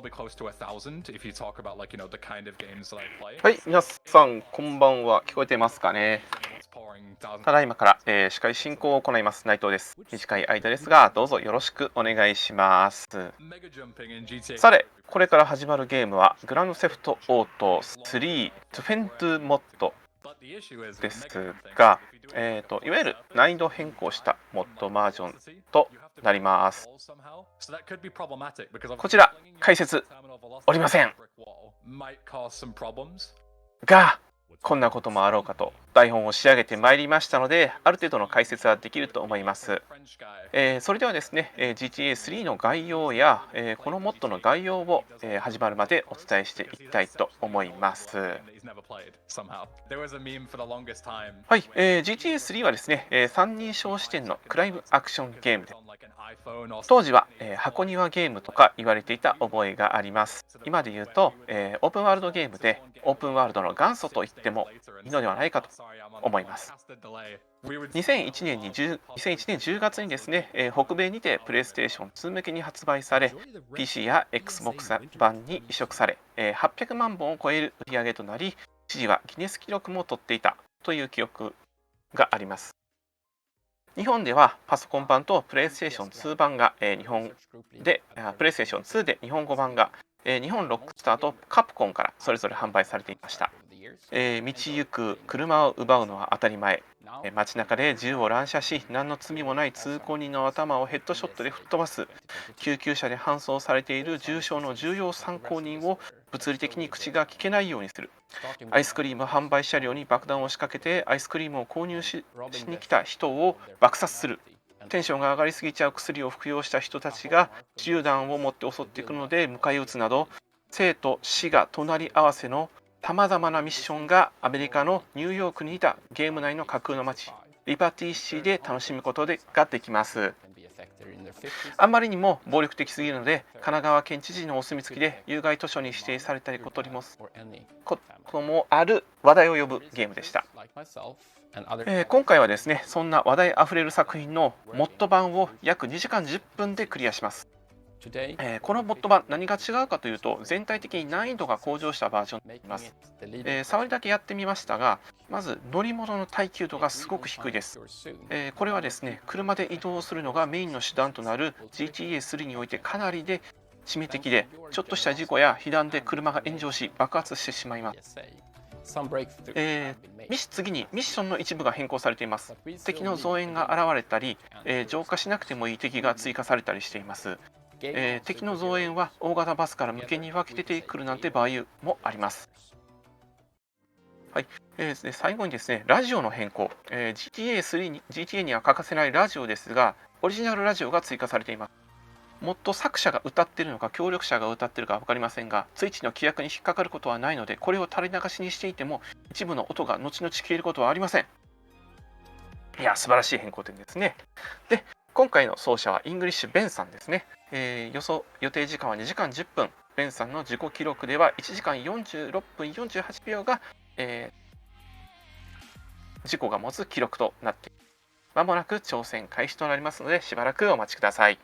はい、皆さん、こんばんは。聞こえてますかね。ただいまから、司会進行を行います。内藤です。短い間ですが、どうぞよろしくお願いします。さて、これから始まるゲームは、グランドセフトオート3 Toughened Mod ですが、いわゆる難易度変更したモッドバージョンとなります。こちら、解説おりませんが、こんなこともあろうかと台本を仕上げてまいりましたので、ある程度の解説はできると思います。それではですね、GTA3 の概要や、このモッドの概要を、始まるまでお伝えしていきたいと思います。はい、GTA3 はですね、三人称視点のクライムアクションゲームで、当時は、箱庭ゲームとか言われていた覚えがあります。今で言うと、オープンワールドゲームでオープンワールドの元祖と言ってもいいのではないかと思います。2001年10月にですね、北米にてプレイステーション2向けに発売され、PC や Xbox 版に移植され、800万本を超える売り上げとなり、一時はギネス記録も取っていたという記憶があります。日本ではパソコン版とプレイステーション2版が、日本で、プレイステーション2で日本語版が、日本ロックスターとカプコンからそれぞれ販売されていました。道行く車を奪うのは当たり前。街中で銃を乱射し、何の罪もない通行人の頭をヘッドショットで吹っ飛ばす。救急車で搬送されている重傷の重要参考人を物理的に口が聞けないようにする。アイスクリーム販売車両に爆弾を仕掛けてアイスクリームを購入しに来た人を爆殺する。テンションが上がりすぎちゃう薬を服用した人たちが手榴弾を持って襲ってくるので迎え撃つなど、生と死が隣り合わせのさまざまなミッションがアメリカのニューヨークにいたゲーム内の架空の街リバティシーで楽しむことができます。あんまりにも暴力的すぎるので、神奈川県知事のお墨付きで有害図書に指定されたこともある話題を呼ぶゲームでした。今回はですね、そんな話題あふれる作品のモッド版を約2時間10分でクリアします。このモッド版、何が違うかというと、全体的に難易度が向上したバージョンになります。触りだけやってみましたが、まず乗り物の耐久度がすごく低いです。これはですね、車で移動するのがメインの手段となる GTA3 においてかなりで致命的で、ちょっとした事故や被弾で車が炎上し爆発してしまいます。次にミッションの一部が変更されています。敵の増援が現れたり、浄化しなくてもいい敵が追加されたりしています。敵の増援は大型バスから向けに分けてくるなんて場合もあります。はい、最後にですね、ラジオの変更、GTA には欠かせないラジオですが、オリジナルラジオが追加されています。もっと作者が歌っているのか協力者が歌っているか分かりませんが、ツイッチの規約に引っかかることはないので、これを垂れ流しにしていても一部の音が後々消えることはありません。いや、素晴らしい変更点ですね。で、今回の奏者はイングリッシュベンさんですね。予定時間は2時間10分。ベンさんの自己記録では1時間46分48秒が、自己が持つ記録となっています。まもなく挑戦開始となりますので、しばらくお待ちください。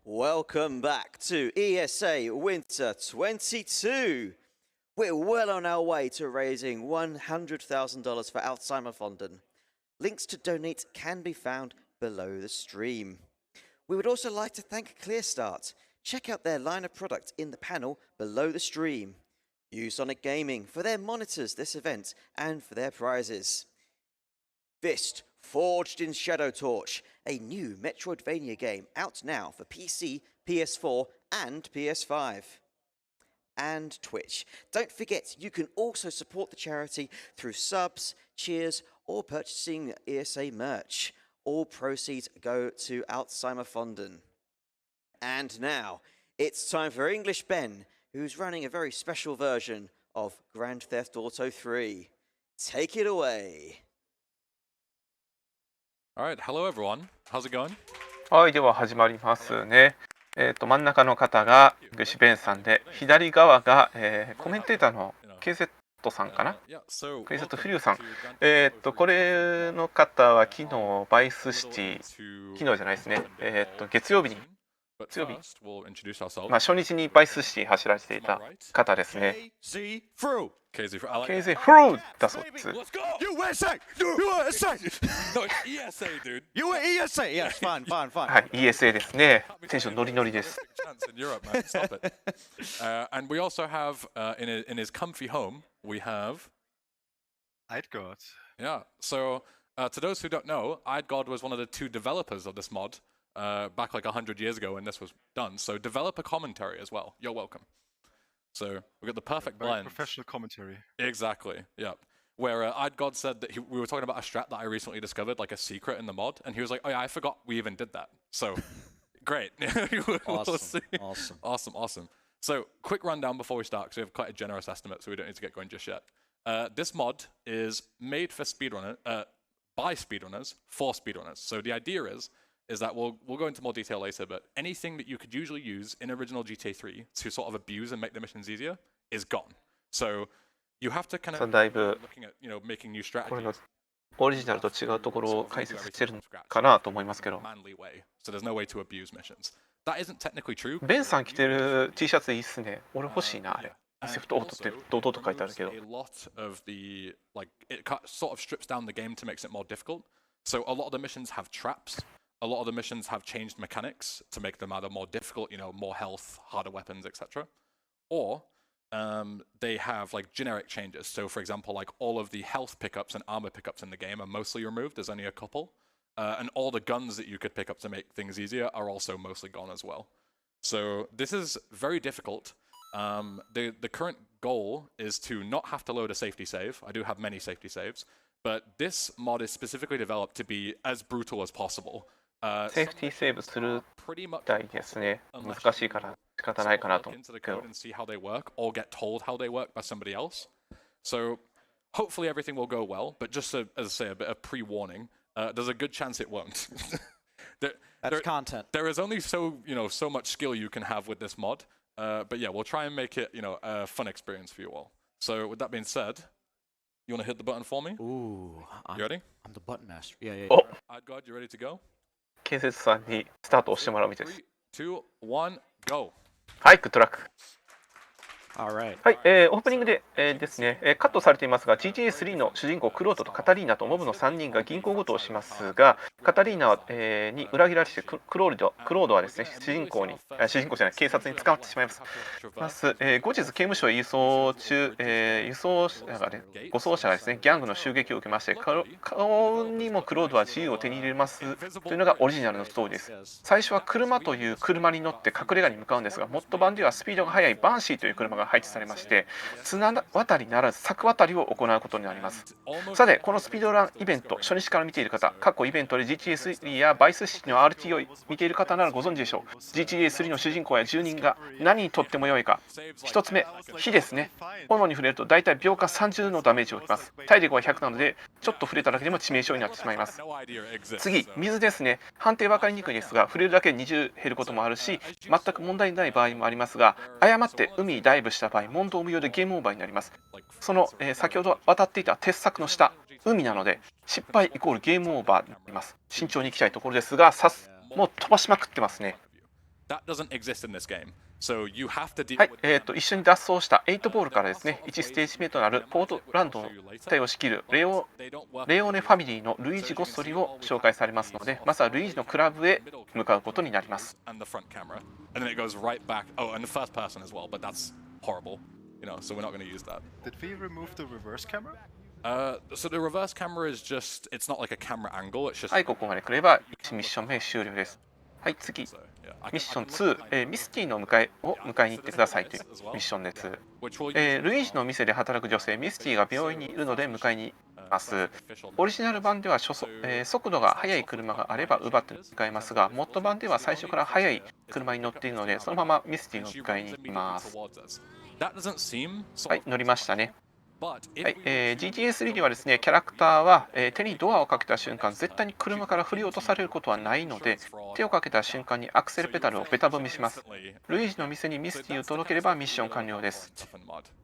Welcome back to ESA Winter 22. We're well on our way to raising $100,000 for Alzheimer-Fonden. Links to donate can be found below the stream. We would also like to thank ClearStart. Check out their line of product in the panel below the stream. ViewSonic Gaming for their monitors this event and for their prizes. Fist Forged in Shadow Torch, a new Metroidvania game out now for PC, PS4 and PS5. And Twitch. Don't forget, you can also support the charity through subs, cheers, or purchasing ESA merch. All proceeds go to Alzheimerfonden. And now, it's time for English Ben, who's running a very special version of Grand Theft Auto 3. Take it away. Alright, hello everyone. How's it going? はい、では始まりますね。真ん中の方がグシベンさんで、左側が、コメンテーターの KZ さんかな ?KZ フリューさん。これの方は昨日バイスシティ、昨日じゃないですね。月曜日に、まあ、初日にバイスシティ走らせていた方ですね。KZ フルーだそうです。USA! USA! No, it's ESA, dude. You were ESA! Yes, fine. はい、ESA ですね。選手ノリノリです。In Europe, man. Stop it. And we also have, in his comfy home, we have... Eidgard. Yeah, so to those who don't know, Eidgard was one of the two developers of this mod back like 100 years ago when this was done. So developer commentary as well. You're welcome. So we got the perfect Very blend. professional commentary. Exactly, yeah. Where Eidgard said that we were talking about a strat that I recently discovered, like a secret in the mod, and he was like, "Oh yeah, I forgot we even did that." So, great. Awesome. So, quick rundown before we start, because we have quite a generous estimate, so we don't need to get going just yet. This mod is made for by speedrunners for speedrunners. So the idea is that we'll go into more detail later, but anything that you could usually use in original GTA 3 to sort of abuse and make the missions easier is gone. So you have to kind of looking at, making new これの strategies. オリジナルと違うところを解説してるのかなと思いますけど、 Manly way. So there's no way to abuse missions. That isn't technically true. ベンさん着てる T シャツいいっすね。俺欲しいな、あれ。And セフトオートって堂々と書いてあるけど。 a lot of the it sort of strips down the game to make it more difficult. So a lot of the missions have traps. A lot of the missions have changed mechanics to make them either more difficult, more health, harder weapons, etc. Or they have like generic changes. So for example, like all of the health pickups and armor pickups in the game are mostly removed. There's only a couple. And all the guns that you could pick up to make things easier are also mostly gone as well. So this is very difficult. The current goal is to not have to load a safety save. I do have many safety saves. But this mod is specifically developed to be as brutal as possible. セーフティーセーブするみたいですね。難しいから仕方ないかなと思うけど。 and see how they work or get told how they work by somebody else. So hopefully everything will go well, but just as I say, a bit of pre-warning, there's a good chance it won't. That's content. There is only so much skill you can have with this mod. But yeah, we'll try and make it, a fun experience for you all. So with that being said, you want to hit the button for me? Ooh. You ready? I'm the button master. Yeah. お、 Eidgard, you ready to go? 建設さんにスタートをしてもらうみたいです。 3, 2, 1, go. はい、グッドラック。 Alright. はい、オープニングで、ですね、カットされていますが GTA 3の主人公クロードとカタリーナとモブの3人が銀行強盗をしますが、カタリーナは、に裏切られてクロードはですね、主人公じゃない警察に捕まってしまいます。後日刑務所へ輸送中、護送車がですねギャングの襲撃を受けまして、顔にもクロードは自由を手に入れますというのがオリジナルのストーリーです。最初は車という車に乗って隠れ家に向かうんですが、モッド版ではスピードが速いバンシーという車が配置されまして、綱渡りならず柵渡りを行うことになります。さて、このスピードランイベント、初日から見ている方、過去イベントで GTA3 やバイスシティの RT を見ている方ならご存知でしょう。GTA3 の主人公や住人が何にとっても良いか。1つ目、火ですね。炎に触れると大体秒間30のダメージを受けます。体力は100なので、ちょっと触れただけでも致命傷になってしまいます。次、水ですね。判定分かりにくいですが、触れるだけで20減ることもあるし、全く問題ない場合もありますが、誤って海にダイブした場合、問答無用でゲームオーバーになります。その、先ほど渡っていた鉄柵の下、海なので失敗イコールゲームオーバーになります。慎重に行きたいところですが、もう飛ばしまくってますね。はい、一緒に脱走した8ボールからですね、1ステージ目となるポートランドの隊を仕切るレオネファミリーのルイージ・ゴッソリを紹介されますので、まずはルイージのクラブへ向かうことになります。so we're not going to use that. Did we remove the reverse camera? So the reverse camera is just, it's not like a camera angle, it's just. はい、ここまで来れば1ミッション目終了です。はい、次。 So, yeah, I ミッション can look 2、ミスティの迎えに行ってくださいというミッションです。 which will use ルイージの店で働く女性ミスティが病院にいるので迎えに行きます。オリジナル版では速度が速い車があれば奪って使えますが、モッド版では最初から速い車に乗っているので、そのままミスティの迎えに行きます。 That doesn't seem はい、乗りましたね。 but は if い、GTA3 ではですね、キャラクターは、手にドアをかけた瞬間、絶対に車から振り落とされることはないので、手をかけた瞬間にアクセルペダルをベタ踏みします。ルイージの店にミスティを届ければミッション完了です。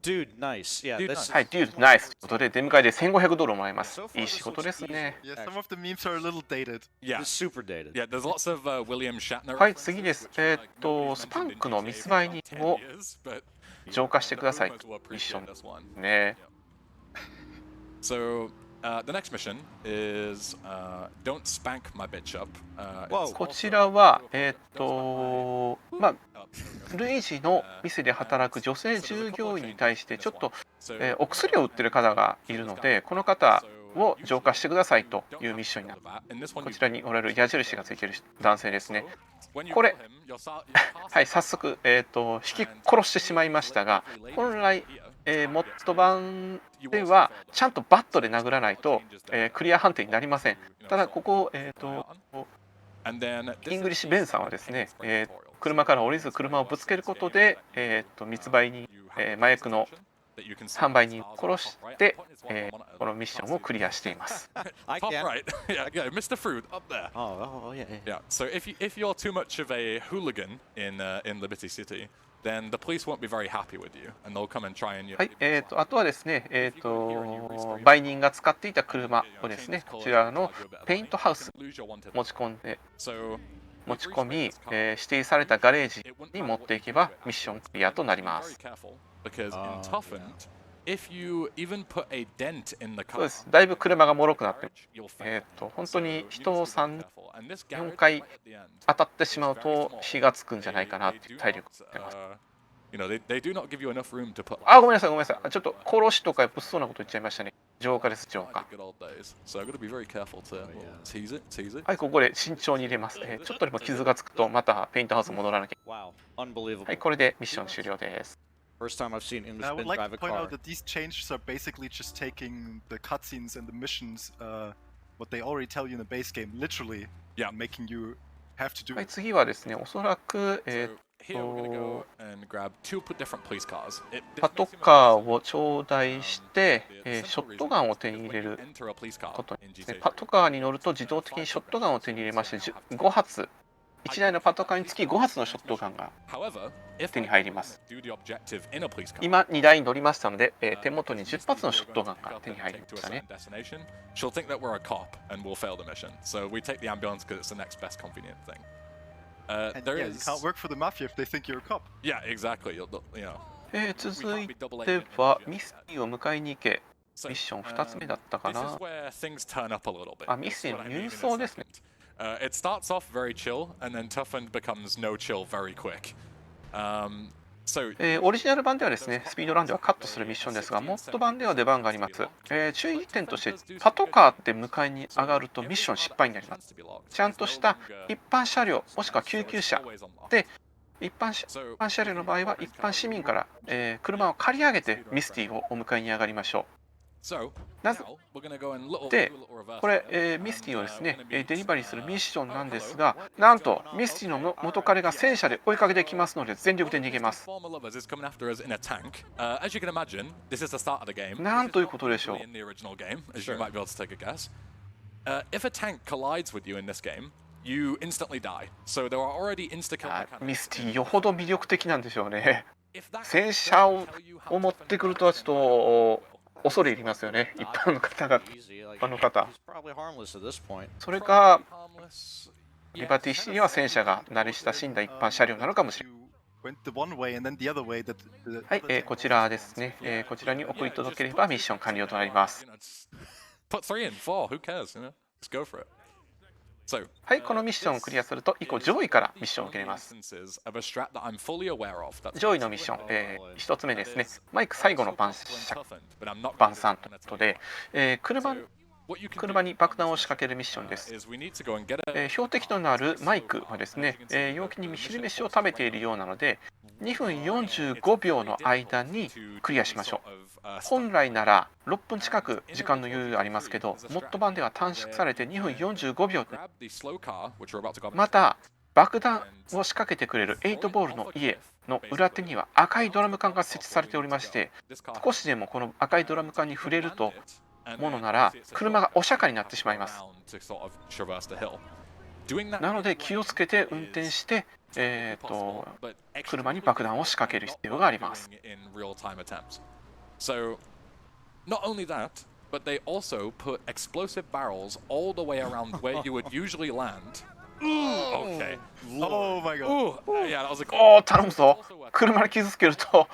Dude, nice. Yeah, this はい、Dude, nice ということで、出迎えで$1500もらえます。いい仕事ですね。 Yeah, some of the memes are a little dated. yeah, is super dated. yeah, there's lots of William Shatner. はい、次です。スパンクの密売人を but 浄化してください。 to ミッ appreciate ション this one. ね。 So the next mission is don't spank my bitch up. It's こちらは、ルイージの店で働く女性従業員に対してちょっと、お薬を売ってる方がいるので、この方を浄化してくださいというミッションになる。こちらにおられる矢印がついている男性ですね。これはい、早速、引き殺してしまいましたが、本来、モッド版ではちゃんとバットで殴らないと、クリア判定になりません。ただここ、イングリッシュ・ベンさんはですね、車から降りず車をぶつけることで、密売人、麻薬の販売人を殺して、このミッションをクリアしています。I top can. right. Yeah, Mr. Fruit up there. Oh, yeah. Yeah. So if you're too much of a hooligan in Liberty City, then the police won't be very happy with you, and they'll come and try and. はい、あとはですね、売人が使っていた車をですね、こちらのペイントハウス持ち込み、指定されたガレージに持っていけばミッションクリアとなります。Because in Toughened, if you even put a dent in the そうで car, す。だいぶ車が脆くなって、 you'll fail. 本当に人を3、 And this 4 garage 回 at the end, 当たってしまうと火がつくんじゃないかなっていう体力が出ます。 you know, they do not give you enough room to put. あ、ごめんなさい、ごめんなさい。ちょっと殺しとか物騒なこと言っちゃいましたね。浄化です、浄 Like 化。 the good old days. So I've got to be very careful to tease it. はい、ここで慎重に入れます。ちょっとでも傷がつくとまたペイントハウス戻らなきゃ。 Wow, unbelievable. はい、これでミッション終了です。 First time I've seen I would Englishman like drive to a point car. out that these changes are basically just taking the cutscenes and the missions, what they already tell you in the base game, literally, Yeah. and making you have to do はい、 it. 次はですね、おそらく、 So here we're going to go and grab two different police cars. パトカーを頂戴して、ショットガンを手に入れる Enter a police car ことに in ですね。 GTA. パトカーに乗ると自動的にショットガンを手に入れまして、5発、1台のパトカーにつき5発のショットガンが However, if 手に入ります。 do the objective in a police car, 今2台乗りましたので、手元に10発のショットガンが手に入り to ま a したね certain。destination, she'll think that we're a cop and we'll fail the mission. So we take the ambulance because it's the next best convenient thing. And There yeah, you is, can't work for the mafia if they think you're a cop. yeah, exactly. You know, 続いてはミスティを迎えに行け。ミッション2つ目だったか this is な。 where things turn up a little bit. あ、ミスティ That's の what I mean in 郵 a 送ですね。 second. It starts off very chill, and then Toughened becomes no chill very quick. So オリジナル版ではですね、スピードランではカットするミッションですが、モッド版では出番があります。注意点として、パトカーって迎えに上がるとミッション失敗になります。ちゃんとした一般車両、もしくは救急車で、一般車両の場合は一般市民から、車を借り上げてミスティをお迎えに上がりましょう。なぜで、これ、ミスティをですね、デリバリーするミッションなんですが、なんとミスティの元彼が戦車で追いかけてきますので全力で逃げます。なんということでしょう。ミスティよほど魅力的なんでしょうね。戦車を持ってくるとはちょっと恐れ入りますよね、一般の方が。一般の方。それか、リバティシティには戦車が慣れ親しんだ一般車両なのかもしれない。はい、こちらですね、こちらに送り届ければミッション完了となります。はい、このミッションをクリアすると以降上位からミッションを受けれます。上位のミッション、1つ目ですね。マイク最後の晩餐ということで、車に爆弾を仕掛けるミッションです。標的となるマイクはですね、陽気に昼飯を食べているようなので、2分45秒の間にクリアしましょう。本来なら6分近く時間の余裕ありますけど、モッド版では短縮されて2分45秒。また、爆弾を仕掛けてくれる8ボールの家の裏手には赤いドラム缶が設置されておりまして、少しでもこの赤いドラム缶に触れるとものなら車がお釈迦になってしまいます。なので気をつけて運転して、車に爆弾を仕掛ける必要があります。Not only that, but they also put explosive barrels all the way around where you would usually land. Okay. Oh my god. Yeah, that was a おお、頼むぞ。車に傷つけると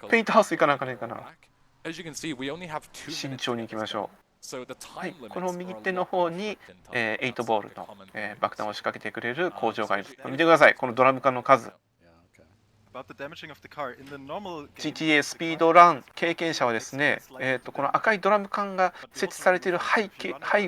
ペイントハウス行かなきゃいけないかな。As you can see, we only have 慎重に行きましょう。So the はい、 time この limits 右 are 手の a 方 lot に、 different 8ボールの、 common 爆弾を仕掛けてくれる工場があります。見てください、このドラム缶の数。About the damaging of the car in the normal game, GTA スピードラン経験者はですね、この赤いドラム缶が設置されている背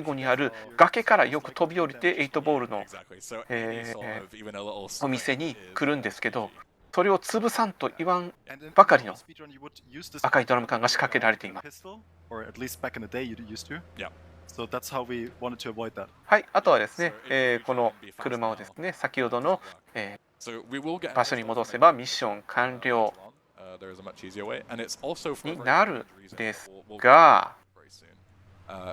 後にある崖からよく飛び降りて8ボールの、 exactly. So え sort of even a little お店に来るんですけど、それを潰さんと言わん and in ばかりの speedrun you would use this 赤いドラム缶が仕掛けられています。 pistol, or at least back in the day you used to. Yeah. So that's how we wanted to avoid that. はい、あとはですね、この車をですね、先ほどの、So we will get 場所に戻せばミッション完了 There is a much easier way, and it's also for に a very な good る reason. です We'll get が、 very soon.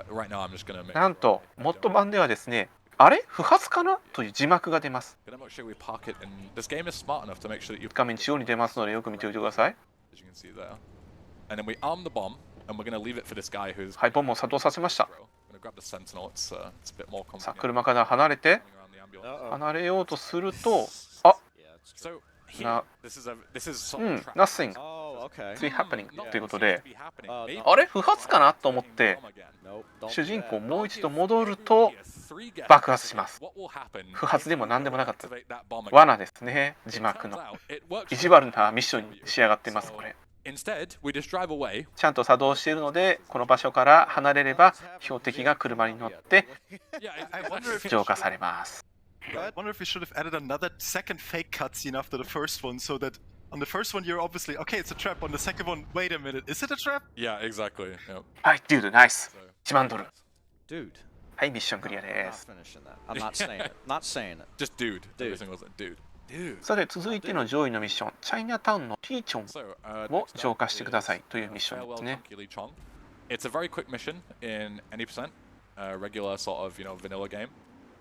Right now, I'm just gonna make なんとモッド版ではですね、あれ不発かなという字幕が出ます。 gonna make sure we park it in. This game is smart enough to make sure that you, 画面中央に出ますのでよく見ておいてください。 as you can see there, and then we arm the bomb, and we're gonna leave it for this guy who's はい、ボンボン作動させました。 gonna grab the sentinel. It's a bit more さあ、 complicated. 車から離れて Going around the ambulance. 離れようとすると、あ、 So here, No. this is sort of trap. nothing Oh, okay. is happening Not ということで、 be happening. Maybe あれ不発かなと思って、 bomb again. Nope. Don't 主 do 人 that. 公もう一度戻ると Three guesses 爆発します。 what will happen 不発でも何でもなかった。 if you activate that bomb again. 罠ですね、字幕 Turns の。 out it works 意地悪なミッションに仕上がっています、これ。 Instead, we just drive away. ちゃんと作動しているので、この場所から離れれば標的が車に乗って Yeah, I wonder if 浄化されます。 I wonder if we should have added another second fake cutscene after the first one, so that on the first one you're obviously okay, it's a trap. On the second one, wait a minute, is it a trap? yeah, exactly. Yeah. はい、デュード、ナイス。1万ドル。 Dude. はい、ミッションクリアで I'm not す。 finishing that. I'm not saying it. Not saying it. Just dude. Dude. Every single thing. Dude. Dude. さて、続いての上位のミッション、チャイナタウンのティーチョン So, を next 浄 up 化してください is というミッションです Farewell ね。 Chunky Lee Chong. It's a very quick mission in any percent, regular sort of vanilla game,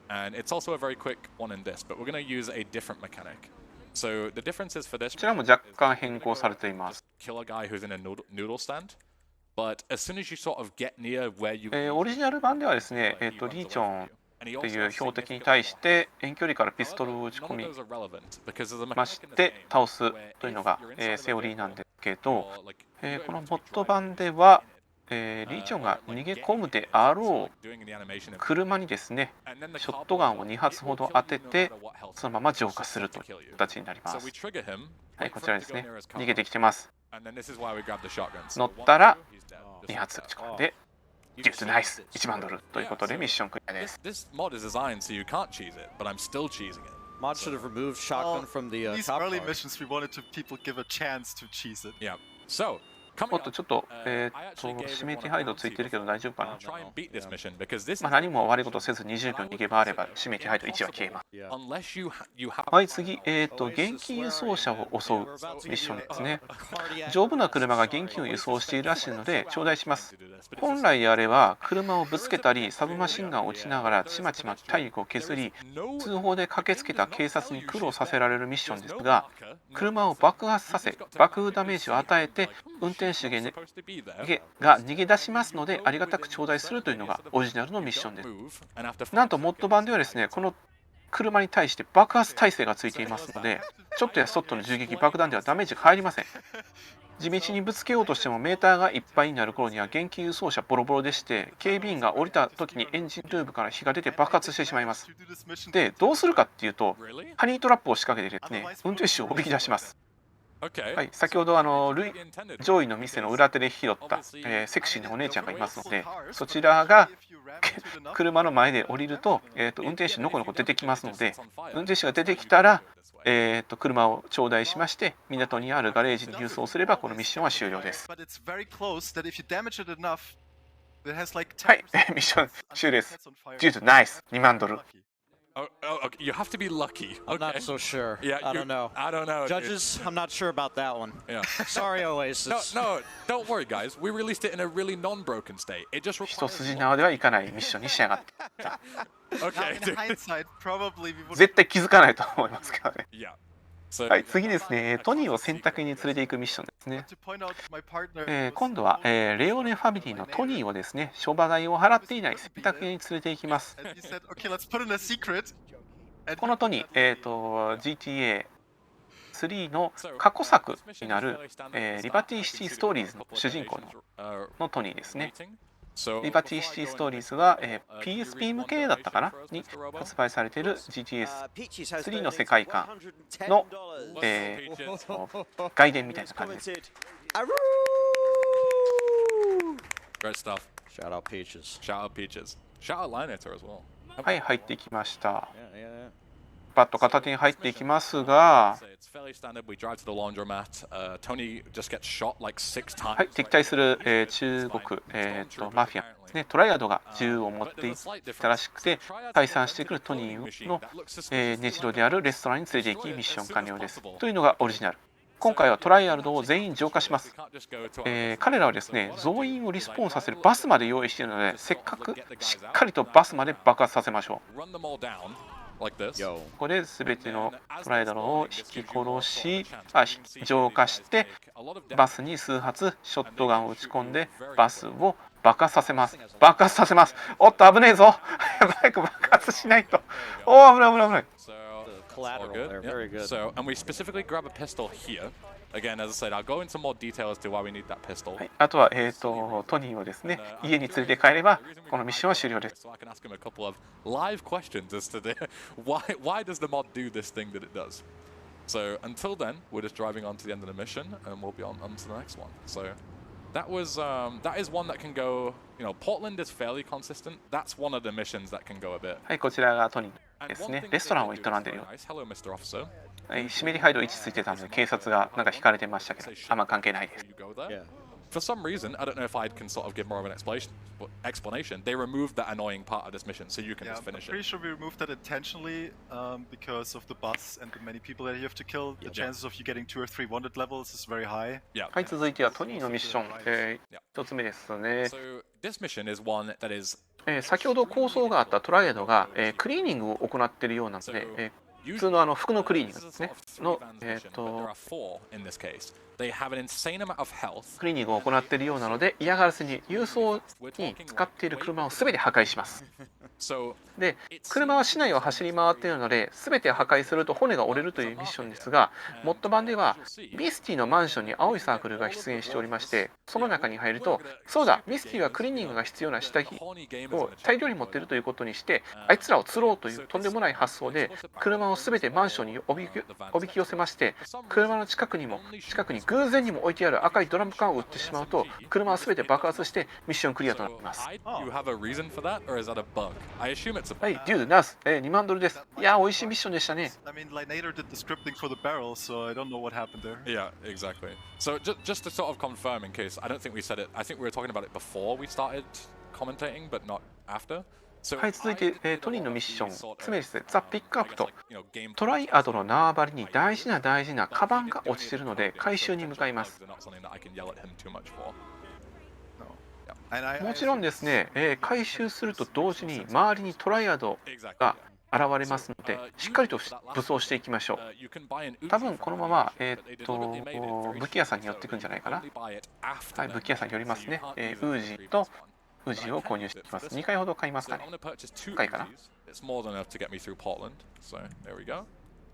and it's also a very quick one in this. But we're going to use a different mechanic. So the difference is for this, こちらも若干変更されています。 kill a guy who's in a noodle stand. But as soon as you sort of get near where you オリジナル版ではですね、リーチョンという標的に対して遠距離からピストルを撃ち込みまして倒すというのが、セオリーなんですけど、このモッド版では、リーチョンが逃げ込むであろう車にですね、ショットガンを2発ほど当ててそのまま浄化するという形になります。はい、こちらですね、逃げてきてます。乗ったら2発撃ち込んでデュースナイス1万ドルということでミッションクリアです。 This mod is designed so you can't cheese it, but I'm still cheesing it. Mod should have removed shotgun from the These top early part. missions, we wanted to people give a chance to cheese it. Yeah. So, おっとちょっと、指名手配度ついてるけど大丈夫かな。 try and beat this mission because this 何も悪いことせず20秒逃げ回れば指名手配度1は消えます。 Yeah. unless you have はい、次、現金輸送車を襲うミッションですね。丈夫な車が現金を輸送しているらしいので頂戴します。本来であれば車をぶつけたりサブマシンガンを撃ちながらちまちま体力を削り通報で駆けつけた警察に苦労させられるミッションですが、車を爆発させ爆風ダメージを与えて運転手が逃げ出しますのでありがたく頂戴するというのがオリジナルのミッションです。なんとモッド版ではですね、この車に対して爆発耐性がついていますので、ちょっとやそっとの銃撃、爆弾ではダメージが入りません。地道にぶつけようとしてもメーターがいっぱいになる頃には現金輸送車ボロボロでして、警備員が降りた時にエンジンルームから火が出て爆発してしまいます。で、どうするかっていうと、ハニートラップを仕掛けてですね、運転手をおびき出します。はい、先ほど上位の店の裏手で拾った、セクシーなお姉ちゃんがいますので、そちらが車の前で降りると、運転手のこのこ出てきますので、運転手が出てきたら、車を頂戴しまして、港にあるガレージに輸送すれば、このミッションは終了です。はい、ミッション終了です。Due to nice $2万。Okay. You have to be lucky. I'm not Okay. so sure. Yeah, I don't know. I don't know. Judges, I'm not sure about that one. Yeah. Sorry, Oasis. No, don't worry, guys. We released it in a really non-broken state. It just 一 requires. 筋縄ではいかないミッションに仕上がっていた。Okay. In hindsight, probably we would. 絶対気づかないと思いますけどね。 Yeah. So. はい、次ですね、トニーを選択に連れていくミッションですね。 To point out, my partner 今度は、レオネファミリーのトニーをですね、諸場代を払っていない選択に連れて行きます。 and he said, "Okay, let's put in a secret." このトニー、GTA3 の過去作になる、リバティシティストーリーズの主人公のトニーですね。リバティシティストーリーズは、PSP 向けだったかなに発売されている GTS3 の世界観の、外伝みたいな感じです。Great stuff. Shout out Peaches. Shout out Peaches. Shout out Lineator as well. はい、入ってきました。 Yeah, yeah, yeah. パッと片手に入っていきますが、 It's fairly standard. We drive to the laundromat. Tony just gets shot like 6 times. はい、敵対する、中国、マフィアですね、トライアドが銃を持っていったらしくて、退散してくるトニーの、根城であるレストランに連れて行き、ミッション完了です。というのがオリジナル。今回はトライアドを全員浄化します。彼らはですね、増員をリスポーンさせるバスまで用意しているので、せっかくしっかりとバスまで爆発させましょう。 Yo. ここで全てのトライアドを引き殺し、浄化して、バスに数発ショットガンを撃ち込んで、バスを爆発させます。爆発させます。おっと、危ねえぞ。早く爆発しないと。おお、危ない危ない危ない。 Collateral there. Very good. So, and we specifically grab a pistol here. Again, as I said, I'll go into more detail as to why we need that pistol. はい、あとは、トニーをですね、家に連れて帰れば、このミッションは終了です。 So I can ask him a couple of live questions as to why does the mod do this thing that it does. So until then, we're just driving on to the end of the mission, and we'll be on to the next one. So that is one that can go. You know, Portland is fairly consistent. That's one of the missions that can go a bit. はい、こちらがトニーですね。レストランを営んでいるよ。 Hello, Mr. Officer. はい、湿りハイド位置ついてたので、警察がなんか引かれてましたけど、あんま関係ないです。 You go there. Yeah. For some reason, I don't know if I can sort of give more of an explanation. They removed that annoying part of this mission, so you can Yeah, just I'm finish pretty it. sure we removed that intentionally because of the bus and the many people that you have to kill. The chances of you getting 2 or 3 wanted levels is very high. Yeah. はい、続いてはトニーのミッション、1つ目ですね。 So this mission is one that is 先ほど構想があったトライアドが、クリーニングを行っているようなので、普通の服のクリーニングですね。の、there are 4 in this case. They have an insane amount of health. クリーニングを行っているようなので、嫌がらせに郵送に使っている車を全て破壊します。 So で、車は市内を走り回っているので、全て破壊すると骨が折れるというミッションですが、モッド版ではミスティのマンションに青いサークルが出現しておりまして、その中に入ると、そうだ、ミスティはクリーニングが必要な下着を大量に持っているということにして、あいつらを釣ろうというとんでもない発想で、車を全てマンションにおびき寄せまして、車の近くに偶然にも置いてある赤いドラム缶を撃ってしまうと、車は全て爆発してミッションクリアとなります。 you have a reason for that, or is that a bug? I assume it's a は bug. い、デュードナース、2万ドルです。いやー、美味しいミッションでしたね。 I mean, Lineator did the scripting for the barrel, so I don't know what happened there. Yeah, exactly. So just to sort of confirm, in case I don't think we said it, I think we were talking about it before we started commentating, but not after. So はい、続いて、トニーのミッション、つまりですね、ザ・ピックアップと you know, game トライアドの縄張りに大事なカバンが落ちているので回収に向かいます。 they're not something that I can yell at him too much for. And I もちろんですね、回収すると同時に周りにトライアド Exactly. が現れますので、しっかりと武装していきましょう。 You can buy an 多分このまま、武器屋さんに寄っていくんじゃないかな。はい、武器屋さんに寄りますね。ウージーと宇治を購入していきます。2回ほど買いますかね。2回かな。 It's more than enough to get me through Portland. So there we go.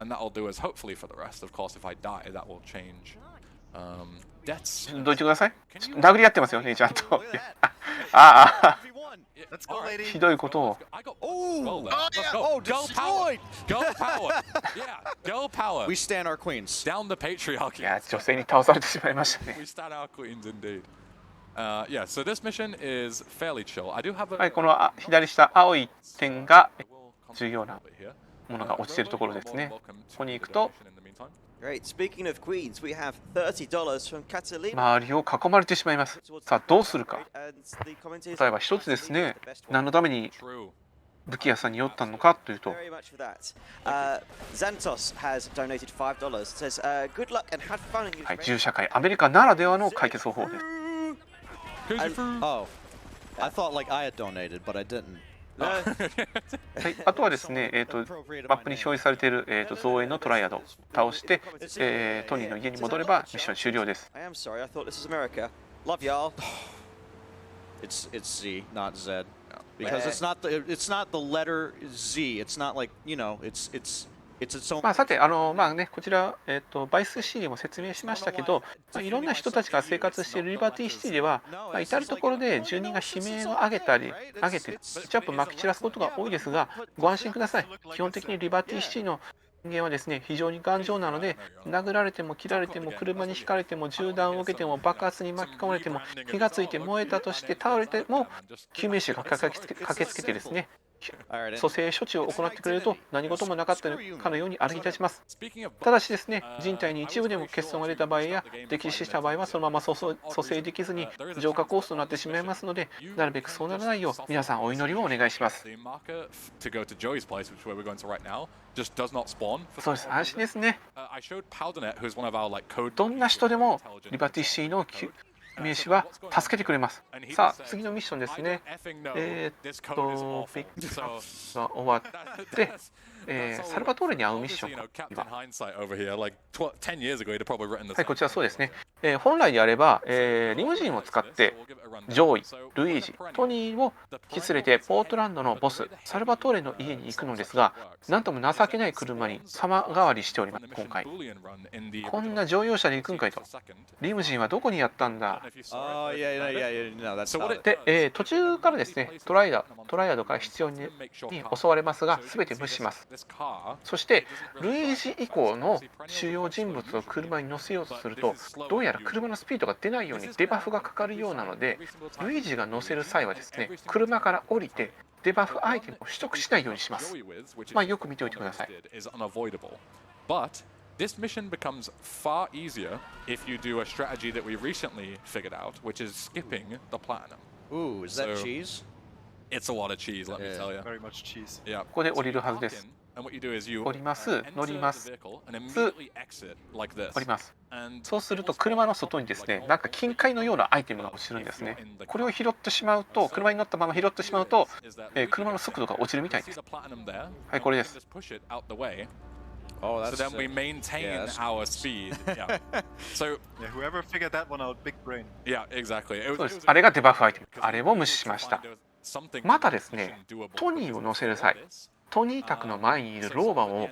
And that'll do us hopefully for the rest. Of course, if I die, that will change. Debts. どいてください。殴り合ってますよね、ちゃんと。ああ、Let's go, lady. ひどいことを。Well, let's go. Go power. Go power. Yeah, go power. We stand our queens. Down the patriarchy. いや、女性に倒されてしまいましたね。 We stand our queens indeed. Yeah, so this mission is fairly chill. I do have a. はい、この左下、青い点が重要なものが落ちているところですね。ここに行くと、 Great. Speaking of queens, we have $30 from Catalina. 周りを囲まれてしまいます。さあ、どうするか。 And the commentators 例えば一つですね、何のために True. 武器屋さんに寄ったのかというと、 very much for that. Xantos has donated $5. Says, good luck and have fun. はい、銃社会、アメリカならではの解決方法です。 Oh, I thought like I had donated, but I didn't. はい、あとはですね、マップに表示されている、造園のトライアドを倒して、トニーの家に戻ればミッション終了です。 I am sorry. I thought this was America. Love y'all. It's Z, not Z, because it's not the letter Z. It's not like it's its own. まあ、さて、こちら、バイスシティでも説明しましたけど、いろんな人たちが生活しているリバティシティでは、至る所で住人が悲鳴を上げて、ケチャップをまき散らすことが多いですが、ご安心ください。基本的にリバティシティの人間はですね、非常に頑丈なので、殴られても切られても車にひかれても銃弾を受けても爆発に巻き込まれても火がついて燃えたとして倒れても救命士が駆けつけてですね、蘇生処置を行ってくれると何事もなかったかのように歩き出します。ただしですね、人体に一部でも欠損が出た場合や溺死した場合はそのまま蘇生できずに浄化コースとなってしまいますので、なるべくそうならないよう皆さんお祈りをお願いします。そうです、安心ですね。どんな人でもリバティシティの名詞は助けてくれます。さあ、次のミッションですね。ピックが終わって、サルバトーレに会うミッションはい、こちらそうですね。本来であれば、リムジンを使ってジョイ、ルイージ、トニーを引き連れてポートランドのボス、サルバトーレの家に行くのですが、なんとも情けない車に様変わりしております、今回。こんな乗用車で行くんかいと。リムジンはどこにやったんだ。で、途中からですね、トライアドから必要に襲われますが、全て無視します。そして、ルイージ以降の主要人物を車に乗せようとすると、どうやら車のスピードが出ないようにデバフがかかるようなので、ルイージが乗せる際はですね、車から降りてデバフアイテムを取得しないようにします。まあ、よく見ておいてください。This mission becomes far easier if you do a strategy that we recently figured out, which is skipping the platinum. Ooh, is that cheese? It's a lot of cheese, let me tell you. Very much cheese. Yeah. ここで降りるはずです。 And what you do is you 降ります、乗ります、 and immediately exit like this. 降ります。 And そうすると車の外にですね、なんか金塊のようなアイテムが落ちるんですね。これを拾ってしまうと、車に乗ったまま拾ってしまうと、車の速度が落ちるみたいです。はい、これです。 Oh, so that's then we maintain our speed. Yeah. So Yeah, whoever figured that one out, big brain. yeah, exactly. そうです。あれがデバフアイテム。あれも無視しました。またですね、トニーを乗せる際、トニー宅の前にいるローバを、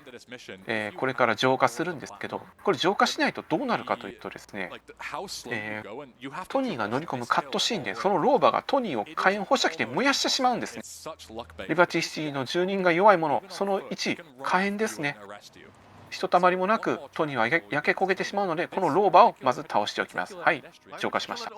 これから浄化するんですけど、これ浄化しないとどうなるかというとですね、トニーが乗り込むカットシーンでそのローバがトニーを火炎放射器で燃やしてしまうんですね。リバティシティの住人が弱いもの、その1、火炎ですね。ひとたまりもなくトニーは焼け焦げてしまうので、このローバをまず倒しておきます。はい、浄化しました。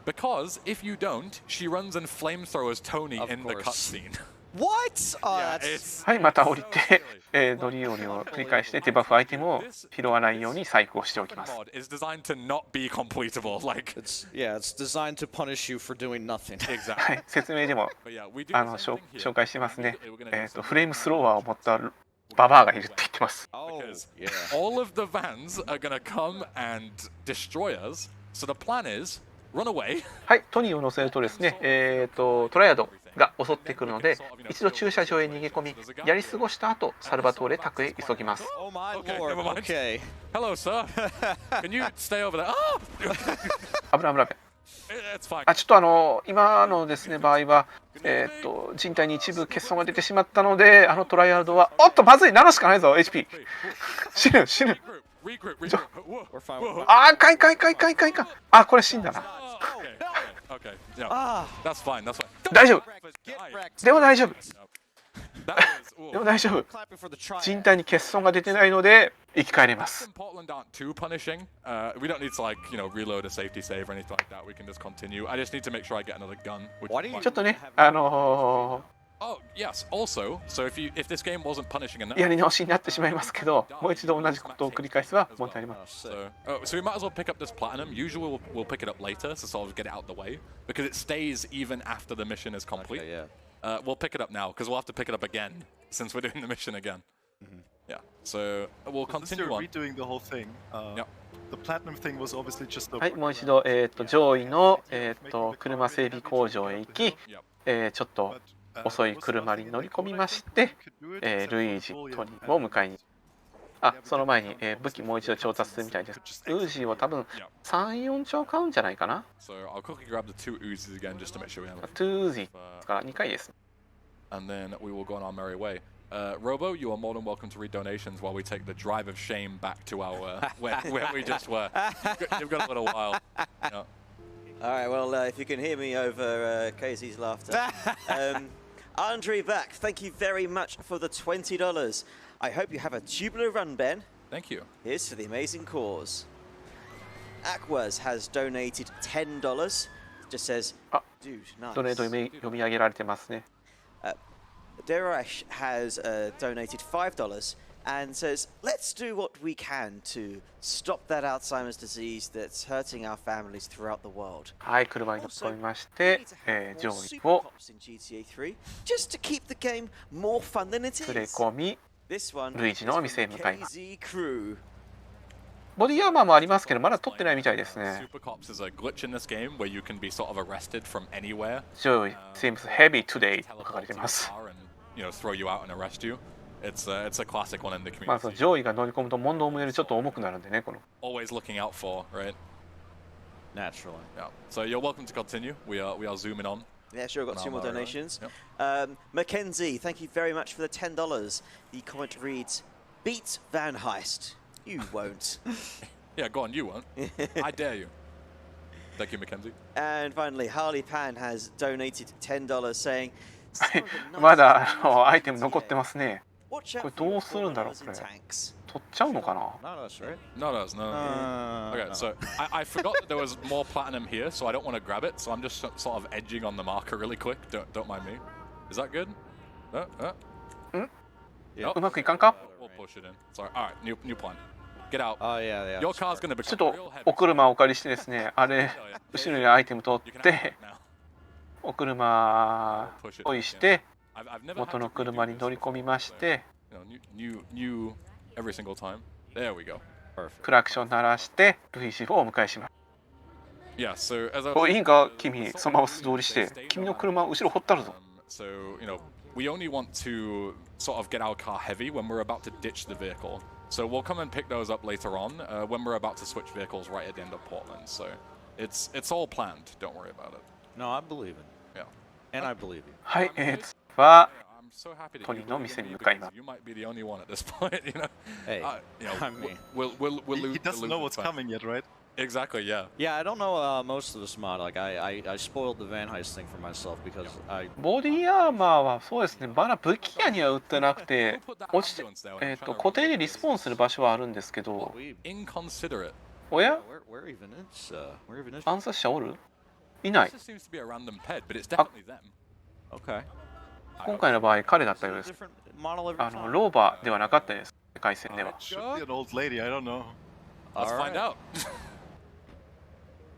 Because if you don't, she runs and flamethrowers Tony in the cutscene. What? Yeah, はい、また降りて、乗り降りを繰り返してデバフアイテムを拾わないように細工をしておきます。 It's designed to not be completable. Like it's designed to punish you for doing nothing. はい、説明でも But yeah, we do 紹介してますね。フレームスローワーを持ったババアがいるって言ってます。 because yeah. all of the vans are gonna come and destroy us. So the plan is run away. はい、トニーを乗せるとですね、トライアドが襲ってくるので、一度駐車場へ逃げ込み、やり過ごした後、サルバトーレ宅へ急ぎます。 Oh my Okay, lord. never mind. Okay. Hello, sir. Can you stay over there? Oh! 危ない危ない。It's fine. ちょっと今のですね場合は、人体に一部欠損が出てしまったので、トライアルドは、おっと、まずい、7しかないぞ、HP。死ぬ、死ぬ。Regroup. We're fine. Whoa. かい。これ死んだな。Okay. Yeah. That's fine. 大丈夫。 Get wrecked. でも大丈夫。 That was. でも大丈夫。 Clapping for the try. 人体に欠損が出てないので生き返れます。 Portland aren't too punishing. We don't need to reload a safety save or anything like that. We can just continue. I just need to make sure I get another gun. Why do you- ちょっとね、 Oh yes. Also, so if this game wasn't punishing enough. やり直しになってしまいますけど、もう一度同じことを繰り返すは問題ありません。 So we might as well pick up this platinum. Usually we'll pick it up later to sort of get it out the way because it stays even after the mission is complete. Okay, yeah. We'll pick it up now because we'll have to pick it up again since we're doing the mission again. Yeah. So we'll Since you're continue on. redoing the whole thing, Yep. the platinum thing was obviously just the. はい、もう一度、上位の、車整備工場へ行き、 Yep. ちょっと遅い車に乗り込みまして、ルイージ、トニーを迎えに。その前に、武器もう一度調達するみたいです。ウージーを多分3、4丁買うんじゃないかな。 So I'll quickly grab the 2 Uzis again just to make sure we have. トゥーズィですから2回です。 And then we will go on our merry way. Robo, you are more than welcome to read donations while we take the drive of shame back to our where we just were. You've got a little while. Yeah. All right, well, if you can hear me over Casey's laughter. Andre back, thank you very much for the $20. I hope you have a tubular run, Ben. Thank you. Here's to the amazing cause. Aquas has donated $10. Just says, dude, ドネート nice. 読み上げられてますね。 Derash has donated $5 and says, let's do what we can to stop that Alzheimer's disease that's hurting our families throughout the world. はい、車に乗り込みまし We て need to、have 上 more 位 super を cops in GTA 3 just to keep the game more fun than it 連れ is. 込み、 This one ルイージのお店へ向かいます。 KZ Crew. ボディアーマーもありますけど、まだ取ってないみたいですね。 Super Cops is a glitch in this game where you can be sort of arrested from anywhere. 上位、seems heavy today と書かれています。 And, throw you out and arrest you. It's a classic one in the まあ、そ community. の上位が乗り込むと問答無用でちょっと重くなるんでね、この。 Always looking out for, right? Naturally. Yeah. So you're welcome to continue. We are zooming on. Yeah, sure, got No, two more no, right. donations. Yep. Mackenzie, thank you very much for the $10. The comment reads, beat Van Heist. You won't. Yeah, go on, you won't. I dare you. Thank you, Mackenzie. And finally, Harley Pan has donated $10 saying, まだアイテム残ってますね。 Watch out これ for ど your うするんだろう、 four これ。 wheels and tanks. 取っちゃうのかな。 Not us, right? No. Okay, No. so I forgot that there was more platinum here, so I don't want to grab it. So I'm just sort of edging on the marker really quick. Don't mind me. Is that good? No. Yeah. うまくいかんか。 We'll push it in. Sorry. All right, new plan. Get out. Oh yeah. Your car's gonna ちょ become っと real heavy. お車をお借りしてですね、あれ、後ろにアイテム取 You っ can have て、 it now. お車 Push it. をいして、 I've never had 元 to の redo 車に this 乗り込みまし before, て、 so, new every single time. There we go. Perfect. クラクション鳴らして、ルイージをお迎えします。 Yeah. So as I おいいんか、君、そのまま素通りして、君の車後ろ掘ったるぞ。 So, we only want to sort of get our car heavy when we're about to ditch the vehicle. So we'll come and pick those up later on when we're about to switch vehicles right at the end of Portland. So it's all planned. Don't worry about it. No, I believe it, Yeah. and I believe you. はい、次は、 I'm so happy that Tony youの believe 店 in に me 向かいます。 because you might be the only one at this point. Hey, I mean, We'll he lose. doesn't know what's coming yet, right? Exactly. Yeah. yeah, I don't know most of this mod. Like I spoiled the Van Heist thing for myself because I ボディアーマーはそうですね、まだ武器屋には売ってなくて、落ちて、固定でリスポーンする場所はあるんですけど、 we Inconsiderate. おや where even is 暗殺者おるいない。 This seems to be a random ped, but it's definitely them. okay. 今回の場合、彼だったようです。 Different model every time. ローバーではなかったです、世界戦では。 Should be an old lady. I don't know. Let's Alright. find out.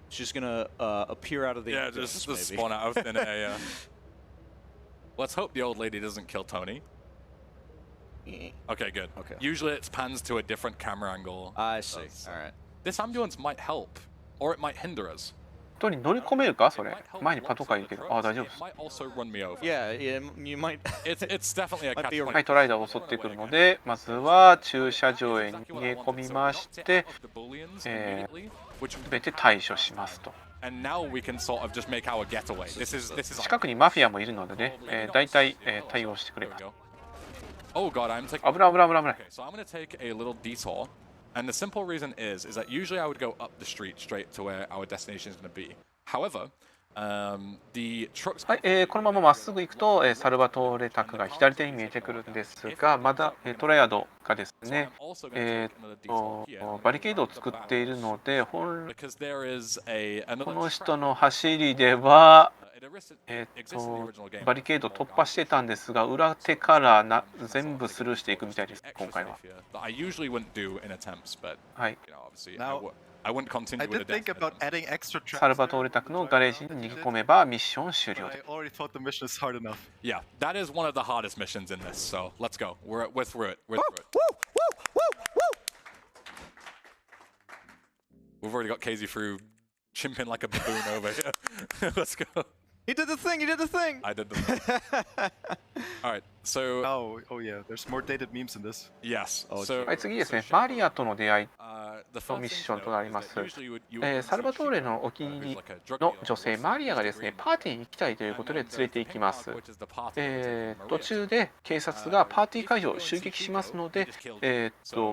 She's gonna appear out of the Yeah, abyss, just maybe. spawn out of thin air. Yeah. Let's hope the old lady doesn't kill Tony. Okay, good. Okay. Usually it pans to a different camera angle. I see. That's- All right. This ambulance might help, or it might hinder us. 人に乗り込めるかそ It れ might。help 前にパト lots カー of いるけ the ど。あ、 trucks. 大丈夫 It です。 might also run me over. Yeah, you might. It's definitely a Might catch be a- は point. い、トライダーを襲ってくるので、まずは駐車場へ逃げ込みまして、 Which 全て対処しますと。And now we can sort of just make our getaway. This is 近くにマフィアもいるのでね、大体、対応してくれ There ます。we go. Oh god, I'm taking. 危ない危ない危ない危ない。 Okay, so I'm gonna take a little detour, and the simple reason is that usually I would go up the street straight to where our destination is gonna be. However, the trucks. はい、このまままっすぐ行くと、サルバトーレ宅が左手に見えてくるんですが、まだ、トライアドがですね、バリケードを作っているので、本来 Because there is another この人の走りでは、 it exists in the original game. バリケード突破してたんですが、裏手から全部スルーしていくみたいです、今回は。 That I usually wouldn't do in attempts, but はい、 you know, obviously Now, I wouldn't continue I with did the think about adding extra サル traps. バトーレ宅のガレージに逃げ込めばミッション終了 I です。 already thought the mission is hard enough. Yeah, that is one of the hardest missions in this. So let's go. We're through it. We're through it. We've already got Casey through chimping like a baboon over here. Let's go. He did the thing. He did the thing. I did the. All right. So Oh yeah, there's more dated memes in this. yes. Oh, So はい、次ですね、マリアとの出会い。 the の first ミッ thing ション to と note なり is ま that す。 usually you would サルバトーレのお気に入りの女性マリアがですね、パーティーに行きたいということで連れて行きます。途中で警察がパーティー会場を襲撃しますので、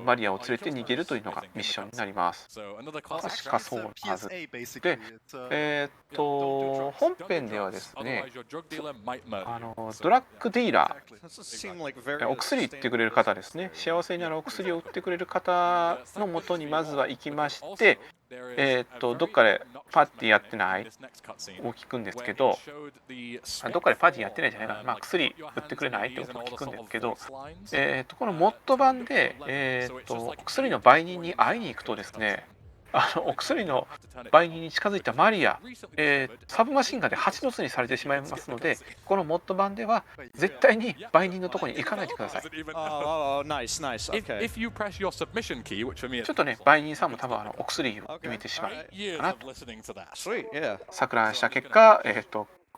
マリアを連れて逃げるというのがミッションになります。 So another 確 classic かそうなはず。 PSA basically. It's 本編ではですね、 otherwise your drug dealer might murder. ドラッグディーラ Doesn't seem like very. ー、お薬売ってくれる方ですね、幸せになるお薬を売ってくれる方のもとにまずは行きまして、どっかでパーティーやってないを聞くんですけど、どっかでパーティーやってないじゃないかな、まあ、薬売ってくれないってことを聞くんですけど、このモッド版で、お薬の売人に会いに行くとですね、お薬の売人に近づいたマリア、サブマシンガンで蜂の巣にされてしまいますので、このモッド版では絶対に売人のところに行かないでください。 Oh, nice, nice. Okay. If you press your submission key, which for me is ちょっとね、売人さんも多分お薬を決めてしまう years かな of と listening to that. Sweet. Yeah. 錯乱した結果、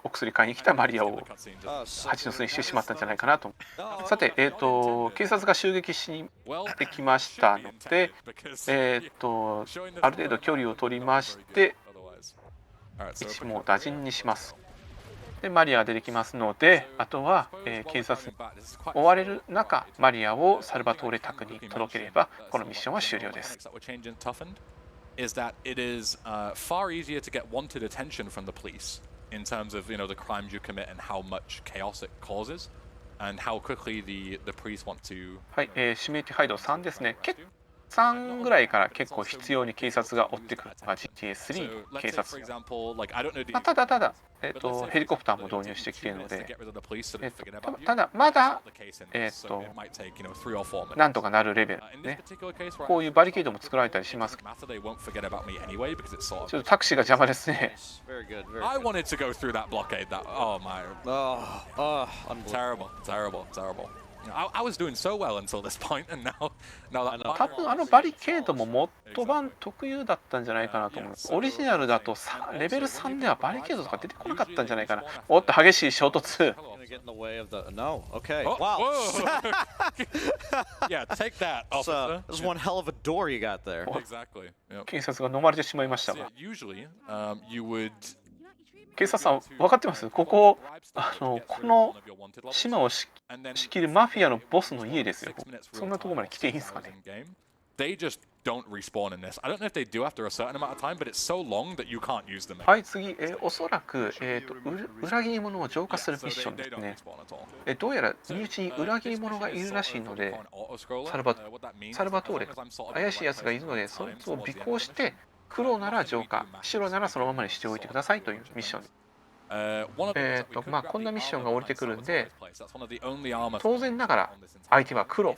お薬買いに来たマリアを Cutscene just- Oh, so 蜂の巣にしてしまったんじゃないかなと。 Oh, さて、警察が襲撃しに Well, やってきましたので、 because ある程度距離を取りまして、 otherwise. All right, so 一網打尽にします。で、マリアが出てきますので、あとは、警察に back, this is quite 追われる中、マリアをサルバトーレ宅に届ければ、このミッションは終了です。 that will change in Toughened is that it is far easier to get wanted attention from the police in terms of, you know, the crimes you commit and how much chaos it causes and how quickly the police want to. はい、指名手配度3ですね。3ぐらいから結構必要に警察が追ってくるのが GTA3 の So 警 let's say, for 察。 example, like I don't know. まあ、ただ、ヘリコプターも導入してきているの to で、 get rid of the police so they forget about you. ただ、まだ The case in this, so it might take, you know, 3 or 4 minutes. なんとかなるレベル In ね。 this particular case, こういうバリケードも作られたりしますけど、 matter, they won't forget about me anyway because it's sort ちょ of. っとタクシーが邪魔ですね。 very good. Very I good. wanted to go through that blockade. That oh my, Oh, unbelievable. terrible. I was doing so well until this point, and now that 多分バリケードもモッド版特有だったんじゃないかなと思います。オリジナルだとレベル3ではバリケードとか出てこなかったんじゃないかな。おっと激しい衝突。 Gonna get in the way of the. No. Okay. Oh, Wow. whoa. Yeah, take that, officer. That's one hell of a door you got there. Exactly. Yep. 警察が飲まれてしまいましたが。 Usually, you would. 警察さん分かってます？こここの島を仕切るマフィアのボスの家ですよ。そんなところまで来ていいんですかね。 They just don't respawn in this. I don't know if they do after a certain amount of time, but it's so long that you can't use them. はい、次、おそらく、裏切り者を浄化するミッションですね。どうやら身内に裏切り者がいるらしいので、サルバトーレ、怪しいやつがいるので、そいつを尾行して、黒なら浄化、白ならそのままにしておいてくださいというミッションです。まあこんなミッションが降りてくるんで、当然ながら相手は黒、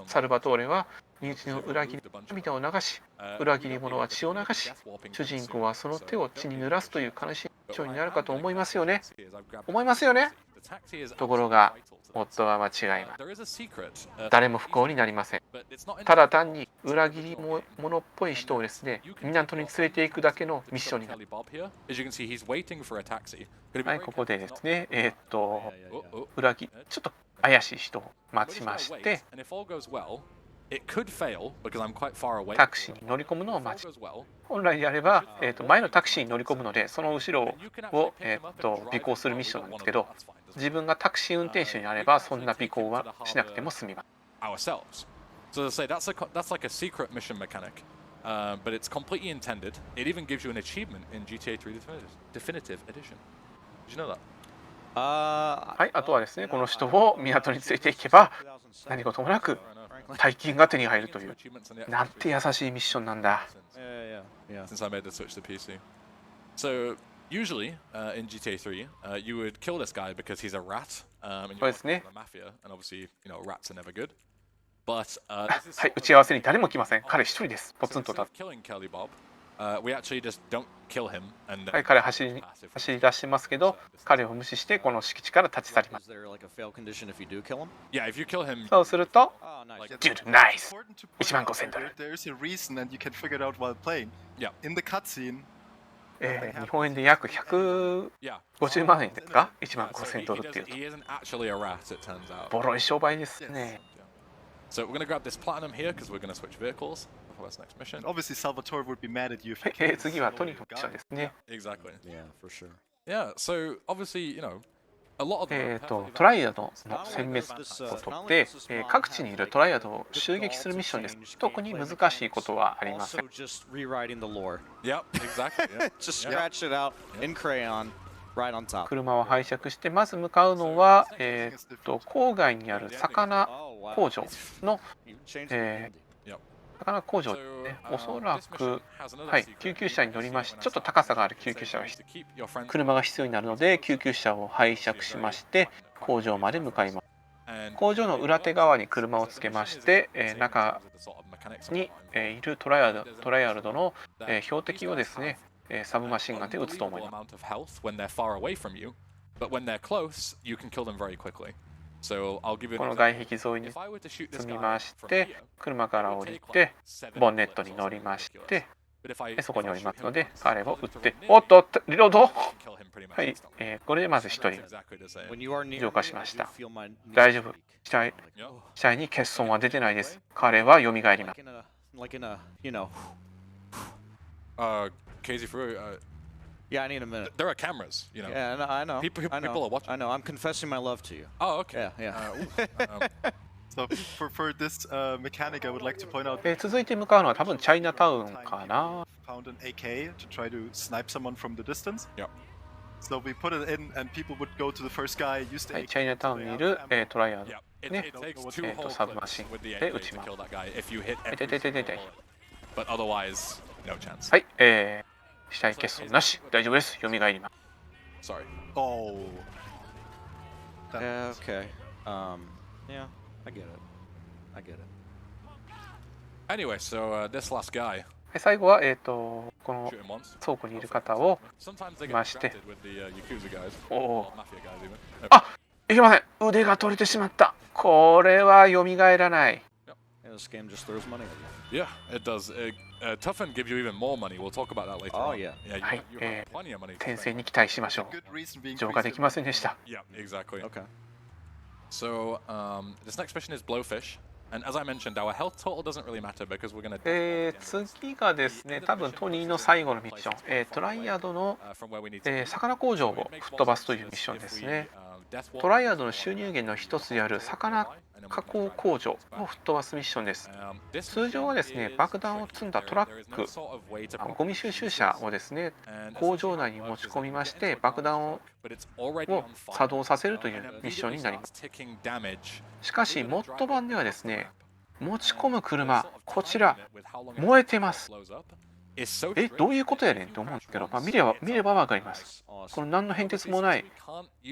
サルバトーレは身内の裏切り涙を流し、裏切り者は血を流し、主人公はその手を血に濡らすという悲しいミッションになるかと思いますよね。思いますよね。ところが、夫は間違います。誰も不幸になりません。ただ単に裏切り者っぽい人をですね、港に連れていくだけのミッションになる。はい、ここでですね、裏切り、ちょっと怪しい人を待ちまして、It could fail because I'm quite far away. タクシーに乗り込むのを待ち、 As well. 本来であれば、前のタクシーに乗り込むので、その後ろを、尾行するミッションなんですけど、自分がタクシー運転手になれば、そんな尾行はしなくても済みます。Ourselves. So they say that's like a secret mission mechanic, but it's completely intended. It even gives you an achievement in GTA 3 Definitive Edition. Did you know that? はい、あとはですね、この人を港に連れて行けば、何事もなく大金が手に入るという、なんて優しいミッションなんだ。Since I made the switch to PC. So usually in GTA 3, you would kill this guy because he's a rat, and you're working for the mafia, and obviously, you know, rats are never good. But はい、打ち合わせに誰も来ません。彼一人です。ポツンとだ。killing Kelly Bob, we actually just don't kill him, and はい、彼走り出しますけど、彼を無視してこの敷地から立ち去ります。 Is there like a fail condition if you do kill him? yeah, if you kill him, そうすると、 Oh, nice. Dude, nice. Important to point 15000 out ドル。 that there's a reason, and you can figure it out while playing. Yeah. In the cutscene, 日本円で約150 yeah. 万円ですか So 15000 he ドルっていうと。 isn't actually a rat, it turns out. ボロい商売ですね。 So we're gonna grab this platinum here because we're gonna switch vehicles before this next mission. and obviously Salvatore would be mad at you if は you い、次はトニーのミッションですね。 Exactly. Yeah, for sure. Yeah. So obviously, you know, a lot of them トライアドの殲滅を取って、各地にいるトライアドを襲撃するミッションです。特に難しいことはありません。 Also, just rewriting the lore. Yep, exactly. Yeah. Just Yeah. scratch it out in crayon, right on top. 車を拝借して、まず向かうのは、郊外にある魚 Oh, wow. 工場の Even changed the candy. 魚工場ですね。おそらく、はい、救急車に乗りまして、ちょっと高さがある救急車が車が必要になるので、救急車を拝借しまして、工場まで向かいます。工場の裏手側に車をつけまして、中にいるトライアルドの標的をですね、サブマシンガンで撃つと思います。この外壁沿いに積みまして、車から降りて、ボンネットに乗りまして、そこにおりますので、彼を撃って、おっと、リロード。はい、これでまず1人 When you are near 浄化しまし me, た。 you feel my 大丈夫。死体に欠損は出てないです。彼は蘇ります。 like in a, you know. Casey Frew, Yeah, I need a minute. there are cameras, you know. Yeah, I know. People I know. are watching. I know. I'm confessing my love to you. Oh, okay. Yeah, So for this mechanic, I would like to point out 続いて向かうのは多分チャイナタウンかな。 found an AK to try to snipe someone from the distance. Yep. So we put it in, and people would go to the first guy, use the はい、 AK. チャイナタウンにいるトライアル Yeah. It, ね it takes two whole サブマシ clips ン with the で AK 撃ち to ます。 kill that guy if you hit 痛い痛い痛い痛い every but otherwise, no chance. はい、死体欠損なし。大丈夫です。蘇ります。 Sorry. Oh. yeah. Okay. Yeah, I get it. I get it. Anyway, so this last guy, 最後は、この shoot him once. 倉庫にいる方を、 Sometimes they get まして distracted with the Yakuza guys, おお or mafia guys even. あ、いけません。腕が取れてしまった。これは蘇らない。 Yeah, this game just throws money at you. Yeah, it does. Toughened gives you even more money. We'll talk about that later. Oh, on. yeah. Yeah, you, はい、 you have plenty of money. to 転 spend. 生に期待しましょ Good reason being う。浄化できませんでした。 Yeah, exactly. Okay. So this next mission is Blowfish, and as I mentioned, our health total doesn't really matter because we're gonna 次がですね、多分トニーの最後のミッション、トライアドの、 from where we need to. 魚工場を吹っ飛ばすというミッションですね。トライアドの収入源の一つである魚加工工場を吹っ飛ばすミッションです。通常はですね、爆弾を積んだトラック、ゴミ収集車をですね、工場内に持ち込みまして、爆弾を作動させるというミッションになります。しかし、モッド版ではですね、持ち込む車、こちら、燃えてます。どういうことやねんと思うんですけど、見ればわかります。この何の変哲もない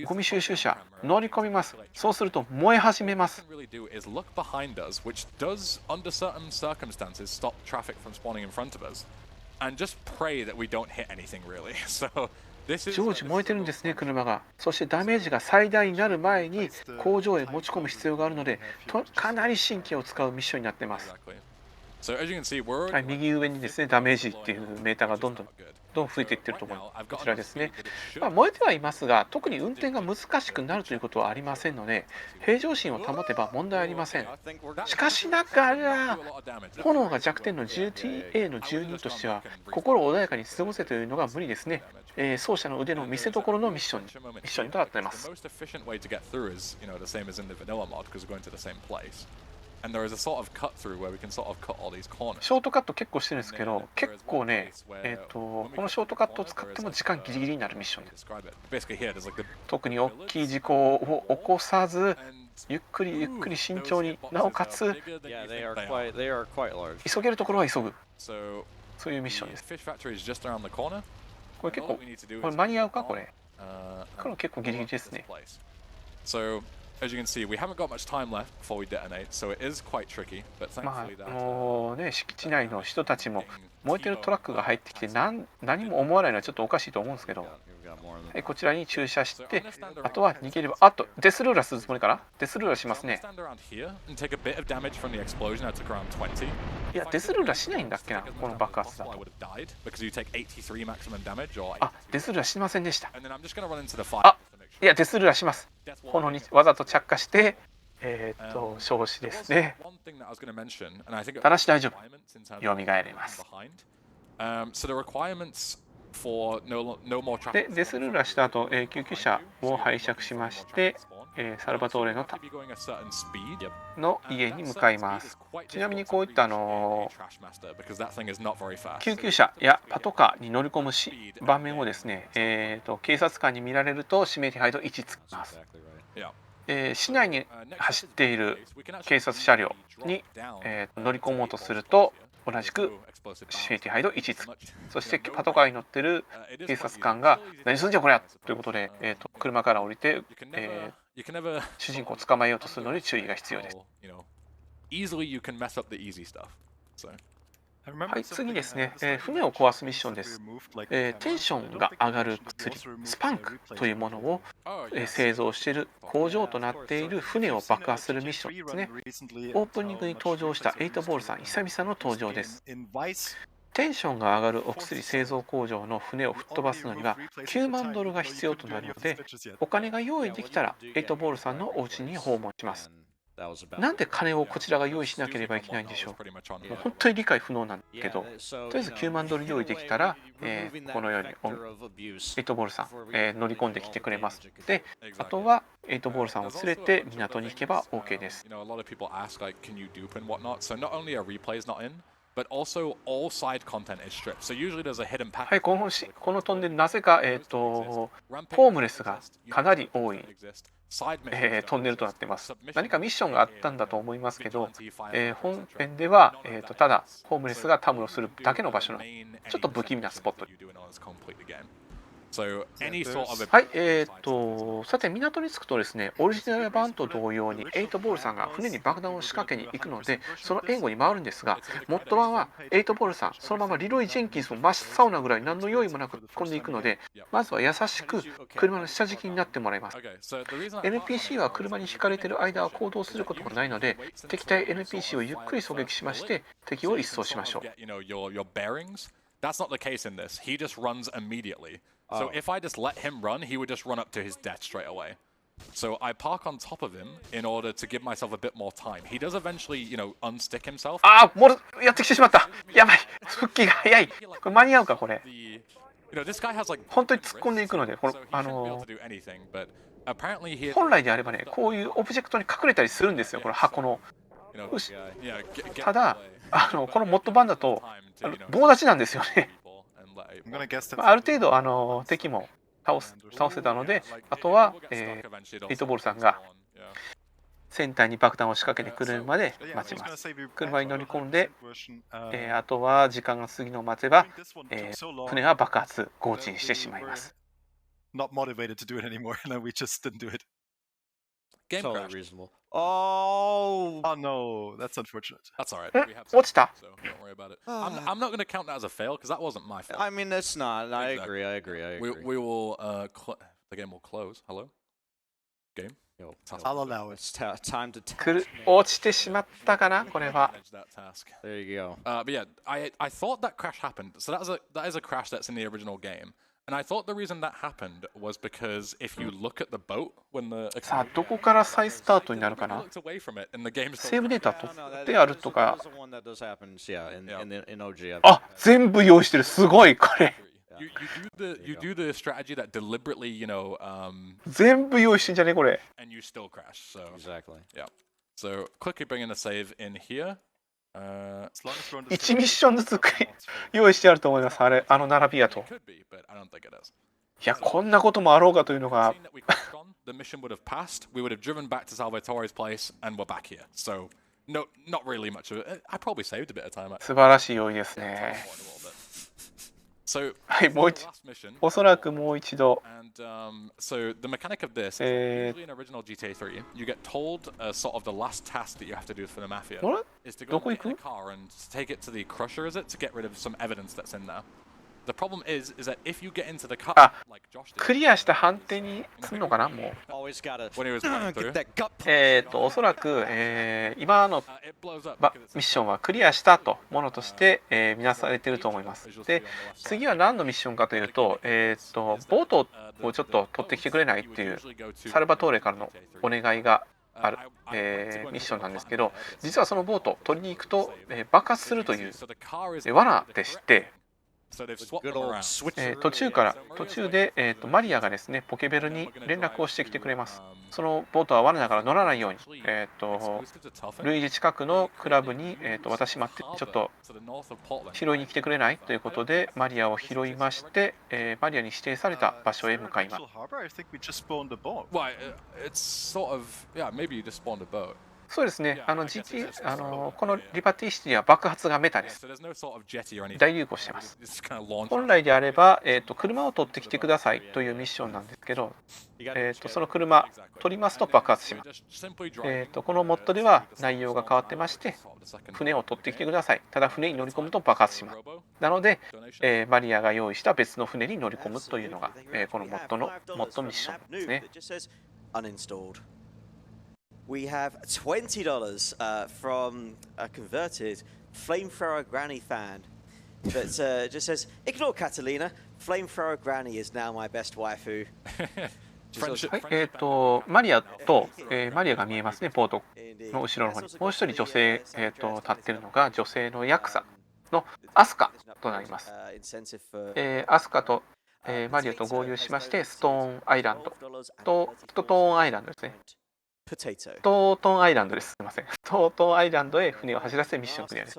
ゴミ収集車、乗り込みます。そうすると燃え始めます。常時燃えてるんですね、車が。そしてダメージが最大になる前に工場へ持ち込む必要があるので、かなり神経を使うミッションになっています。はい、右上にですね、ダメージっていうメーターがどんどどん増えていってると思います。こちらですね。燃えてはいますが、特に運転が難しくなるということはありませんので、平常心を保てば問題ありません。しかしながら、炎が弱点の GTA の住人としては、心穏やかに過ごせというのが無理ですね。奏者の腕の見せ所のミッションとなっています。And there is a sort of cut through where we can sort of cut all these corners. ショートカット結構してるんですけど、結構ね、このショートカットを使っても時間ギリギリになるミッションです。特に大きい事故を起こさず、ゆっくりゆっくり慎重に、なおかつ急げるところは急ぐ。そういうミッションです。これ結構、これ間に合うかこれ。これ結構ギリギリですね。As you can see, we haven't got much time left before we detonate, so it is quite tricky. But thankfully, もうね、敷地内の人たちも燃えてるトラックが入ってきて何も思わないのはちょっとおかしいと思うんですけど、はい、こちらに駐車して、あとは逃げれば、あとデスルーラするつもりかな。デスルーラしますね。いや、デスルーラしないんだっけな、この爆発だと。あ、デスルーラしませんでした。あ、いや、デスルーラします。炎にわざと着火して、焼死ですね。ただし大丈夫。蘇れます。で、デスルーラした後、救急車を拝借しまして、サルバトーレの家に向かいます。ちなみにこういった救急車やパトカーに乗り込む場面をですね、警察官に見られると指名手配と1つきます。市内に走っている警察車両に、乗り込もうとすると同じく指名手配と1つき、そしてパトカーに乗っている警察官が何すんじゃこりゃということで、車から降りて、主人公を捕まえようとするのに注意が必要です。はい、次ですね、船を壊すミッションです。テンションが上がる薬、スパンクというものを、製造している工場となっている船を爆破するミッションですね。オープニングに登場した8ボールさん、久々の登場です。テンションが上がるお薬製造工場の船を吹っ飛ばすのには9万ドルが必要となるので、お金が用意できたら8ボールさんのお家に訪問します。なんで金をこちらが用意しなければいけないんでしょう。もう本当に理解不能なんだけど、とりあえず9万ドル用意できたら、このように8ボールさん、乗り込んできてくれます。で、あとは8ボールさんを連れて港に行けば OK です。But also all side content is stripped. So usually there's a hidden pack. はい、このトンネルなぜか、ホームレスがかなり多い、トンネルとなっています。何かミッションがあったんだと思いますけど、本編では、ただホームレスがたむろするだけの場所のちょっと不気味なスポット。はい、さて港に着くとですね、オリジナル版と同様に8ボールさんが船に爆弾を仕掛けに行くので、その援護に回るんですが、モッド版は8ボールさん、そのままリロイ・ジェンキンスも真っ青なぐらい何の用意もなく突っ込んでいくので、まずは優しく車の下敷きになってもらいます。NPC は車に引かれている間は行動することがないので、敵対 NPC をゆっくり狙撃しまして、敵を一掃しましょう。So if I just let him run, he would just run up to his death straight away. So I park on top of him in order to give myself a bit more time. He does eventually, unstick himself. ああ、もうやってきてしまった。やばい。復帰が早い。これ間に合うかこれ。本当に突っ込んでいくので、本来であればね、こういうオブジェクトに隠れたりするんですよ。この箱の。ただ、このモッド版だと棒立ちなんですよね。ある程度敵も倒せたので、あとは、8ボールさんが船体に爆弾を仕掛けてくるまで待ちます。車に乗り込んで、あとは時間が過ぎのを待てば、船は爆発、轟沈してしまいます。Game Totally crash. reasonable. Oh, Oh no, that's unfortunate. That's all right. Eh, We have what's that? so don't worry about it. I'm not going to count that as a fail because that wasn't my fault. I mean, that's not. I Exactly. agree. I agree. We will the game will close. Hello, game. I'll allow it. It's time to 落ちてしまったかな、これは。 Manage that task. There you go. But yeah, I thought that crash happened. So that is a crash that's in the original game. And I thought the reason that happened was because if you look at the boat when the さあ、どこから再スタートになるか I な。 looked away from it and the game セーブデータ取 No, ってあるとか。 that's the one that does happen. Yeah, in OG. あ、全部用意してる。すごい、これ。 you do the strategy that deliberately,全部用意してんじゃねこれ。 and you still crash. So Exactly. yeah. So quickly bring in a save in here. As long as we're on the 1ミッションずつ用意してあると思います。あれ、あの並びやと。 Could be, but I don't think it is. いや、こんなこともあろうかというのが。 Scene that we clicked on, the mission would have passed. We would have driven back to Salvatore's place, and we're back here. So no, not really much of it. I probably saved a bit of time. 素晴らしい用意ですね。 So はい、もう一 last mission. おそらくもう一度。 And so the mechanic of this, Eh. usually in original GTA 3, you get told sort of the last task that you have to do for the mafia あれ is to go どこ and 行 get in a く car and take it to the crusher, is it, to get rid of some evidence that's in there. The problem is that if you get into the car, あ、 like Josh ク did, リアした判定にするのかなもう。 Always gotta when he was going through, get that gut punch. おそらく、今の it blows up ミ because ッションはクリアしたとものとして、見なされていると思います。で、次は何のミッションかというと、ボートをちょっと取ってきてくれないっていうサルバトーレからのお願いがある、ミッションなんですけど、実はそのボートを取りに行くと、爆発するという so the car is 罠でして、 so they've swapped Good them old around. switch. 途中で、マリアがですね、ポケベルに連絡をしてきてくれます。そのボートは罠だから乗らないように、 Exclusive to Toughened. ルイージ近くのクラブに、私待ってちょっと So the north of Portland. 拾いに来てくれないということでマリアを拾いまして、マリアに指定された場所へ向かいます。 Actual harbor? I think we just spawned a boat. Well, it's sort of yeah. Maybe you just spawned a boat. そうですね、このリバティシティは爆発がメタで Yeah, す。 so there's no sort of jetty or anything. 大流行してます。 It's kind of launch. 本来であれば、車を取ってきてくださいというミッションなんですけど、その車取りますと爆発します。 Just simply drive. このモッドでは内容が変わってまして、船を取ってきてください。ただ船に乗り込むと爆発します。なので、マリアが用意した別の船に乗り込むというのが、このモッドのモッドミッションですね。 It just says uninstalled. We have $20 from a converted flamethrower granny fan that just says, "Ignore Catalina. Flamethrower granny is now my best waifu." Friendship. はい、マリアと、マリアが見えますね、ボートの後ろの方に。もう一人女性、立ってるのが女性のヤクザのアスカとなります。アスカと、マリアと合流しまして、ストーンアイランドとストーンアイランドですね。ストーンアイランドです。すみません。ストーンアイランドへ船を走らせてミッションクリアです。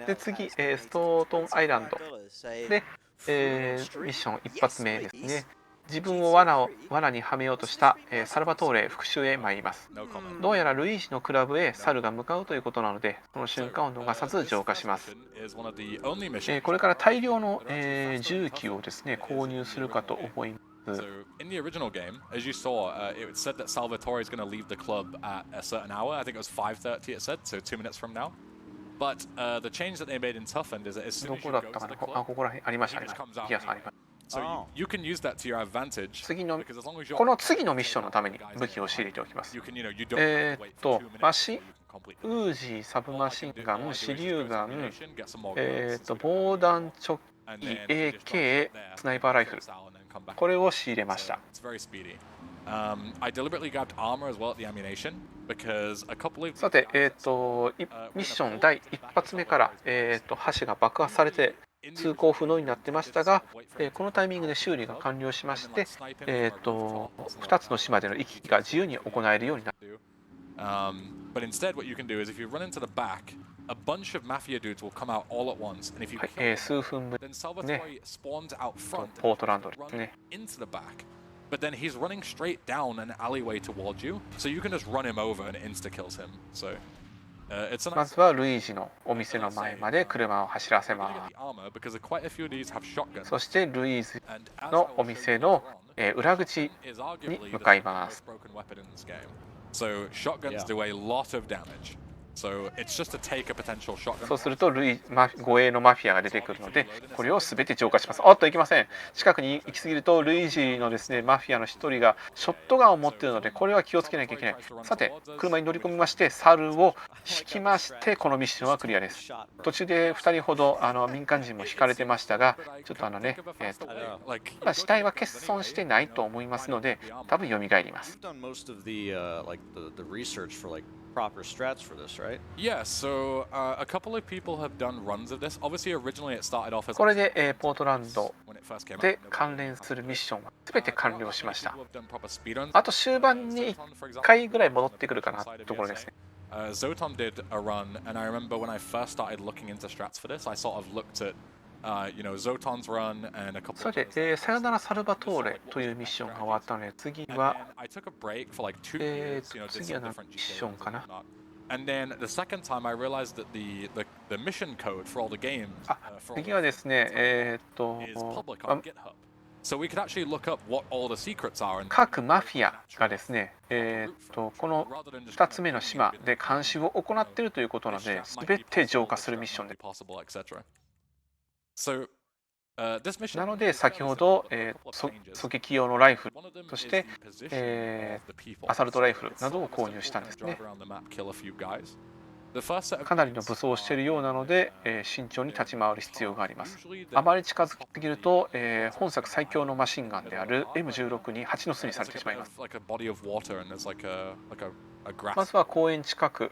で、次、ストーンアイランドで、ミッション一発目ですね。自分を罠にはめようとした、サルバトーレ復讐へ参ります。 No comment. どうやらルイージのクラブへサルが向かうということなので、その瞬間を逃さず浄化します。 Is one of the only missions. これから大量の、銃器をですね、購入するかと思います。 So in the original game, as you saw, it said that Salvatore is going to leave the club at a certain hour. I think it was 5:30. It said so 2 minutes from now. But the change that they made in Toughened is that as soon ど as こ you だ go った か to な the あ、 club, ここら辺ありましたね。いや、ありました。 so you can use that to your advantage. 次の Because as long as you're この次のミッションのために武器を仕入れておきます。 you can, you don't have to wait for 2 minutes. マシ You can complete ウージー、サブマシンガン、手榴弾、 get some more guns. 防弾チョッ And キ、 then you just AK、 drop there, スナイパーライフル、 and then come back. これを仕入れました。 It's very speedy. I deliberately grabbed armor as well at the ammunition because a couple of さて、ミッション第1発目から、橋が爆破されて通行不能になってましたが、このタイミングで修理が完了しまして、2つの島での行き来が自由に行えるようになった。 But instead, what you can do is if you run into the back, a bunch of mafia dudes will come out all at once, and if you はい kill them, 数分後 then Salvatore spawns out front ポートランド and ですね。 runs into the back. But then he's running straight down an alleyway towards you, so you can just run him over and insta kills him. So it's a ま nice ずはルイージのお店の前まで車を走らせ to ま get the armor because quite a few of these have shotguns. す。そしてルイージ And as I の will お show 店 you の later on, 裏口 is arguably に向かい the ます。 most broken weapon in this game. So shotguns Yeah. do a lot of damage. So it's just to take a potential shotgun. そうすると護衛のマフィアが出てくるので、これを全て浄化します。おっと、いけません。近くに行き過ぎると、ルイージのですね、マフィアの一人がショットガンを持っているので、これは気をつけなきゃいけない。さて、車に乗り込みまして、猿を引きまして、このミッションはクリアです。途中で2人ほど民間人も引かれてましたが、ちょっと死体は欠損してないと思いますので、多分蘇ります。Proper strats for this, right? Yeah, so a couple of people have done runs of this. Obviously, originally it started off as これで、ポートランド when it first came で out. 関連するミッションは全て完了しました。 People have done proper speedruns. あと終盤に1回ぐらい戻ってくるかなというところですね。Zoton did a run, and I remember when I first started looking into strats for this, I sort of looked at Zoton's run and a couple それで、さよならサルバトーレというミッションが終わったので、次は、I took a break for like 2 years, did 次は some 何 different ミッションかな。 And then the second time I realized that the mission code for all the games 次はですね、is public on GitHub. So we could actually look up what all the secrets are. And 各マフィアがですね、この2つ目の島で監視を行っているということなので、全て浄化するミッションです。So, this mission なので、先ほど、狙撃用のライフル、そして、アサルトライフルなどを購入したんですね。かなりの武装をしているようなので、慎重に立ち回る必要があります。あまり近づきすぎると、本作最強のマシンガンである M16 に蜂の巣にされてしまいます。まずは公園近く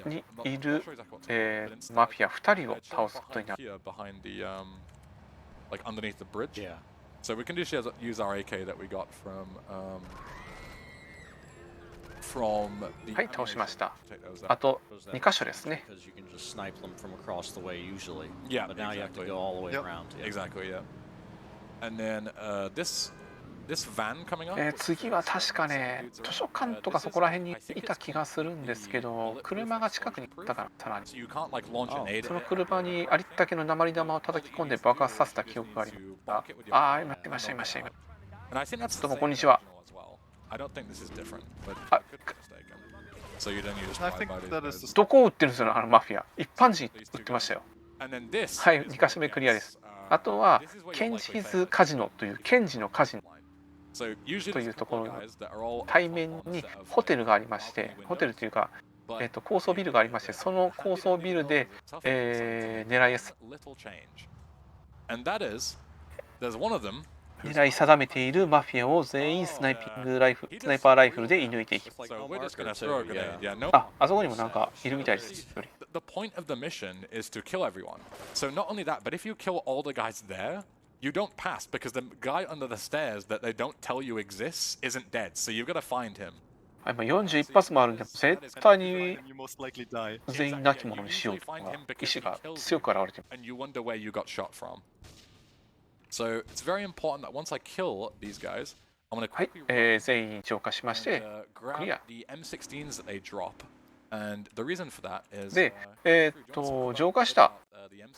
にいる、マフィア2人を倒すことになる。Like underneath the bridge. Yeah. So we can just use our AK that we got from the はい、倒しました。あと2箇所ですね。 Because you can just snipe them from across the way usually. Yeah, But now you have to exactly. go all the way Yep. around. Yeah. Exactly, yeah. And then this van coming up. 次は確かね、図書館とかそこら辺にいた気がするんですけど、車が近くに行ったからさらに。 So you can't like launch an aid. その車にありったけの鉛玉を叩き込んで爆発させた記憶がありますが、ああ、今いました、いました、今。 And I think that's どうもこんにちは。 as well. I don't think this is different, but あ、 so you don't use I think that is the どこを撃ってるんですよ、マフィア。一般人撃ってましたよ。 And then this. はい、2箇所目クリアです。あとは、ケンジーズカジノというケンジのカジノ So usually というところ guys that are all 対面にホテルがありまして、ホテルというか、高層ビルがありまして、その高層ビルで、狙いやす little change. And that is there's one of them 狙い定めているマフィアを全員スナイパーライフルで射抜いていきます。 So we're just gonna throw a grenade. Yeah, no. あそこにもなんかいるみたいです。The point of the mission is to kill everyone. So not only that, but if you kill all the guys there, you don't pass because the guy under the stairs that they don't tell you exists isn't dead. So you've got to find him. 今41発もあるんで、絶対に you most likely die. 全員亡き者にしようという意志が強く現れています。 And you wonder where you got shot from. So it's very important that once I kill these guys, I'm going to はい、 quickly 全員浄化しまして、 grab クリア。 the M16s that they drop. And the reason for that is で、浄化した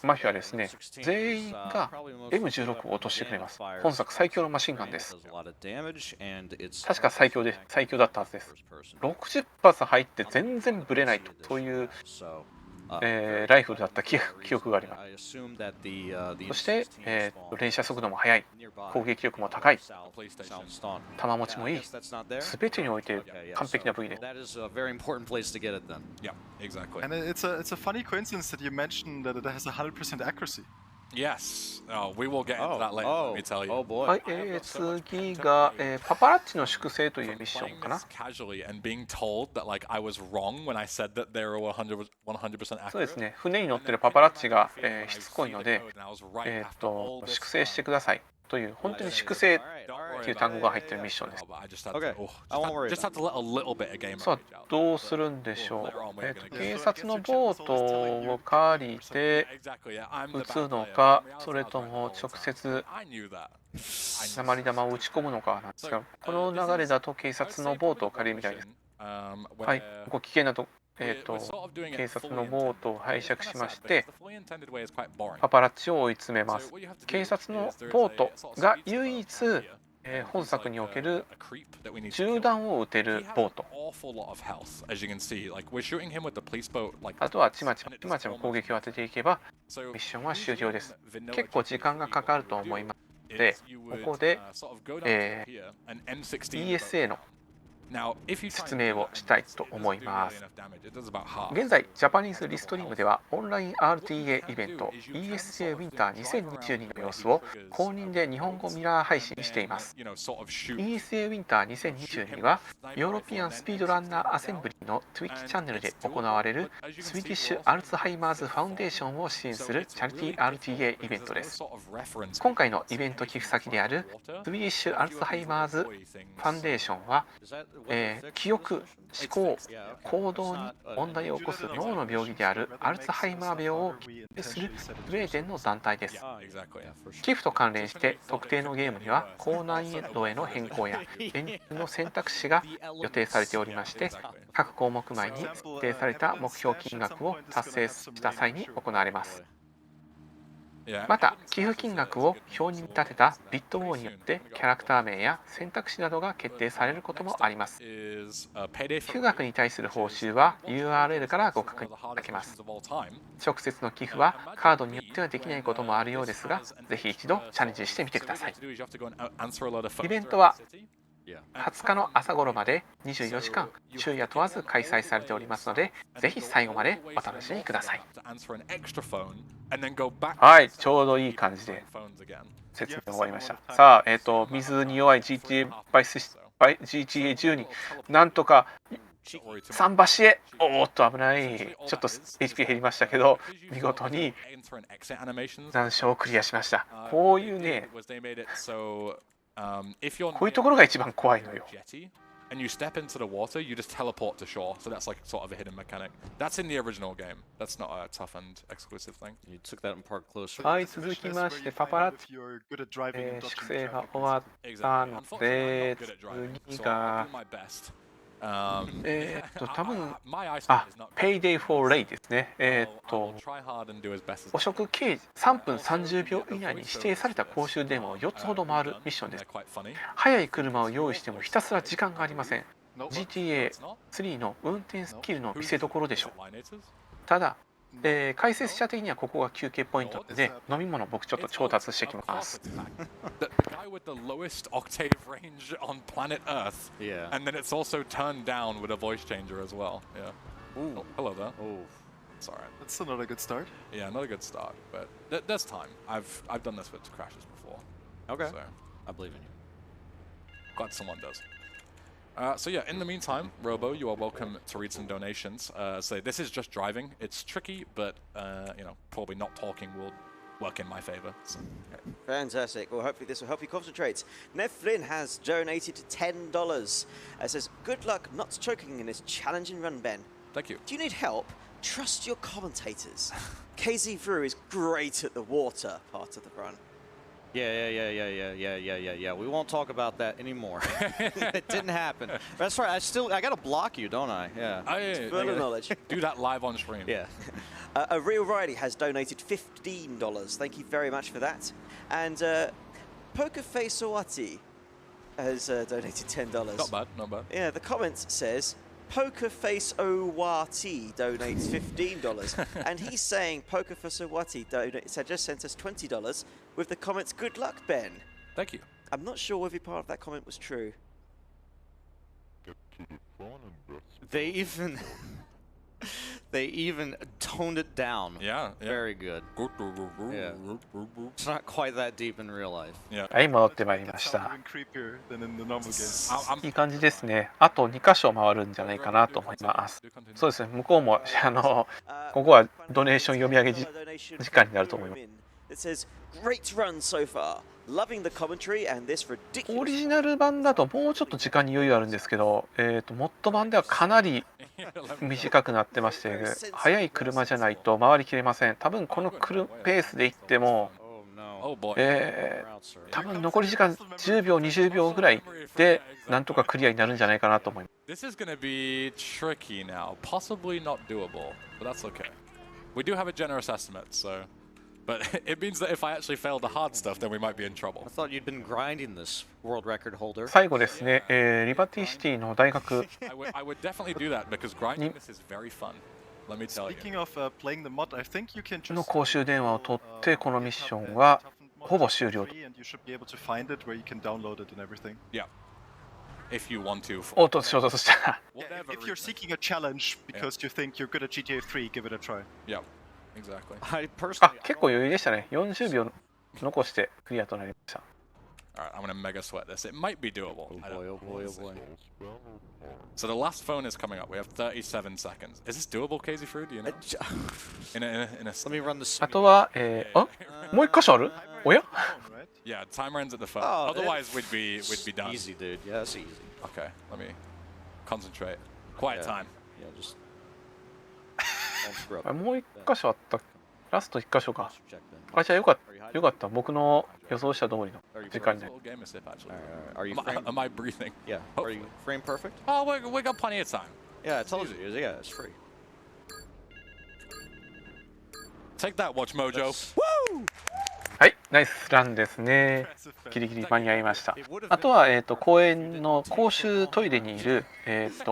マフィアですね、全員が M16 を落としてくれます。本作最強のマシンガンです。 Does a lot of damage, and it's 確か最強だったはずです。 first person. 60発入って全然ブレないと、そういう、 So, ライフルだった記憶があります。 I assume that the そして、連射速度も速い、 nearby 攻撃力も高い、 South PlayStation. Stone. 弾持ちもい I い、 guess that's not there. すべてにおいて Okay, yeah, 完璧な武器です。 that is a very important place to get it then. Yeah, exactly. And it's a funny coincidence that you mentioned that it has 100% accuracy. Yes. Oh, we will get into that later, let me tell you. oh boy. はい、次が、パパラッチの粛清というミッション Playing かな this。casually and being told that like I was wrong when I said that they were 100% そうです accurate. ね、船に乗ってるパパラッチが、しつこいので、 And I was right after all this 粛清してくださいという、本当に粛清っていう単語が入ってるミッションです。 But I just had Okay, to, I won't worry just had to let a little bit of game さあ rage out. どうするんでしょう。警察のボートを借りて Exactly, yeah. I'm the 撃つ bad の player. か、 In reality, それ I was と right も all 直 the time. 接 I knew that. 鉛玉を撃ち込むのかなんですが、この流れだと警察のボートを借りるみたいです。はい、ここ危険なと、警察のボートを拝借しまして、パパラッチを追い詰めます。警察のボートが唯一、本作における銃弾を撃てるボート awful lot of health, as you can see. Like we're shooting him with the police boat. Like あとはちまちま攻撃を当てていけば so ミッションは終了です。 vanilla 結構時間がかかると思いますので、 is you こ would こで sort of go down to here and M16 ESA の Now, if you 説明をしたいと思います。 it does about half. 現在、ジャパニーズリストリームではオンライン RTA イベント ESAwinter 2022の様子を公認で日本語ミラー配信しています。ESAwinter 2022はヨーロピアンスピードランナーアセンブリーの Twitch チャンネルで行われるスウィディッシュ・アルツハイマーズ・ファウンデーションを支援するチャリティー RTA イベントです。今回のイベント寄付先であるスウィディッシュ・アルツハイマーズ・ファンデーションは記憶、思考、行動に問題を起こす脳の病気であるアルツハイマー病を研究するスウェーデンの団体です。寄付と関連して特定のゲームには高難易度への変更や演出の選択肢が予定されておりまして、各項目前に設定された目標金額を達成した際に行われます。また、寄付金額を表に見立てたビットウォーによってキャラクター名や選択肢などが決定されることもあります。寄付額に対する報酬は URL からご確認いただけます。直接の寄付はカードによってはできないこともあるようですが、ぜひ一度チャレンジしてみてください。イベントは20日の朝頃まで24時間昼夜問わず開催されておりますので、ぜひ最後までお楽しみください。はい、ちょうどいい感じで説明終わりました。さあ、水に弱い GTA12 なんとか桟橋へ、おっと危ない、ちょっと HP 減りましたけど、見事に難所をクリアしました。こういうね、こういうところが一番怖いのよ。And you step into the water, you just teleport to shore. So that's like sort of a hidden mechanic. That's in the original game. That's not a Toughened exclusive thing. You took that in part closer. はい、続きまして、パパラッチ、粛清が終わったので、次が、多分、Payday for Ray ですね。汚職計3分30秒以内に指定された公衆電話を4つほど回るミッションです。速い車を用意してもひたすら時間がありません。GTA3 の運転スキルの見せ所でしょう。ただ、解説者的にはここが休憩ポイントで、飲み物僕ちょっと調達してきます。The guy with the lowest octave range on planet Earth. Yeah. And then it's also turned down with a voice changer as well. Yeah. Ooh. Oh, hello there. Oh. It's alright. That's not a good start. Yeah, not a good start, but there's time. I've done this with crashes before. Okay. So I believe in you. glad someone does. So yeah, in the meantime, Robo, you are welcome to read some donations. So this is just driving. It's tricky, but you know, probably not talking will work in my favor. So. Fantastic. Well, hopefully this will help you concentrate. Nev Flynn has donated $10. It says, good luck not choking in this challenging run, Ben. Thank you. Do you need help? Trust your commentators. KZ Vrew is great at the water part of the run. Yeah. We won't talk about that anymore. It didn't happen. That's right. I gotta block you, don't I? Yeah. Further knowledge. Do that live on stream. Yeah. A Real Riley has donated $15. Thank you very much for that. And Pokerface Owati has donated $10. Not bad. Not bad. Yeah, the comments says Pokerface Owati donates $15, and he's saying Pokerface Owati just sent us $20 with the comments "Good luck, Ben." Thank you. I'm not sure whether part of that comment was true. They even toned it down. Yeah. Very good. Yeah. It's not quite that deep in real life. Yeah. はい、戻ってまいりまし Sounds た。 even creepier than in the normal game. いい感じですね。あと2箇所回るんじゃないかなと思います。そうですね、向こうもここはドネーション読み上げ時間になると思います。 It says, "Great run so far. Loving the commentary and this オ ridiculous." リジナル版だともうちょっと時間に余裕あるんですけど、モッド版ではかなり短くなってまして、速い車じゃないと回りきれません。多分このペースで行っても、多分残り時間10秒、20秒ぐらいでなんとかクリアになるんじゃないかなと思います。 This is going to be tricky now. Possibly not doable, but that's okay. We do have a generous estimate, so But it means that if I actually fail the hard stuff, then we might be in trouble. I thought you'd been grinding this world record holder. 最後ですね、リバティシティの大学 I would definitely do that because grinding this is very fun. Let me tell you. Speaking of playing the mod, I think you can just の公衆電話を取ってこのミッションはほぼ終了と。 and you should be able to find it where you can download it and everything. Yeah. If you want to. オート衝突したら Whatever If you're reason. seeking a challenge because you think you're good at GTA 3, give it a try. Yeah. Exactly. I あ personally, 結構余裕でしたね。40秒残してクリアとなりました。 All right, I'm gonna mega sweat this. It might be doable. oh I boy, don't- oh boy, oh boy. So the last phone is coming up. We have 37 seconds. Is this doable, Casey Fruit? Do you know? In a Let me run this. あとは、もう一箇所あるおや Right? yeah, timer ends at the phone. Oh, Otherwise, we'd be done. Easy, dude. Yeah, that's easy. Okay, let me concentrate. Quiet Yeah. time. Yeah, just. Don't screw up. もう一箇所あったラスト一箇所か Check then. あじゃあよかった僕の予想した通りの時間になる Little game assist, actually. Are you Am I, frame? am I breathing? Yeah. Are you frame perfect? Oh, we got plenty of time. Yeah, I told you. Yeah, it's free. Take that, Watch Mojo. Woo! はいナイスランですねギリギリ間に合いましたあとは、公園の公衆トイレにいる、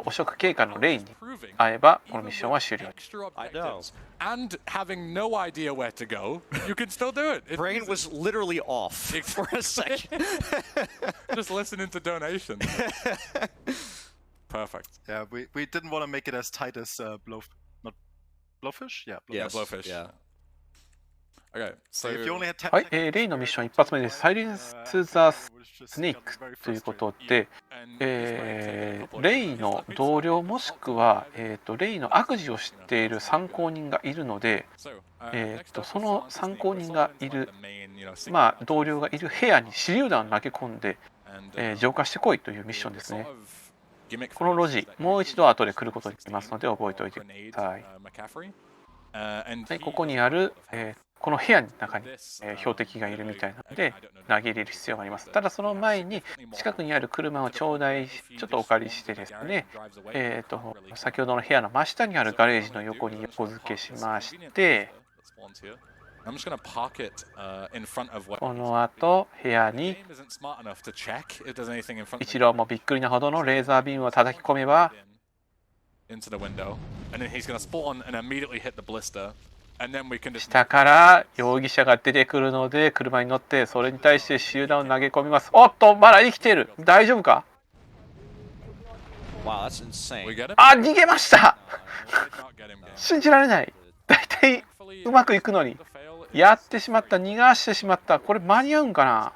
汚職警官のレイに会えばこのミッションは終了 Extra I know. objectives. And having no idea where to go, you can still do it. It Brain means was literally off for a second. just listening to donations. Perfect. Yeah, we didn't want to make it as tight as not Blowfish? Yeah, Yeah, Yes, blowfish. yeah. Okay, so So if you only had 10はい、 seconds, レイのミッション一発目ですサイレンス・ザ・スネークということで、 and レイの同僚もしくは、レイの悪事を知っている参考人がいるので、 so, その参考人がいる、まあ、同僚がいる部屋に手榴弾を投げ込んで、浄化してこいというミッションですね。このロジ、もう一度後で来ることになりますので覚えておいてください。はい、ここにある、この部屋の中に、標的がいるみたいなので投げ入れる必要があります。ただその前に近くにある車をちょっとお借りしてですね、先ほどの部屋の真下にあるガレージの横に横付けしまして、この後部屋に一郎もびっくりなほどのレーザービームを叩き込めば、 into the window, and then he's gonna spawn and immediately hit the blister, and then we can just 下から容疑者が出てくるので車に乗ってそれに対して手榴弾を投げ込みます。おっとまだ生きている。大丈夫か？ Wow, that's insane. we get him. あ逃げました。 We did not get him, game. 信じられない。だいたいうまくいくのにやってしまった。逃がしてしまった。これ間に合うんかな。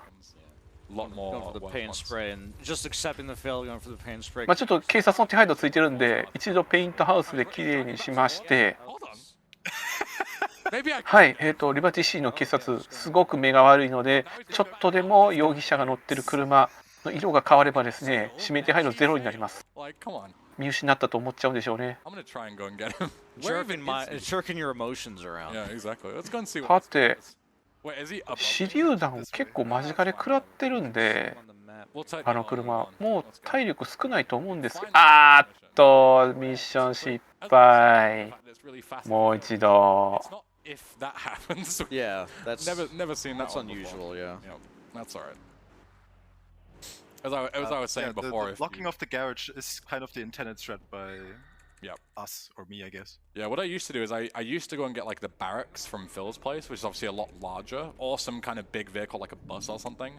Lot more Going for the paint ones. spray and just accepting the fail, going for the paint spray. まあちょっと警察の手配度ついてるんで一度ペイントハウスできれいにしまして、 Hold on. Maybe I はい、リバティシーの警察すごく目が悪いのでちょっとでも容疑者が乗ってる車の色が変わればですね指名手配度ゼロになります。 like, come on. 見失ったと思っちゃうんでしょうね。 I'm gonna try and go and get him. Where even is he? jerking your emotions around. Yeah, exactly. Let's go and see は what. て Wait, is he above? 手榴弾を結構間近で食らってるんで We'll take あ the の all 車 in もう one. 体力少ないと思うんですけど、あーっとミッション失敗。 It's really fast. もう一度 It's not if that happens. Yeah, that's Never seen that that's one before. unusual. Yeah. Yeah, that's alright. As I was saying yeah, before, the if blocking you- off the garage is kind of the intended threat by Yeah. us or me, I guess. Yeah, what I used to do is I used to go and get like the barracks from Phil's place, which is obviously a lot larger, or some kind of big vehicle like a bus or something.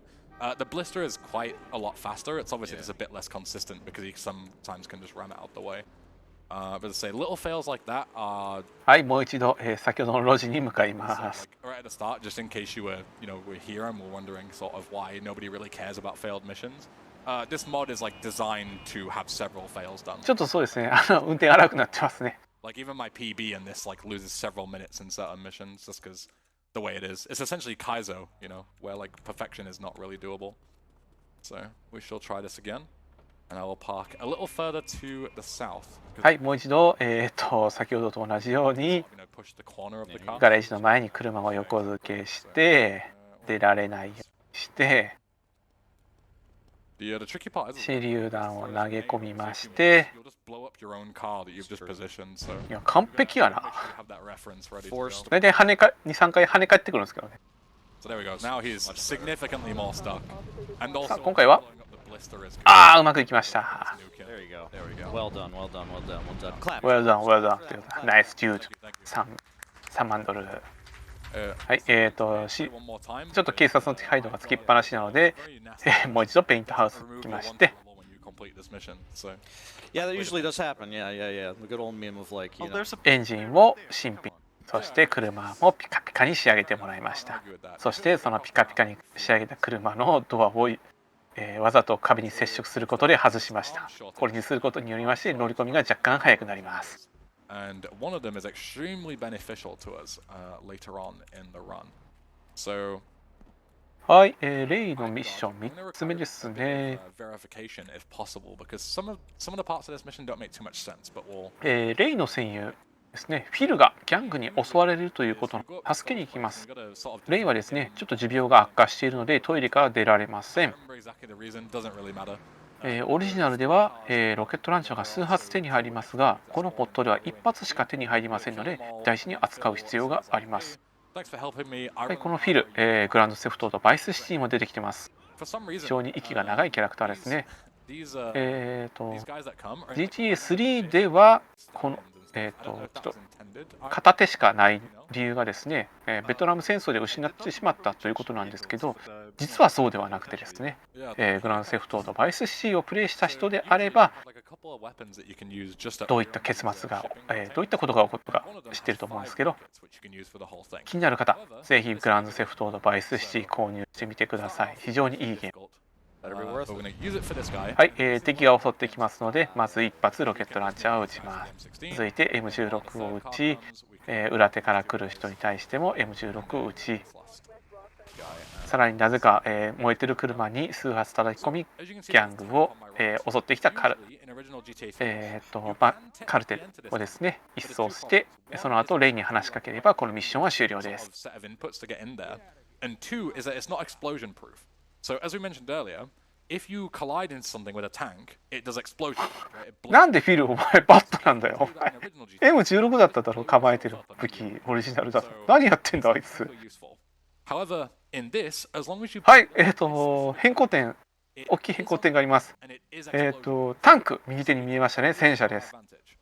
The blister is quite a lot faster. It's obviously just a bit less consistent because he sometimes can just ram it out the way. But to say little fails like that are はいもう一度、先ほどの路地に向かい sort ま of す。 like right at the start, just in case you were were here and were wondering sort of why nobody really cares about failed missions. This mod is like designed to have several fails done. ちょっとそうですね運転荒くなってますね。 Like even my PB in this like loses several minutes in certain missions just because the way it is. It's essentially Kaizo, where like perfection is not really doable. So we shall try this again, and I will park a little further to the south. はいもう一度先ほどと同じように Push the corner of the car. ガレージの前に車を横付けして出られないようにして The tricky part is 手榴弾を投げ込みまして、 you'll just blow up your own car that you've just positioned. So いや完璧やな。 have that reference ready to go. 大体2、3回跳ね返ってくるんですけどね。 So there we go. Now he's significantly more stuck. And also さあ今回は blowing up the blister is ああうまくいきました。 There you go. There we go. Well done, well done, well done, well done. Clap. Well done, well done ということで。ナイスdude。3万ドル。はい、one more time. ちょっと警察の手配度がつきっぱなしなので、もう一度ペイントハウスに来まして、 when you complete this mission. So Yeah, that usually does happen. Yeah, yeah, yeah. The good old meme of like, you Oh, know. there's a エンジンを新品、そして車もピカピカに仕上げてもらいました。そしてそのピカピカに仕上げた車のドアを、わざと壁に接触することで外しました。これにすることによりまして乗り込みが若干早くなります。 and one of them is extremely beneficial to us later on in the run. So はい、レイのミッション3つ目ですね。 verification if possible, because some of the parts of this mission don't make too much sense, but we'll レイの戦友ですね、フィルがギャングに襲われるということの助けに行きます。 レイはですね、ちょっと持病が悪化しているのでトイレから出られません。 remember exactly the reason, doesn't really matter. オリジナルでは、ロケットランチャーが数発手に入りますが、このポットでは1発しか手に入りませんので大事に扱う必要があります。 Thanks for helping me. はい、このフィル、グランドセフトとバイスシティも出てきてます。 For some 非 reason, 常に息が長いキャラクターですね。 these え these guys that come are GTA3 ではこのちょっと片手しかない理由がですね、ベトナム戦争で失ってしまったということなんですけど、実はそうではなくてですね、グランドセフトとバイスシティをプレイした人であれば、どういった結末が、どういったことが起こったか知ってると思うんですけど、気になる方、ぜひグランドセフトとバイスシティ購入してみてください。非常にいいゲーム。 But we're gonna use it for this guy. はい、敵が襲ってきますので、まず一発ロケットランチャーを撃ちます。続いて M16 を撃ち、裏手から来る人に対しても M16 を撃ち、さらになぜか、燃えてる車に数発叩き込み、ギャングを、襲ってきたカルテルをですね、一掃して、その後レイに話しかければこのミッションは終了です。 Set of inputs to get in there. And two is that it's not explosion proof. So as we mentioned earlier, if you collide into something with a tank, it does explosion. Right? It blows なんでフィルお前バットなんだよ。 in original GTA. M16 だっただろ、構えてる武器、オリジナルだと。何やってんだあいつ。 Super useful. However, in this, as long as you はい、変更点、大きい変更点があります。 and it is explosion タンク、右手に見えましたね、戦車です。 advantage.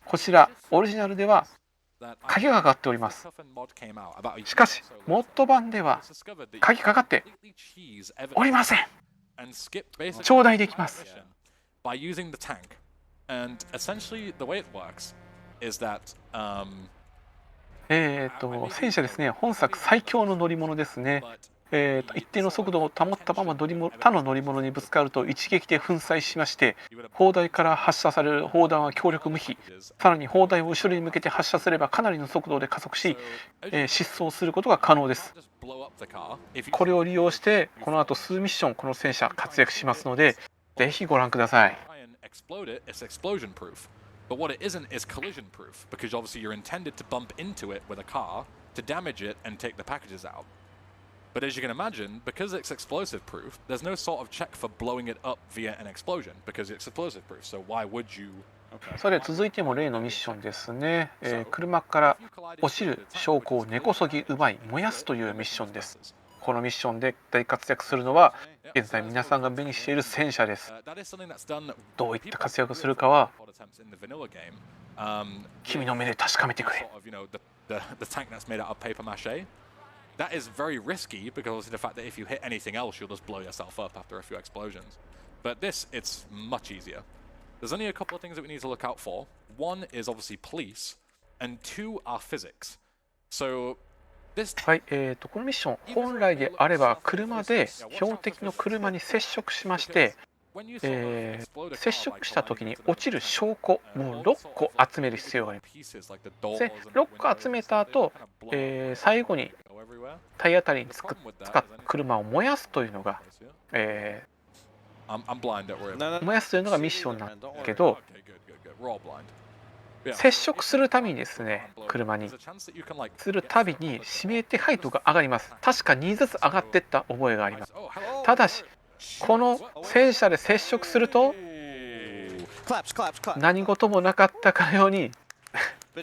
こちら、オリジナルでは That 鍵がかかっております。 Toughened Mod came out about a year しかし、 ago. モッド版では It's discovered that you 鍵かかって completely cheese everything おりません。 and skip basically 頂戴できます。 by using the tank. And essentially, the way it works is that 戦車ですね、本作最強の乗り物ですね。 一定の速度を保ったまま他の乗り物にぶつかると一撃で粉砕しまして、砲台から発射される砲弾は強力無比、さらに砲台を後ろに向けて発射すればかなりの速度で加速し、疾走することが可能です。 just blow up the car. If you これを利用してこの後数ミッションこの戦車活躍しますので、ぜひご覧ください。 try and explode it, it's explosion proof. But what it isn't is collision proof, because obviously you're intended to bump into it with a car to damage it and take the packages out. But as you can imagine, because it's explosive proof, there's no sort of check for blowing it up via an explosion, because it's explosive proof. So why would you? それで続いても例のミッションですね。車から落ちる証拠を根こそぎ奪い燃やすというミッションです。このミッションで大活躍するのは現在皆さんが目にしている戦車です。 That is something that's done. どういった活躍するかは Attempts in the vanilla game. 君の目で確かめてくれ。 Sort of, the tank that's made out of paper mache. That is very risky because of the fact that if you hit anything else, you'll just blow yourself up after a few explosions. But this, it's much easier. There's only a couple of things that we need to look out for. One is obviously police, and two are physics. So this はい、このミッション本来であれば車で標的の車に接触しまして、when you sort of explode a 接 car 触 by した時 colliding に with 落ちる証拠もう6個集める必要があります。 pieces like the doors で and 6個集めた後、最後に go everywhere. 体当たりに使った車を燃やすというのが、 I'm blind at where. No, no, 燃やすというのがミッションなんだけど、 Okay, good. We're all blind. Yeah. 接触するたびにですね、車に There's a chance that you can like するたびに指名手配度が上がります。確か2ずつ上がっていった覚えがあります。 Oh, hello. ただしこの戦車で接触すると Claps, claps, claps. 何事もなかったかのように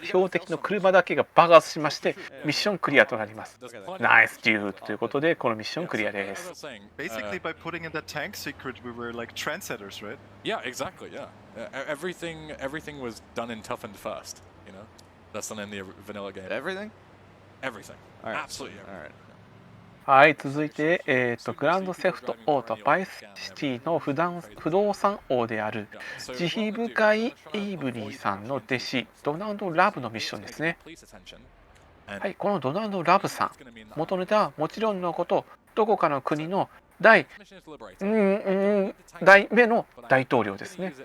標的の車だけが爆発しましてミッションクリアとなります。ナイスデューということでこのミッションクリアです。Basically, by putting in that tank secret, we were like trendsetters, right? Yeah, exactly. Yeah, everything was done in Toughened first. You know, that's done in the vanilla game. Everything? Everything. All right. Absolutely. All right. はい、続いて、グランドセフトオートバイスシティの不動産王である慈悲深いエイブリーさんの弟子ドナルド・ラブのミッションですね。はい、このドナルド・ラブさん、元ネタはもちろんのことどこかの国の代目の大統領ですね。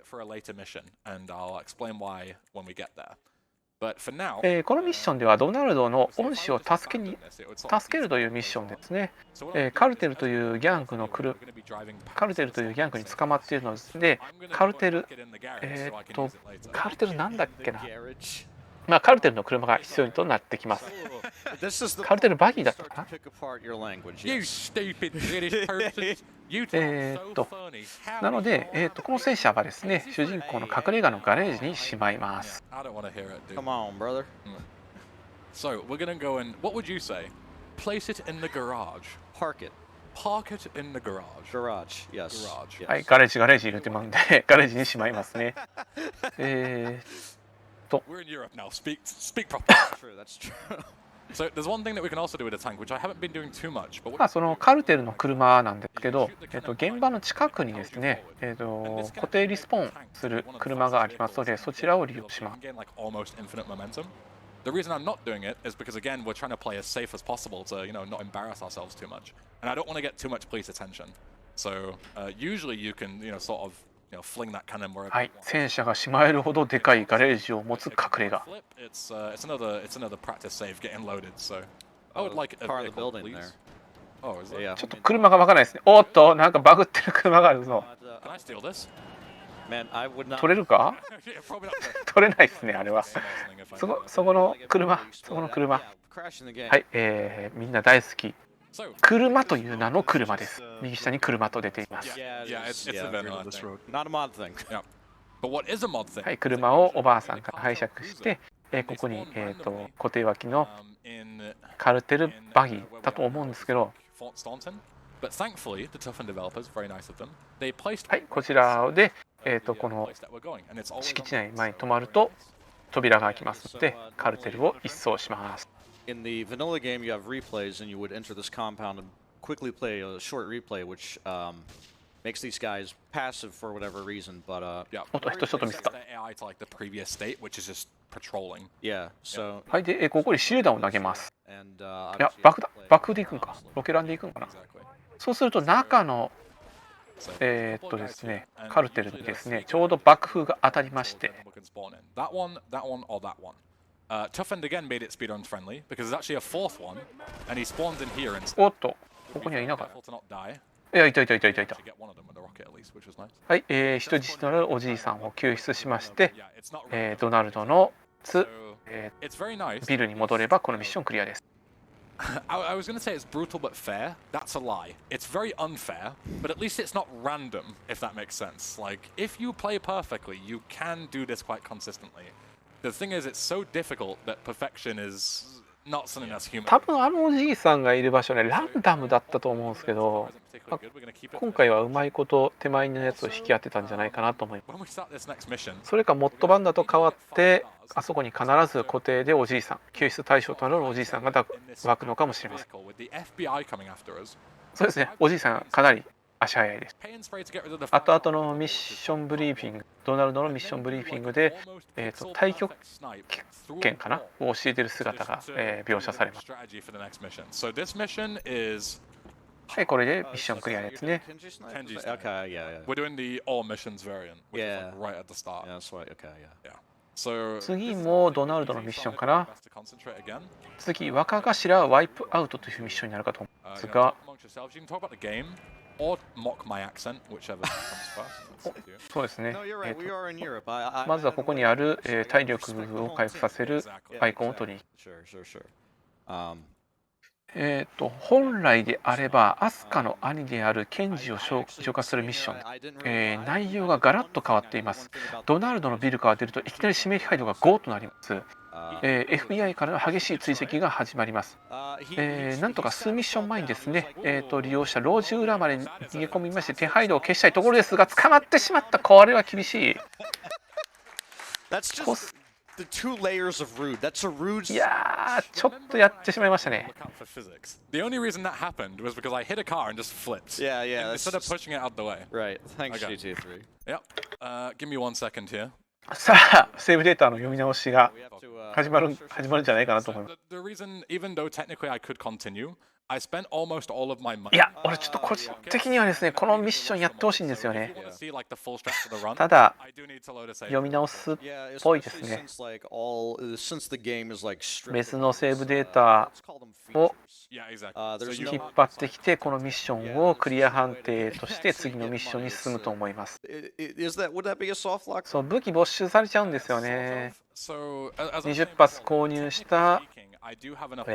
このミッションではドナルドの恩師を助けるというミッションですね。カルテルというギャングに捕まっているので、カルテルなんだっけな。まあカルテルの車が必要となってきます。カルテルバギーだったかな。なので、この戦車はですね、主人公の隠れ家のガレージにしまいます。Come on, brother. So we're gonna go in. What would you say? Place it in the garage. Park it. Park it in the garage. Garage. Yes. Garage. はい、ガレージ入れてもらうんで、ガレージにしまいますね。We're in Europe now. Speak properly. That's true. So there's one thing that we can also do with the tank, which I haven't been doing too much. But まあそのカルテルの車なんですけど、現場の近くにですね、固定リスポーンする車がありますので、そちらを利用します。Gain like almost infinite momentum. The reason I'm not doing it is because again we're trying to play as safe as possible to not embarrass ourselves too much, and I don't want to get too much police attention. So usually you can sort of fling that cannon wherever. はい、戦車がしまえるほどでかいガレージを持つ隠れ家。It's another practice save getting loaded. So I would like a car in the vehicle, building please. there. Oh, is that? Yeah. ちょっと車がわからないですね。おっと、なんかバグってる車があるぞ。 Can I steal this? Man, I would not. 取れるか？ Yeah, probably not. 取れないですね、あれは。 If I そこの車。Crash in the game. はい、みんな大好き。 So 車という名の車です。右下に車と出ています。 Yeah, yeah, it's a yeah, vanilla This thing. road. not a mod thing. Yeah. But what is a mod thing? はい、車をおばあさんから拝借して、ここに、固定脇の In カルテルバギーだと思うんですけど、 Fort Staunton. But thankfully, the Toughened developers, very nice of them, they placed はい、こちらで、この place that we're going, and it's always 敷地内に前に止まると扉が開きますので、カルテルを一掃します。 In the vanilla game, you have replays, and you would enter this compound and quickly play a short replay, which makes these guys passive for whatever reason. But yeah. おっと、人ミスった。 The AI to like the previous state, which is just patrolling. yeah, so はい、で、ここに手榴弾を投げます。 and いや、爆風でいくんか。ロケランでいくんかな。 Exactly. そうすると中のですね、カルテルにですね、ちょうど爆風が当たりまして、 That one, or that one. Toughened again made it speedrun friendly because there's actually a fourth one, and he spawns in here instead. おっと、ここにはいなかっ Careful to not die. た。いや、いた。 To get one of them with a rocket at least, which was nice. はい、人質となるおじいさんを救出しまして、 Yeah, it's not. ドナルドの So it's very nice. ビルに戻ればこのミッションクリアです。 I was going to say it's brutal but fair. That's a lie. It's very unfair, but at least it's not random, if that makes sense. Like, if you play perfectly, you can do this quite consistently. The thing is, it's so difficult that perfection is not something that's human. 多分あのおじいさんがいる場所ね、ランダムだったと思うんですけど、まあ今回はうまいこと手前のやつを引き当てたんじゃないかなと思います。 When we start this next mission, それかモッド版だと変わって、あそこに必ず固定でおじいさん、救出対象となるおじいさんが湧くのかもしれません。 with the FBI coming after us, そうですね、おじいさんかなり足早いです。 pay and spray to get rid of the 後々のミッションブリーフィング、ドナルドのミッションブリーフィングで、対極拳かなを教えている姿が、描写されます。 strategy for the next mission. So this mission is はい、これでミッションクリアですね。 Kenji's Okay, yeah, yeah. We're doing the all missions variant, which Yeah. is like right at the start. Yeah, that's right. Okay, yeah. Yeah. So 次もドナルドのミッションかな。 best to concentrate again. 次、若頭ワイプアウトというミッションになるかと思うんです You know, が、 talk amongst yourselves. You can talk about the game or mock my accent, whichever comes first. It's up to you. そうですね。 No, you're right. We are in Europe. I まずはここにある、体力を回復させるアイコンを取り、 Sure. 本来であればアスカの兄であるケンジを浄化するミッション、内容がガラッと変わっています。ドナルドのビルから出るといきなり指名手配度が5となります。FBI からの激しい追跡が始まります。なんとか数ミッション前にですね、利用者ロージ裏まで逃げ込みまして手配度を消したいところですが捕まってしまった。これは厳しい。The two layers of rude. That's a rude. いやー、ちょっとやってしまいましたね。 Look out for physics. The only reason that happened was because I hit a car and just flipped. Yeah, yeah. And instead of pushing it out the way. Right. Thanks, Okay. GT3. Yep. Give me 1 second here. さあ、セーブデータの読み直しが We have to. 始まるんじゃないかなと思います。 The reason, even though technically I could continue, I spent almost all of my money. いや、俺ちょっと個人的にはですね、このミッションやってほしいんですよね。 I wanna see, like, the full stretch of the run. ただ、 I do need to load a save. 読み直すっ Yeah, ぽいです especially ね。 since the game is like stripped. 別のセーブデータ Let's call them を features. Yeah, exactly. There's So you, 引っ張ってきて、このミッションをクリア判定として次のミッションに進むと思います。 Would that be a soft lock? そう、武器没収されちゃうんですよね。 so as I 20 was 発購入した speaking, I do have enough.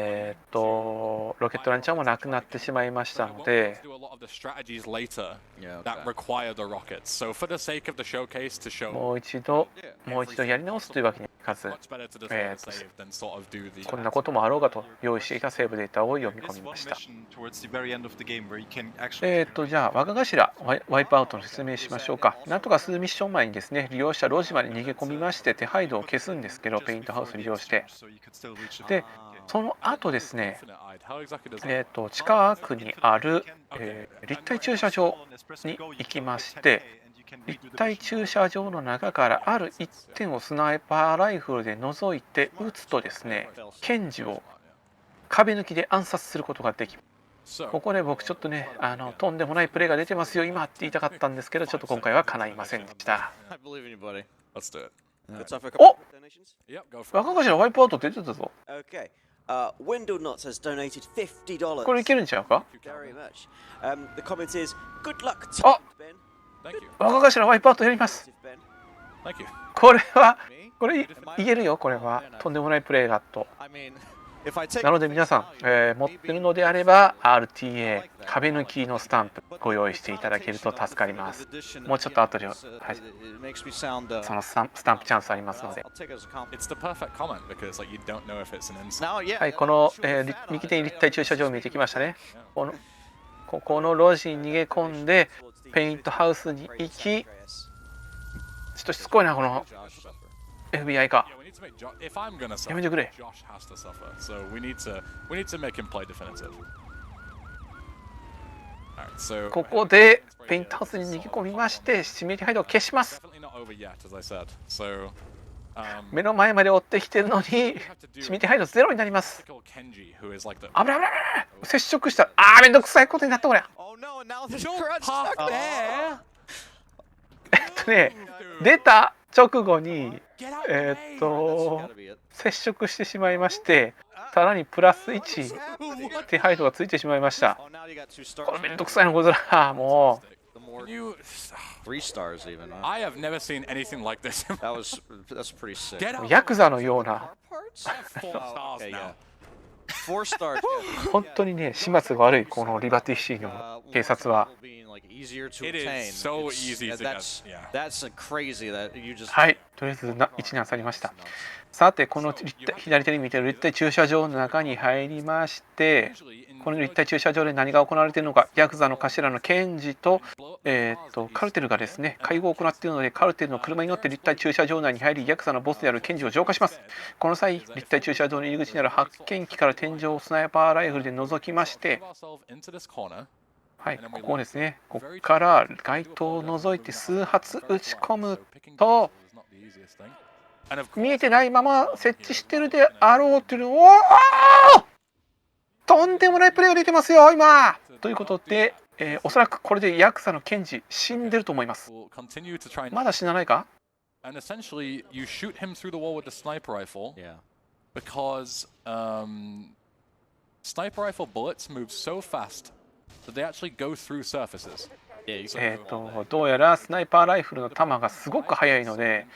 ロケットランチャーもなくなってしまいましたの I で、 won't do a lot of the strategies later Yeah. that require the rockets. So for the sake of the showcase to show もう一度やり直すというわけにはいかず、 much better to just load a save than sort of do the こんなこともあろうがと用意していたセーブデータを読み込 There's みま one した。 mission towards the very end of the game where you can actually. じゃあ若頭ワイプアウトの説明しましょうか。なんとか数ミッション前にですね、利用者路地まで逃げ込みまして手配度を消すんですけど、ペイントハウス利用して、 So you could still reach it. でその後ですね、 How exactly does that 近くにある、立体駐車場に行きまして、立体駐車場の中からある一点をスナイパーライフルで覗いて撃つとですね、ケンジを壁抜きで暗殺することができます。 ここで僕ちょっとね、とんでもないプレーが出てますよ今って言いたかったんですけど、ちょっと今回は叶いませんでした。 I believe in you, buddy. Let's do it. Good time for a couple Oh! of donations. Yep, go for it. 若頭ワイプアウト出てたぞ。 Okay. Wendell Knotts has donated $50. これいけるんちゃうか。 Very much. The comment is, good luck, Oh! Ben. Thank you. 若頭ワイプアウトやります。 Ben. Thank you. これいけるよ。これはとんでもないプレーがと。 I mean, if I take. なので皆さん、持ってるのであれば RTA 壁抜きのスタンプご用意していただけると助かります。もうちょっと後で、はい、 It makes me sound. そのスタンプチャンスありますので、 I'll take it as a compliment. It's the perfect comment because like you don't know if it's an insult. Now, yeah. はい、この、右手に立体駐車場見えてきましたね。ここの路地に逃げ込んでペイントハウスに行き、ちょっとしつこいなこの FBI か。 Yeah, we need to make if I'm gonna suffer, やめてくれ。 Josh has to suffer. So we need to make him play definitive. Alright, so ここでペイントハウスに逃げ込みまして指名手配度を消します。 definitely not over yet, as I said. So 目の前まで追ってきてるのに指名手配度ゼロになります。 Kenji, who is like the 危ない危ない危ない。接触した。めんどくさいことになったこれ。 Oh no! And now the Don't crunch park stuck there. ね、出た直後に Get out of the way. That's gotta be it. 接触してしまいまして、さらにプラス1手配度がついてしまいました。 Oh, now you got 2 stars. これめんどくさいなことだ。も The more Can you? 3 stars even. I have never seen anything like this. That's pretty sick. Get う out. ヤクザのような Parts? 4 stars Okay, now. yeah. 4 stars. 本当にね始末が悪いこのリバティシーの警察は。 Being like easier to It is obtain. so It's- easy to that's get, yeah. that's crazy that you just. はい、とりあえず1に当たりました。さてこの左手に見てる立体駐車場の中に入りまして、この立体駐車場で何が行われているのか、ヤクザの頭のケンジと、カルテルがですね会合を行っているので、カルテルの車に乗って立体駐車場内に入りヤクザのボスであるケンジを浄化します。この際立体駐車場の入り口にある発見器から天井をスナイパーライフルで覗きまして、 Into this corner. はい、ここですね、ここから街灯を覗いて数発撃ち込むと、見えてないまま設置してるであろうっていうのを、とんでもないプレーが出てますよ今ということで、おそらくこれでヤクザのケンジ死んでると思います。 Will continue to try and まだ死なないか。 and essentially you shoot him through the wall with the sniper rifle Yeah. because sniper rifle bullets move so fast that they actually go through surfaces. どうやらスナイパーライフルの弾がすごく速いので、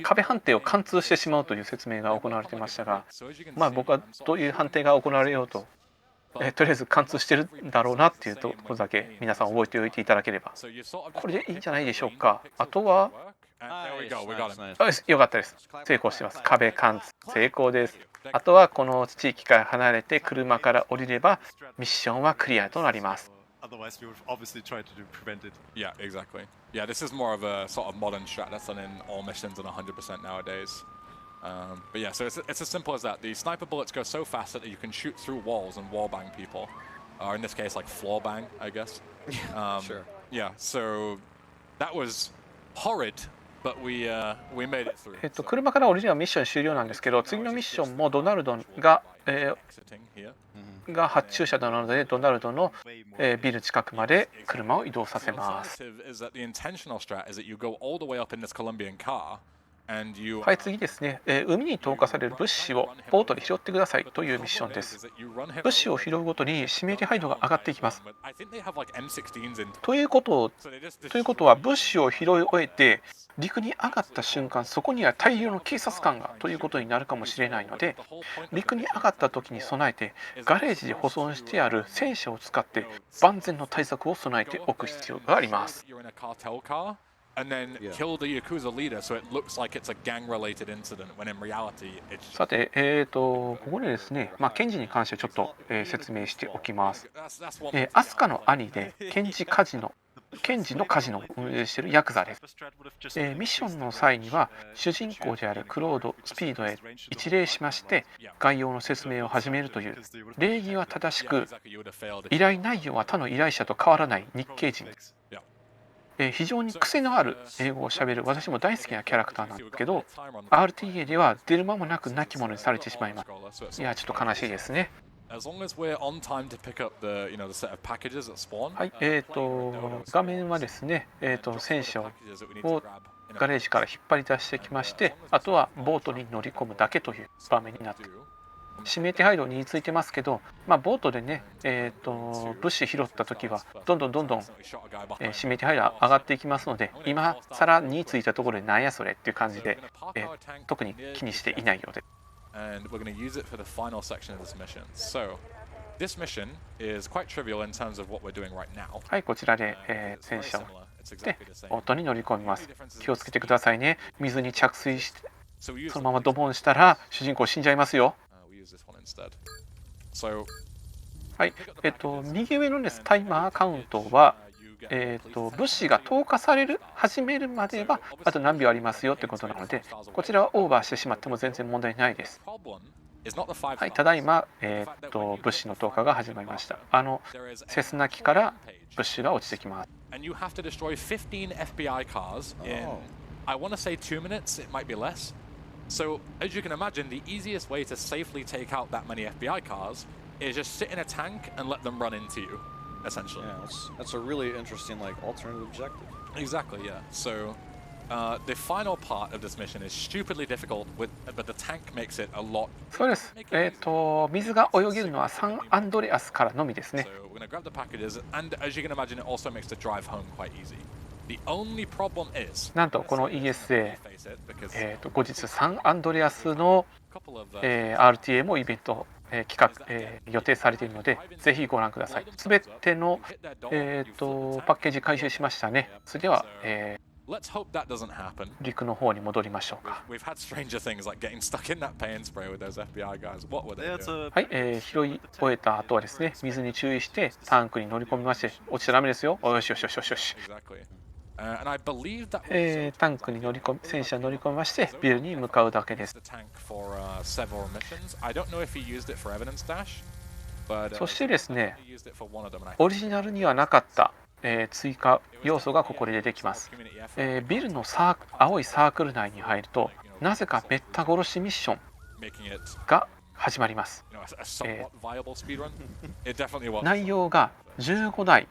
壁判定を貫通してしまうという説明が行われていましたが、僕はどういう判定が行われようと、とりあえず貫通してるんだろうなっていうところだけ皆さん覚えておいていただければ、これでいいんじゃないでしょうか。あとは、よかったです。成功してます。壁貫通成功です。あとはこの地域から離れて車から降りればミッションはクリアとなります。Otherwise, we would obviously try to prevent it. Yeah, exactly. Yeah, this is more of a sort of modern strat that's done in all missions and 100% nowadays. But yeah, so it's as simple as that. The sniper bullets go so fast that you can shoot through walls and wall bang people. Or in this case, like floor bang, I guess. Sure. Yeah, so that was horrid, but we made it through. 車から降りればミッション終了なんですけど、次のミッションもドナルドが、発注者なので、ドナルドの、ビル近くまで車を移動させます。はい、次ですね、海に投下される物資をボートで拾ってくださいというミッションです。物資を拾うごとに指名手配度が上がっていきます。ということは、物資を拾い終えて陸に上がった瞬間、そこには大量の警察官がということになるかもしれないので、陸に上がった時に備えてガレージで保存してある戦車を使って万全の対策を備えておく必要があります。さて、ここでですね、ケンジに関してちょっと、説明しておきます。アスカの兄でケンジのカジノを運営しているヤクザです。ミッションの際には主人公であるクロード・スピードへ一礼しまして概要の説明を始めるという礼儀は正しく、依頼内容は他の依頼者と変わらない日系人です。非常に癖のある英語をしゃべる私も大好きなキャラクターなんですけど、 RTA では出る間もなく亡き者にされてしまいます。いや、ちょっと悲しいですね。はい、画面はですね、戦車をガレージから引っ張り出してきまして、あとはボートに乗り込むだけという場面になっています。指名手配度についてますけど、ボートでね、物資拾った時はどんどん、指名手配度上がっていきますので、今更についたところでなんやそれっていう感じで、特に気にしていないようです。And we're going to use it for the final section of this mission. So, this mission is quite trivial in terms of what we're doing right now. はい、こちらで、戦車をでボートに乗り込みます。気をつけてくださいね。水に着水して、そのままドボンしたら主人公死んじゃいますよ。はい、右上のですタイマーカウントは、物資が投下される始めるまではあと何秒ありますよってことなので、こちらはオーバーしてしまっても全然問題ないです。はい、ただいま、物資の投下が始まりました。セスナ機から物資が落ちてきます。So, as you can imagine, the easiest way to safely take out that many FBI cars is just sit in a tank and let them run into you, essentially. Yeah, that's a really interesting, alternative objective. Exactly, yeah. So, the final part of this mission is stupidly difficult, but the tank makes it a lot. そうです。水が泳げるのはサンアンドレアスからのみですね。So, we're going to grab the packages, and as you can imagine, it also makes the drive home quite easy. The only problem is, なんとこの ESA、後日サンアンドレアスの、RTA もイベント、企画、予定されているので、ぜひご覧ください。すべての、パッケージ回収しましたね。それでは、陸の方に戻りましょうか。はい、拾い終えた後はですね、水に注意してタンクに乗り込みまして、落ちちゃダメですよ。よし。タンクに戦車に乗り込みましてビルに向かうだけです。そしてですね、オリジナルにはなかった、追加要素がここで出てきます。ビルの青いサークル内に入ると、なぜかめった殺しミッションが始まります。内容が15台、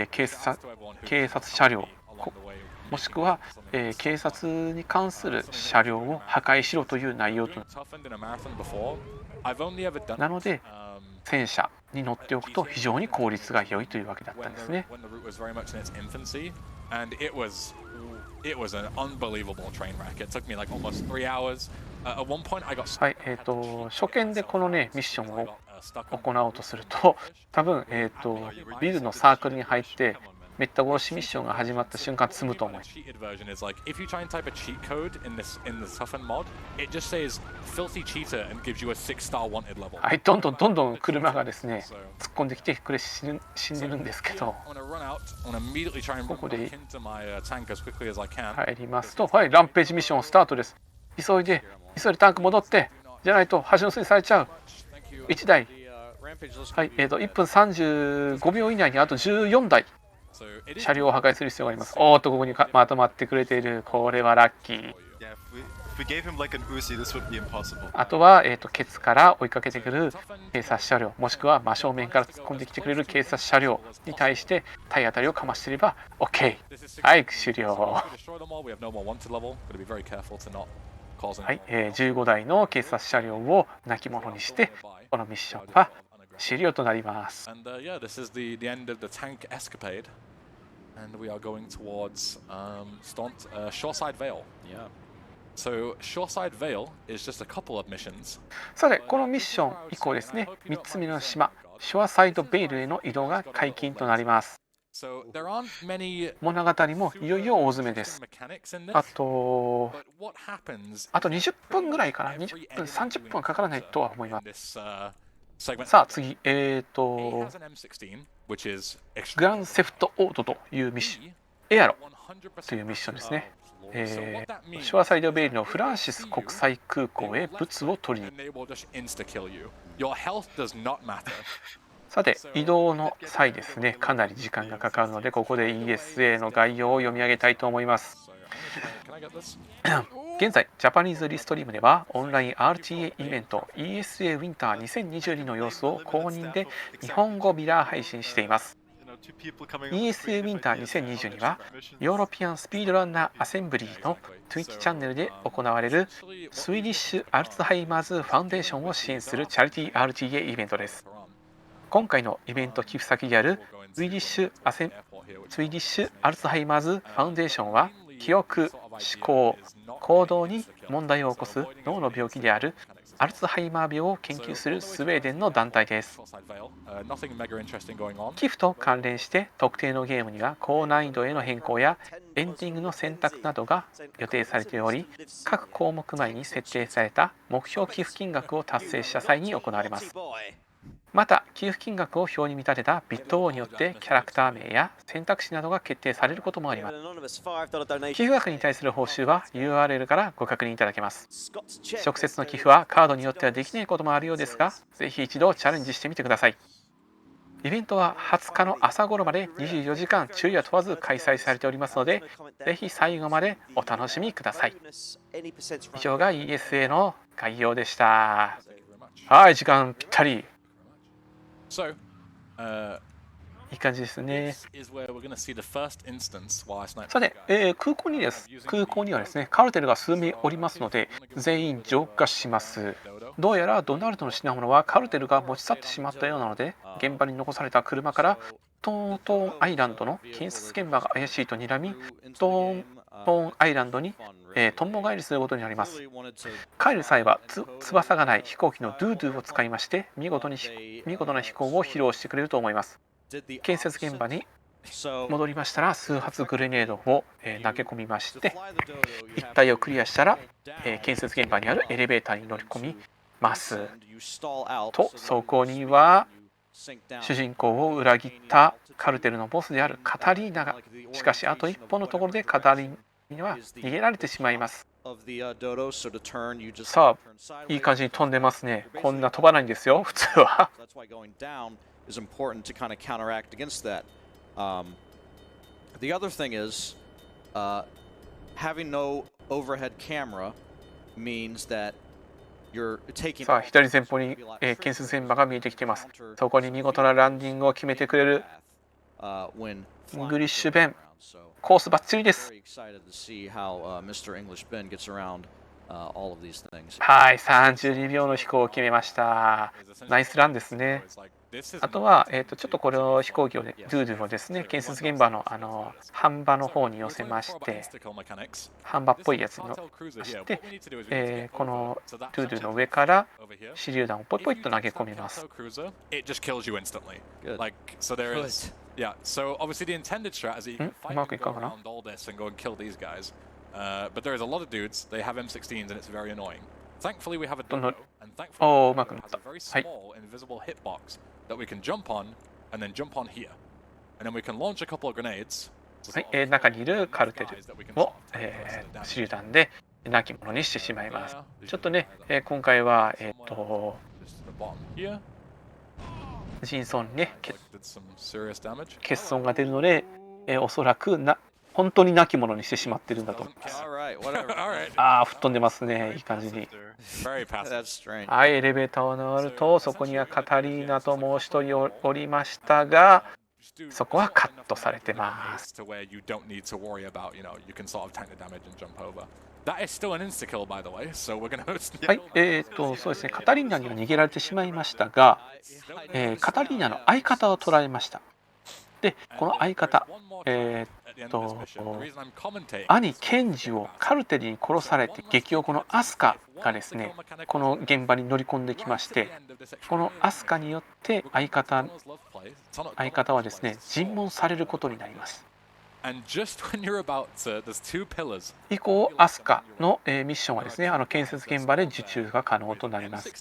警察車両もしくは、警察に関する車両を破壊しろという内容となので、戦車に乗っておくと非常に効率が良いというわけだったんですね。And it was an unbelievable train wreck. It took me like almost 3 hours. At one point, I got はい、初見でこのねミッションを行おうとすると、多分ビルのサークルに入ってめった殺しミッションが始まった瞬間積むと思います。cheated version is like if you try and type a cheat code in the Toughened mod, it just says filthy cheater and gives you a 6-star wanted level. はい、どんどん車がですね突っ込んできて死んでるんですけど、ここで入りますと、はい、ランページミッションスタートです。急いでタンク戻って、じゃないと橋の巣にされちゃう。1台、はい、1分35秒以内にあと14台車両を破壊する必要があります。おーっと、ここにまとまってくれている。これはラッキー。あとは、ケツから追いかけてくる警察車両、もしくは真正面から突っ込んできてくれる警察車両に対して体当たりをかましていれば OK。 はい、終了。はい、15台の警察車両を亡き者にしてこのミッションは終了となります。And we are going towards Shoreside Vale. Yeah. So Shoreside Vale is just a couple of missions. さて、このミッション以降ですね、3つ目の島、ショアサイドベイルへの移動が解禁となります。So there aren't many 物語もいよいよ大詰めです。あと20分ぐらいかな、20分、30分はかからないとは思います。さあ次、グランセフトオートというミッション、エアロというミッションですね。ショアサイドベイルのフランシス国際空港へ物を取りに。さて、移動の際ですね、かなり時間がかかるので、ここで ESA の概要を読み上げたいと思います。現在、ジャパニーズリストリームではオンライン RTA イベント ESAwinter 2022の様子を公認で日本語ミラー配信しています。ESAwinter 2022はヨーロピアンスピードランナーアセンブリーの Twitch チャンネルで行われるスウィディッシュ・アルツハイマーズ・ファウンデーションを支援するチャリティー RTA イベントです。今回のイベント寄付先であるスウィディッシュ・アルツハイマーズ・ファウンデーションは記憶、思考、行動に問題を起こす脳の病気であるアルツハイマー病を研究するスウェーデンの団体です。寄付と関連して特定のゲームには高難易度への変更やエンディングの選択などが予定されており、各項目前に設定された目標寄付金額を達成した際に行われます。また、寄付金額を表に見立てたビット王によってキャラクター名や選択肢などが決定されることもあります。寄付額に対する報酬は URL からご確認いただけます。直接の寄付はカードによってはできないこともあるようですが、ぜひ一度チャレンジしてみてください。イベントは20日の朝頃まで24時間昼夜問わず開催されておりますので、ぜひ最後までお楽しみください。以上が ESA の概要でした。はい、時間ぴったり。いい感じですね。さて、空港にはですね、カルテルが数名おりますので、全員浄化します。どうやらドナルドの品物はカルテルが持ち去ってしまったようなので、現場に残された車からトーンアイランドの建設現場が怪しいと睨み、トーンアイランドにトンボ返りすることになります。帰る際は翼がない飛行機のドゥーを使いまして、見事な飛行を披露してくれると思います。建設現場に戻りましたら、数発グレネードを投げ込みまして、一帯をクリアしたら建設現場にあるエレベーターに乗り込みます。と、そこには主人公を裏切ったカルテルのボスであるカタリーナが、しかしあと一歩のところでカタリーナには逃げられてしまいます。さあ、いい感じに飛んでますね。こんな飛ばないんですよ、普通は。is important to kind of counteract against that. The other thing is, having no overhead camera means that you're taking. さあ、左前方に、建設現場が見えてきています。そこに見事なランディングを決めてくれるイングリッシュベン。コースバッチリです。はい、32秒の飛行を決めました。ナイスランですね。あとは、ちょっとこれを飛行機をドゥードゥをですね、建設現場の飯場の方に寄せまして、飯場っぽいやつに乗せて、このドゥードゥの上から手榴弾をポイポイと投げ込みます。Yeah, so obviously the intended strat is that you can fight and go around all this and go and kill these guys. But there's a lot of dudes, they have M16s and it's very annoying. Thankfully we have a dodo, and thankfully it has a very small invisible hitbox that we can jump on and then jump on here. And then we can launch a couple of grenades. はい、中にいるカルテルを、手榴弾で亡き者にしてしまいます。ちょっとね、今回は、陣損にね、欠損が出るので、おそらく本当に亡き者にしてしまってるんだと思います。吹っ飛んでますね、いい感じに。はい、エレベーターを上がると、そこにはカタリーナともう一人おりましたが、そこはカットされてます。はい、そうですね、カタリーナには逃げられてしまいましたが、カタリーナの相方を捕らえました。で、この相方、兄ケンジをカルテルに殺されて激おこのアスカがですね、この現場に乗り込んできまして、このアスカによって相方はですね、尋問されることになります。以降、アスカのミッションはですね、建設現場で受注が可能となります。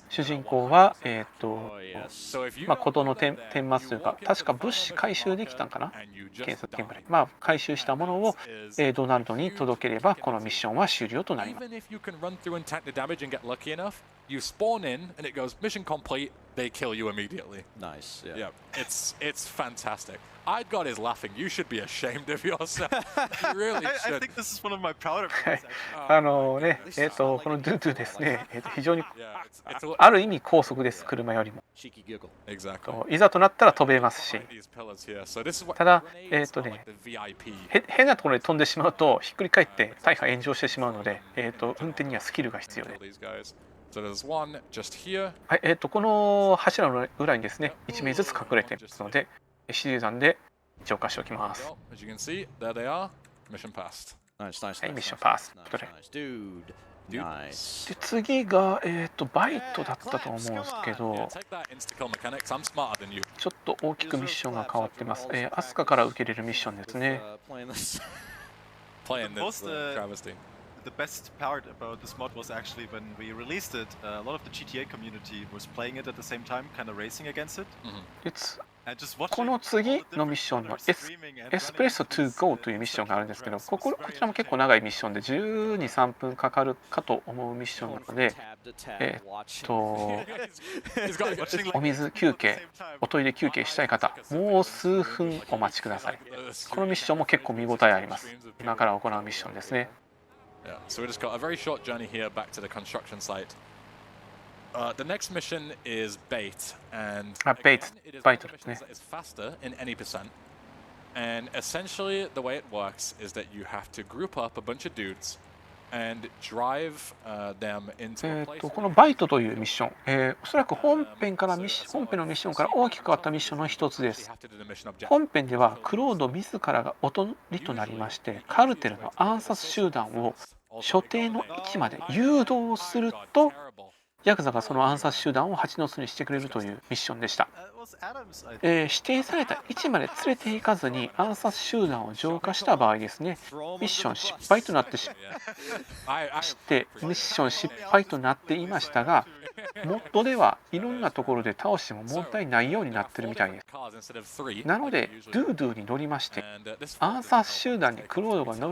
主人公は、事の顛末というか、確か物資回収できたんかな、建設現場で。回収したものを、ドナルドに届ければ、このミッションは終了となります。You spawn in and it goes mission complete. They kill you immediately. Nice. Yeah. It's fantastic. I'd God is laughing. You should be ashamed of yourself. You really should. I think this is one of my prouder. このドゥドゥですね、非常にある意味高速です、車よりも。いざとなったら飛べますし。ただ、変なところに飛んでしまうと、ひっくり返って大破炎上してしまうので、運転にはスキルが必要で。はい、この柱の裏にですね、1名ずつ隠れていますので、手榴弾で浄化しておきます。はい、ミッションパス。で、次が、バイトだったと思うんですけど、ちょっと大きくミッションが変わってます。アスカから受けれるミッションですね。The best part about this mod was actually when we released it, a lot of the GTA community was playing it at the same time, kind of racing against it. この次のミッションのエスプレッソ to go というミッションがあるんですけど、こちらも結構長いミッションで12、3分かかるかと思うミッションなので、お水休憩、おトイレ休憩したい方、もう数分お待ちください。このミッションも結構見応えあります。今から行うミッションですね。Yeah, so we just got a very short journey here back to the construction site. The next mission is bait, and bait is faster in any percent. And essentially, the way it works is that you have to group up a bunch of dudes and drive them into a place. このバイトというミッション、おそらく本編のミッションから大きく変わったミッションの一つです。本編ではクロード自らがおとりとなりまして、カルテルの暗殺集団を所定の位置まで誘導すると、ヤクザがその暗殺集団を蜂の巣にしてくれるというミッションでした。指定された位置まで連れて行かずに暗殺集団を浄化した場合ですね、ミッション失敗となってミッション失敗となっていましたが、モッドではいろんなところで倒しても問題ないようになってるみたいです。なので、ドゥードゥに乗りまして、暗殺集団にクロードが乗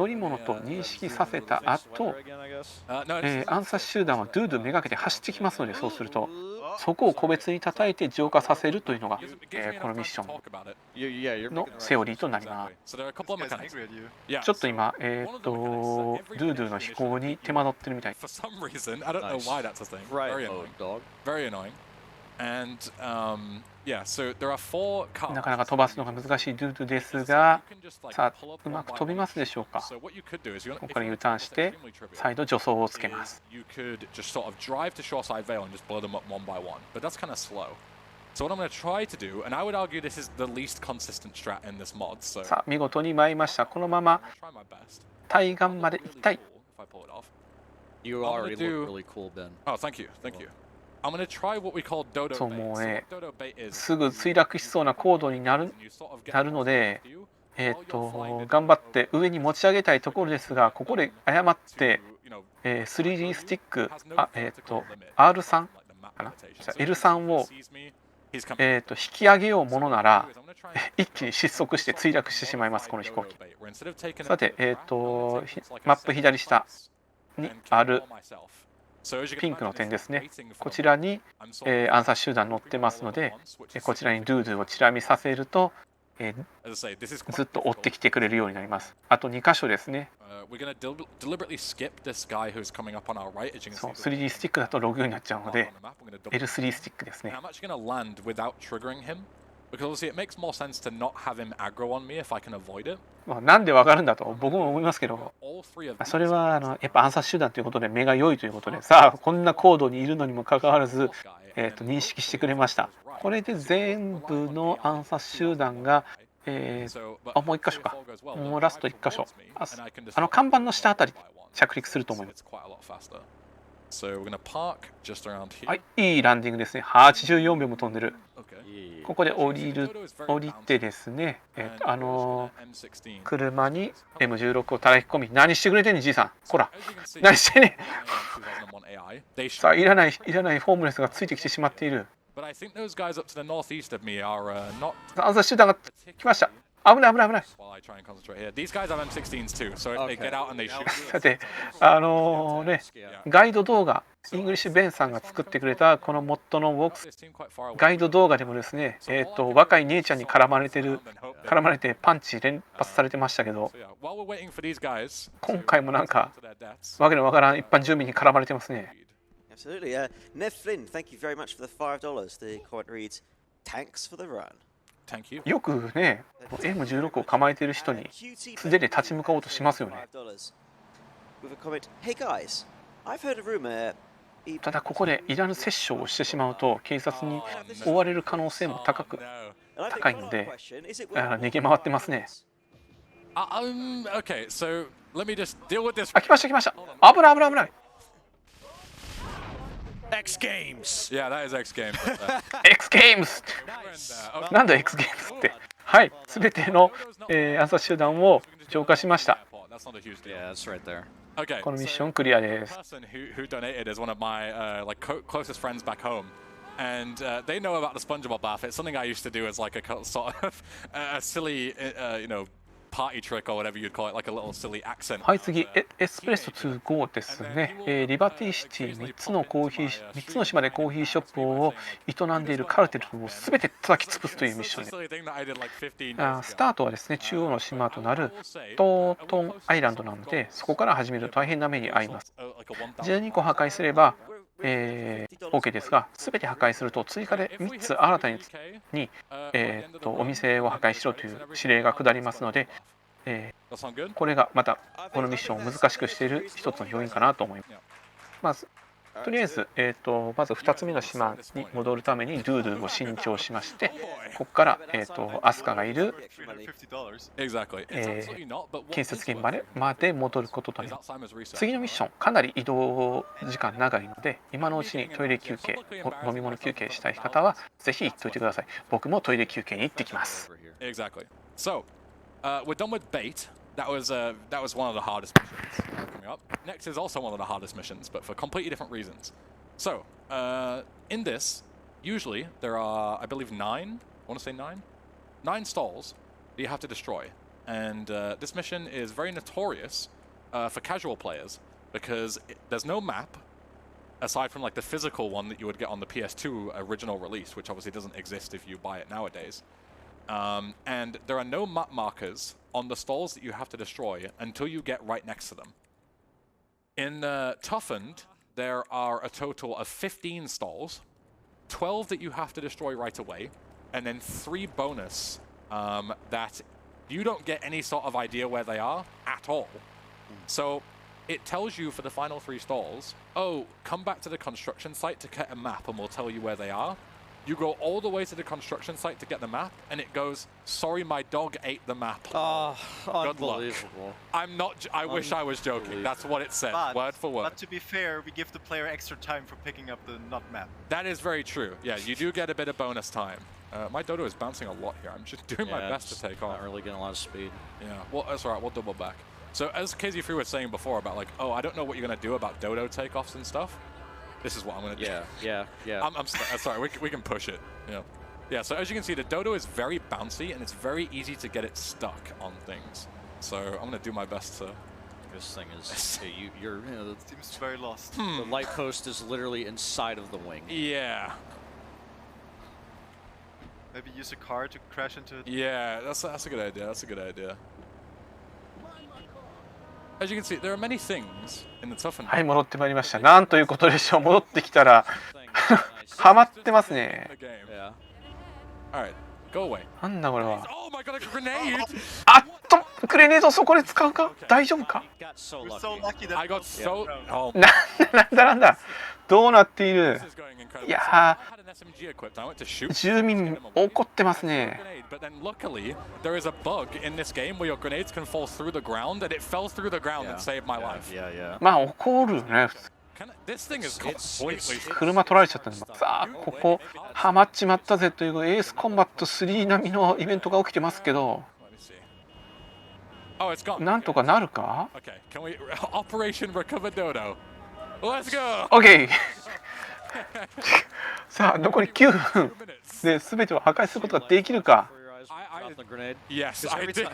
り物と認識させた後、暗殺集団はドゥードゥめがけて走ってきますので、そうするとそこを個別に叩いて浄化させるというのが、このミッションのセオリーとなります。ちょっと今、ドゥードゥの飛行に手間取ってるみたい。なかなか飛ばすのが難しいドゥードゥですが、さあ、うまく飛びますでしょうか。ここから U ターンして、再度助走をつけます。So what I'm going to try to do, and I would argue this is the least consistent strat in this mod. So さあ見事に舞いました。このまま I'm gonna try my best. 対岸まで行きたい。 If I pull it off. You I'm already gonna do- look really cool, Ben. Oh, thank you, thank you. I'm going to try what we call dodo そう bait. もう So ね what dodo bait is, すぐ墜落しそうな高度になる you sort of get なるので close to you while you're flying 頑張って上に持ち上げたいところですが、ここで誤って、to, you know, 3D スティック has no あ vertical limit, R3 like the map かな limitation. So L3 を if he sees me, he's coming. 引き上げようものなら I'm gonna try and 一気に失速して墜落してしまいます、この飛行機。 dodo bait, where instead of taking it さて、 to the ground, I'm gonna take it like a マップ左下 and に keep ある it all myself. So as you can ピンクの imagine, 点ですね。 waiting for こちらに、 I'm sort of 暗殺集団乗ってますので、 all at once, which is こちらにドゥードゥをチラ見させると、 as I say, this is ず quite っと追ってきてくれるようになります。あと2箇所ですね。 we're gonna deliberately skip this guy who's coming up on our right. As you can そう see, 3D スティックだとログになっちゃうので on the map, we're gonna double L3 スティックですね。 And I'm actually going to land without triggering him because obviously it makes more sense to not have him aggro on me if I can avoid it. なんでわかるんだと僕も思いますけど、 All three of それ these はやっぱ暗殺集団ということで目が良いということで、さあこんな高度にいるのにもかかわらず、認識してくれました。これで全部の暗殺集団が、もう一箇所か。もうラスト1箇所。看板の下あたり着陸すると思います。 So we're gonna park just around here. はい、いいランディングですね。84秒も飛んでる。 Okay. ここで降りてですね、車に M16 を叩き込み、何してくれてんねん、じいさん。こら、何してんねん。さあ、いらないホームレスがついてきてしまっている。 But I think those guys up to the northeast of me are not 暗殺集団が来ました。危ない。 while I try and concentrate here. These guys have M16s too, so if they get out and they shoot. さて、ガイド動画、イングリッシュ・ベンさんが作ってくれたこのモッドのウォークス This team quite far away. ガイド動画でもですね、若い姉ちゃんに絡まれてパンチ連発されてましたけど、 So yeah, while we're waiting for these guys 今回もなんか to their deaths, わけのわからん一般住民に絡まれてますね。 Absolutely. Nev Flynn, thank you very much for the $5. The comment reads, "Tanks for the run." thank you. よくね、M16 を構えている人に素手で立ち向かおうとしますよね。 With a comment, "Hey guys, I've heard a rumor." ただここでいらぬ殺傷をしてしまうと警察に追われる可能性も高いので、逃げ回ってますね。 Okay, so let me just deal with this. あ、来ました。危ない。 X Games! Yeah, that is X game. X ゲームズなんだ X ゲームズって。はい、すべての、暗殺集団を浄化しました。 That's not a huge deal. Yeah, that's right there. Okay. このミッションクリアで The す。 person who donated is one of my closest friends back home, and they know about the SpongeBob bath. It's something I used to do as like a sort of a silly, party trick or whatever you'd call it, like a little silly accent. はい、次、エスプレッソ2.5ですね。リバティシティ3つの島でコーヒーショップを営んでいるカルテルをすべて叩き潰すというミッションで、スタートはですね、中央の島となるトートンアイランドなので、そこから始めると大変な目に遭います。12個破壊すれば、OK ですが、すべて破壊すると追加で3つ新たに、お店を破壊しろという指令が下りますので、これがまたこのミッションを難しくしている一つの要因かなと思います。とりあえず、まず2つ目の島に戻るためにドゥードゥを新調しまして、ここから、アスカがいる、 Exactly. 建設現場まで戻ることとなります。次のミッション、かなり移動時間長いので、今のうちにトイレ休憩、飲み物休憩したい方はぜひ行っておいてください。僕もトイレ休憩に行ってきます。 Exactly. So, we're done with bait. That was one of the hardest missions coming up. Next is also one of the hardest missions, but for completely different reasons. So, in this, usually there are, I believe, 9 stalls that you have to destroy. And this mission is very notorious for casual players because there's no map aside from like the physical one that you would get on the PS2 original release, which obviously doesn't exist if you buy it nowadays. And there are no map markers on the stalls that you have to destroy until you get right next to them. In Toughened, there are a total of 15 stalls, 12 that you have to destroy right away, and then 3 bonus that you don't get any sort of idea where they are at all. So it tells you for the final 3 stalls, oh, come back to the construction site to get a map and we'll tell you where they are. You go all the way to the construction site to get the map, and it goes, sorry, my dog ate the map. Oh, Good luck. unbelievable. I'm not, I wish I was joking. That's what it said, word for word. But to be fair, we give the player extra time for picking up the not map. That is very true. Yeah, you do get a bit of bonus time. My dodo is bouncing a lot here. I'm just doing my best to take off. Not really getting a lot of speed. Yeah, well, that's all right. We'll double back. So as KZ3 was saying before about like, oh, I don't know what you're going to do about dodo takeoffs and stuff. This is what I'm going to do. Yeah. I'm sorry, we can push it. Yeah. Yeah, so as you can see, the dodo is very bouncy and it's very easy to get it stuck on things. So I'm going to do my best to... This thing is... you're Seems very lost. the light post is literally inside of the wing. Yeah. Maybe use a car to crash into it. Yeah, that's a good idea. That's a good idea. As you can see, there are many things in the Toughened. はい、戻ってまいりました。なんということでしょう。戻ってきたらハマってますね。 Yeah. Alright, go away. なんだこれは。 Oh my god, a grenade! あっと、グレネードそこで使うか？大丈夫か？ Got so We're lucky. so lucky that I got so... Oh, なんだ。どうなっている？ this is going incredible. いや So I had an SMG equipped. I went to shoot. 住民怒ってますね。 Grenade, but then luckily there is a bug in this game where your grenades can fall through the ground, and it fell through the ground and saved my life. Yeah. まあ怒るよね。 This thing is completely. 車取られちゃったんで、さあここハマっちまったぜというエースコンバット3並みのイベントが起きてますけど、 Let me see. Oh, it's gone. なんとかなるか？ Okay, can we Operation Recover Dodo? Let's go. OK さあ残り9分で全てを破壊することができるか？ Drop the grenade. Yes, Because I every did.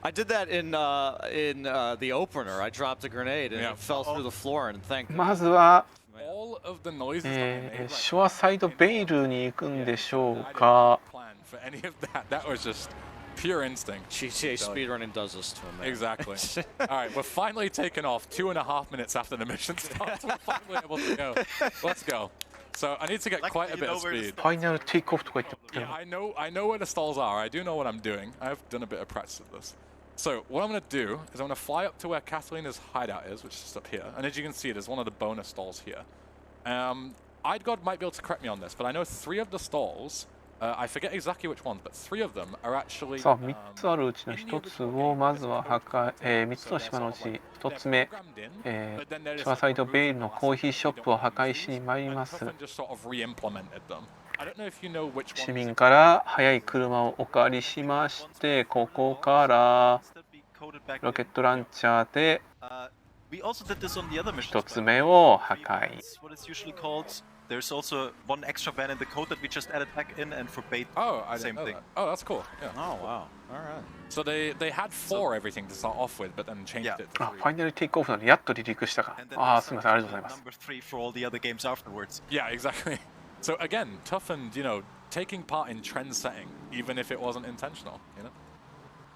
I did that in the opener. I dropped a grenade and Yeah. it fell through the floor, and thank まずは、 All of the noises that I made right ショアサイドベイルに行くんでしょう I didn't か？ plan for any of that. That was just pure instinct. GTA speedrunning does this to him. Man. Exactly. All right, we're finally taking off 2.5 minutes after the mission starts. We're finally able to go. Let's go. So I need to get quite a bit of speed. ファイナルテイクオフとか言ってますけ Yeah, ど、 I know where the stalls are. I do know what I'm doing. I've done a bit of practice of this. So what I'm going to do is I'm going to fly up to where Catalina's hideout is, which is just up here. And as you can see, there's one of the bonus stalls here. Idgod might be able to correct me on this, but I know 3 of the stalls, I forget exactly which ones, but 3 of them are actually... さあ3つあるうちの1つをまずは破壊、3つの島のうち1つ目、ショアサイドベイルのコーヒーショップを破壊しに参ります。 市民から速い車をお借りしまして、ここからロケットランチャーで We also did this on the other mission. 1つ目を破壊。 That's what it's usually called. There's also one extra van in the code that we just added back in, and for bait, Oh, I same didn't know thing. that. Oh, that's cool. Yeah. Oh wow! All right. So they had 4 everything to start off with, but then changed Yeah. it to あ、 3. ファイナルテイクオフなのでやっと離陸したか。 And then ああ、 there's すみません、ありがとうございます。 number 3 for all the other games afterwards. Yeah, exactly. So again, Toughened, you know, taking part in trend setting, even if it wasn't intentional, you know,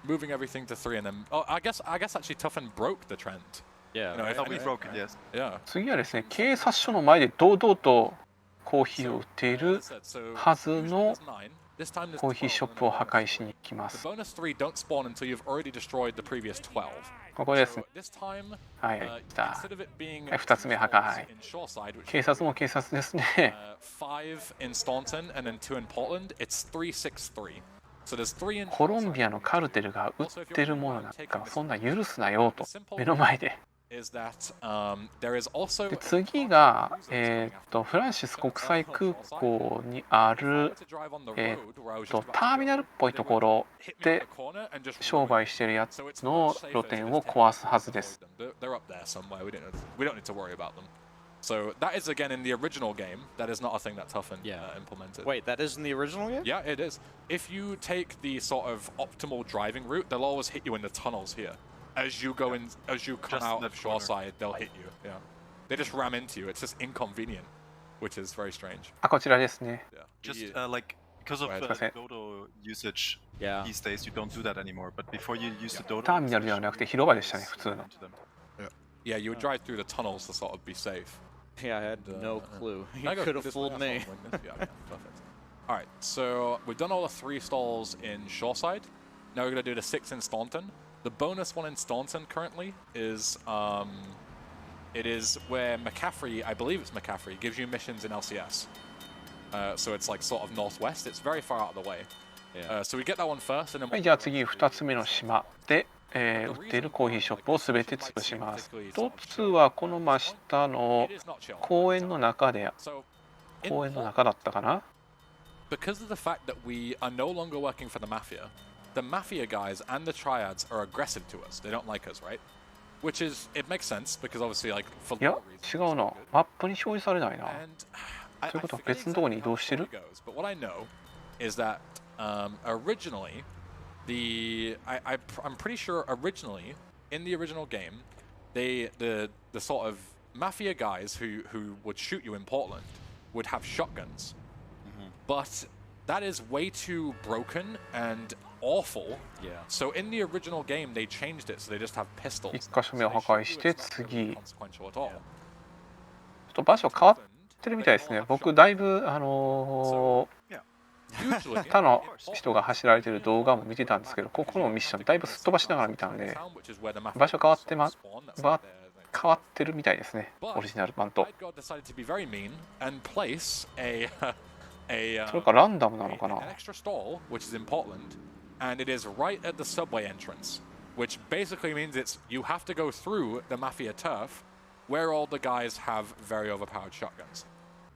moving everything to 3 and then. Oh, I guess actually Toughened broke the trend. Yeah. You know, right. Oh, we broke it, yes. Yeah. 次はですね、警察署の前で堂々とコーヒーを売っている So はずの usually there's 9. This time there's コーヒー 12, ショップを破壊しに行きま The す。 bonus 3 don't spawn until you've already destroyed the previous 12. ここですね。 So this time, はい、来た。 instead of it being はい、2つ目破壊。 in Shoreside, which 警察も警察ですね。 5 in Staunton and then 2 in Portland, it's 363. So there's 3 in コロンビアのカルテルが売ってるものなんかそんな許すなよと目の前で。 is that there is also で次が、フランシス国際空港にある、ターミナルっぽいところで商売してるやつの露店を壊すはずです。 They're up there somewhere. We don't need to worry about them. So that is again in the original game. That is not a thing that Toughened implemented. Wait, that is in the original game? Yeah, it is. If you take the sort of optimal driving route, they'll always hit you in the tunnels here. As you go in, as you come Just out in of that corner. Shoreside, they'll hit you. Yeah, they just ram into you. It's just inconvenient, which is very strange. あ、こちらですね。 Yeah. Just like because of Right. Dodo usage Yeah. these days, you don't do that anymore. But before you use the Dodo, ターミナルではなくて広場でしたね、普通の。 into them. Yeah, you would drive through the tunnels to sort of be safe. Yeah, I had no clue. Can You I go could have this way? fooled That's me. not yeah, perfect. All right, so we've done all the 3 stalls in Shoreside. Now we're gonna do the 6 in Staunton. The bonus one in Staunton currently is it is where McCaffrey, I believe it's McCaffrey, gives you missions in LCS. So it's like sort of northwest. It's very far out of the way. So we get that one first, and then はい、じゃあ次2つ目の島で、売っているコーヒーショップをすべて潰します。1つはこの真下の公園の中だったかな。Because of the fact that we are no longer working for the mafia guys and the triads are aggressive to us. They don't like us, right? Which is, it makes sense because obviously, like, for いや、違うな。マップに表示されないな。 and ということは別のところに移動してる？ But what I know is that originally, I'm pretty sure originally in the original game, the sort of mafia guys who would shoot you in Portland would have shotguns, but that is way too broken and awful. So in the original game, they changed it so they just have pistols. 1箇所目を破壊して次。ちょ Consequential at all. っと場所変わってるみたいですね。僕だいぶUsually, 他の人が走られてる動画も見てたんですけど、ここのミッションだいぶすっ飛ばしながら見たんで、場所変わってるみたいですね。オリジナル版と。それかランダムなのかな。 an extra stall, which is in Portland, and it is right at the subway entrance, which basically means you have to go through the mafia turf, where all the guys have very overpowered shotguns.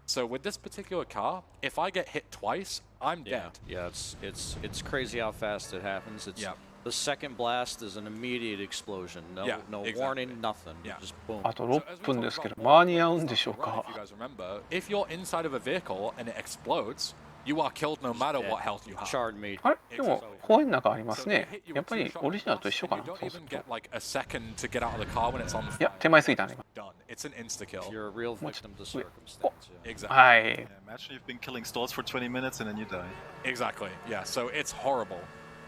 So with this particular car, if I get hit twice, I'm dead. Yeah, it's crazy how fast it happens. It's the second blast is an immediate explosion. No exactly. warning, nothing. Just boom. あと6分ですけど、間に合うんでしょう If か。 you guys remember, if you're inside of a vehicle and it explodes, you are killed no matter what health you have. Charred meat. あれでも公園の中ありますね。やっぱりオリジナルと一緒か You な。 don't そうす even ると get like a second to get out of the car when it's on いや、 fire. 手前すぎたね。 Done. It's an insta kill. You're a real victim to circumstance. Exactly. はい。 Yeah, imagine you've been killing stalls for 20 minutes and then you die. Exactly. Yeah. So it's horrible.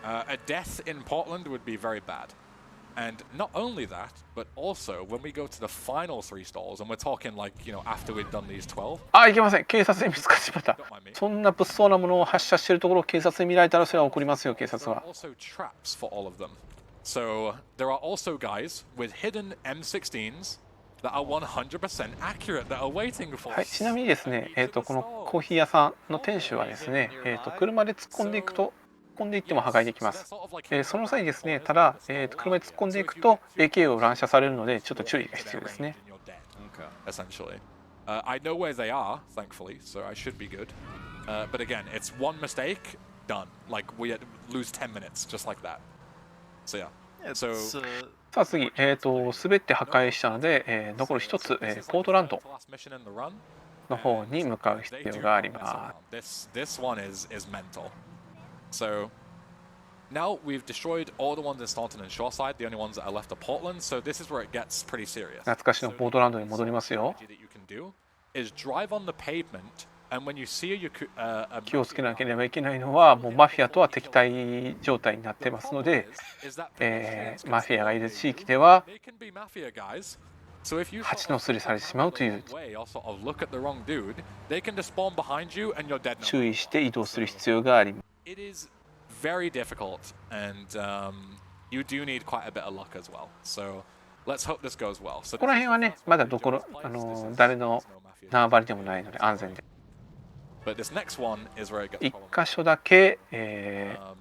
A death in Portland would be very bad. And not only that, but also when we go to the final 3 stalls, and we're talking like, after we've done these 12. あ、いけません。警察に見つかってしまった。 Don't mind me. そんな物騒なものを発射しているところを警察に見られたらそれは怒りますよ、警察 There are は。 also traps for all of them. So there are also guys with hidden M16s that are 100% accurate that are waiting for はい、 us. ちなみにですね、このコーヒー屋さんの店主はですね、車で突っ込んでいっても破壊できます。その際にですね、ただ、車で突っ込んでいくと AK を乱射されるのでちょっと注意が必要ですね。 Essentially. I know where they are, thankfully, so I should be good. But again, it's one mistake, done. Like we lose 10 minutes, just like that. So yeah. So It's, さあ次、すべて破壊したので、残る一つ、ポートランド last mission in the run. の方に向かう必 They 要 do があ not り mess ま around. This one is mental. So now we've destroyed all the ones in Staunton and Shoreside. The only ones that are left are Portland. So this is where it gets pretty serious. す。懐かしのポートランドに戻りますよ。 Strategy that you can do is drive on the pavement, and when you see a 気をつけなければいけないのは、もうマフィアとは敵対状態になってますので、 is that マフィアがいる地域では they can be mafia guys. So if you 蜂の巣にされてしまうという way or sort of look at the wrong dude, they can just spawn behind you and you're dead now. 注意して移動する必要があります。 It is very difficult, and you do need quite a bit of luck as well. So let's hope this goes well. So ここら辺はね、まだ誰の縄張りでもないので安全で。 But this next one is where it gets 一 problematic. 箇所だけ、 Um,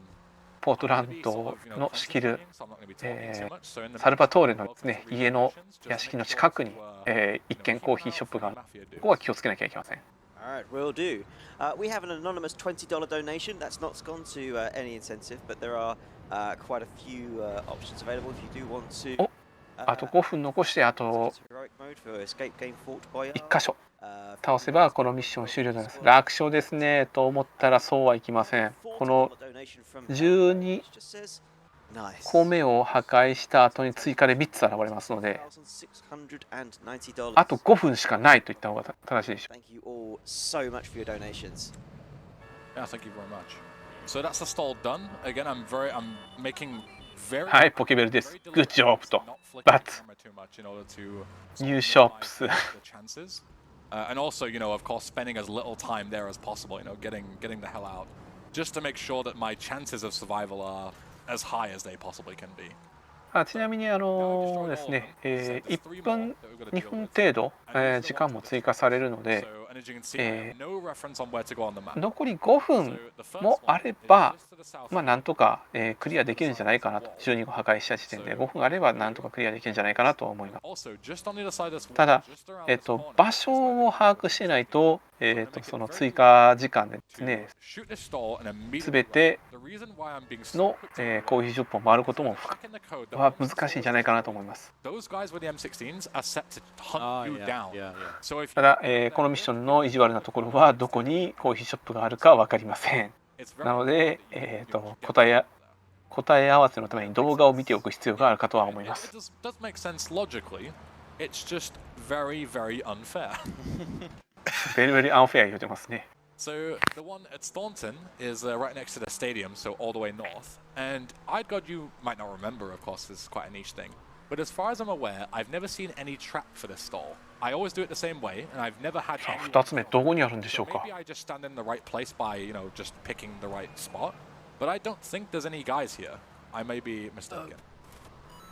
ポートラン maybe ド sort of, の仕切る so I'm not going to be talking too much. So in the サルバトーレのですね、家の屋敷の近くに、一軒コーヒーショップがある。ここは気をつけなきゃいけません。 All right, will do. We have an anonymous $20 donation. That's not gone to any incentive, but there are quite a few options available if you do want to. お、あと5分残してあと Heroic mode for escape game fort by 1箇所倒せばこのミッション終了です。楽勝ですねと思ったらそうはいきません。この12個目を破壊した後に追加で3つ現れますので、あと5分しかないと言った方が正しいでしょう。 Thank you all so much for your donations. Yeah, thank you very much. So that's the stall done. Again, I'm making very はい、ポケベルです。 very Good job と。 not flicking But the camera too much in order to New minimize shops. the chances. And also, of course, spending as little time there as possible, getting the hell out. Just to make sure that my chances of survival are as high as they possibly can be. ちなみにですね、1分2分程度、時間も追加されるので、残り5分もあれば、なんとか、クリアできるんじゃないかなと。12個破壊した時点で5分あればなんとかクリアできるんじゃないかなと思います。ただ、場所を把握してないと、その追加時間でですね、全ての、コーヒーショップを回ることもは難しいんじゃないかなと思います。ただ、このミッションの意地悪なところはどこにコーヒーショップがあるか分かりません。なので、答え合わせのために動画を見ておく必要があるかとは思います。ベリベリアンフェア言うてますね。So the one at Staunton is right next to the stadium, so all the way north. And I'd God you might not remember, of course, this is quite a niche thing. But as far as I'm aware, I've never seen any trap for this stall. I always do it the same way, and I've never had. 2つ目どこにあるんでしょうか。 Maybe I just stand in the right place by, just picking the right spot. But I don't think there's any guys here. I may be mistaken.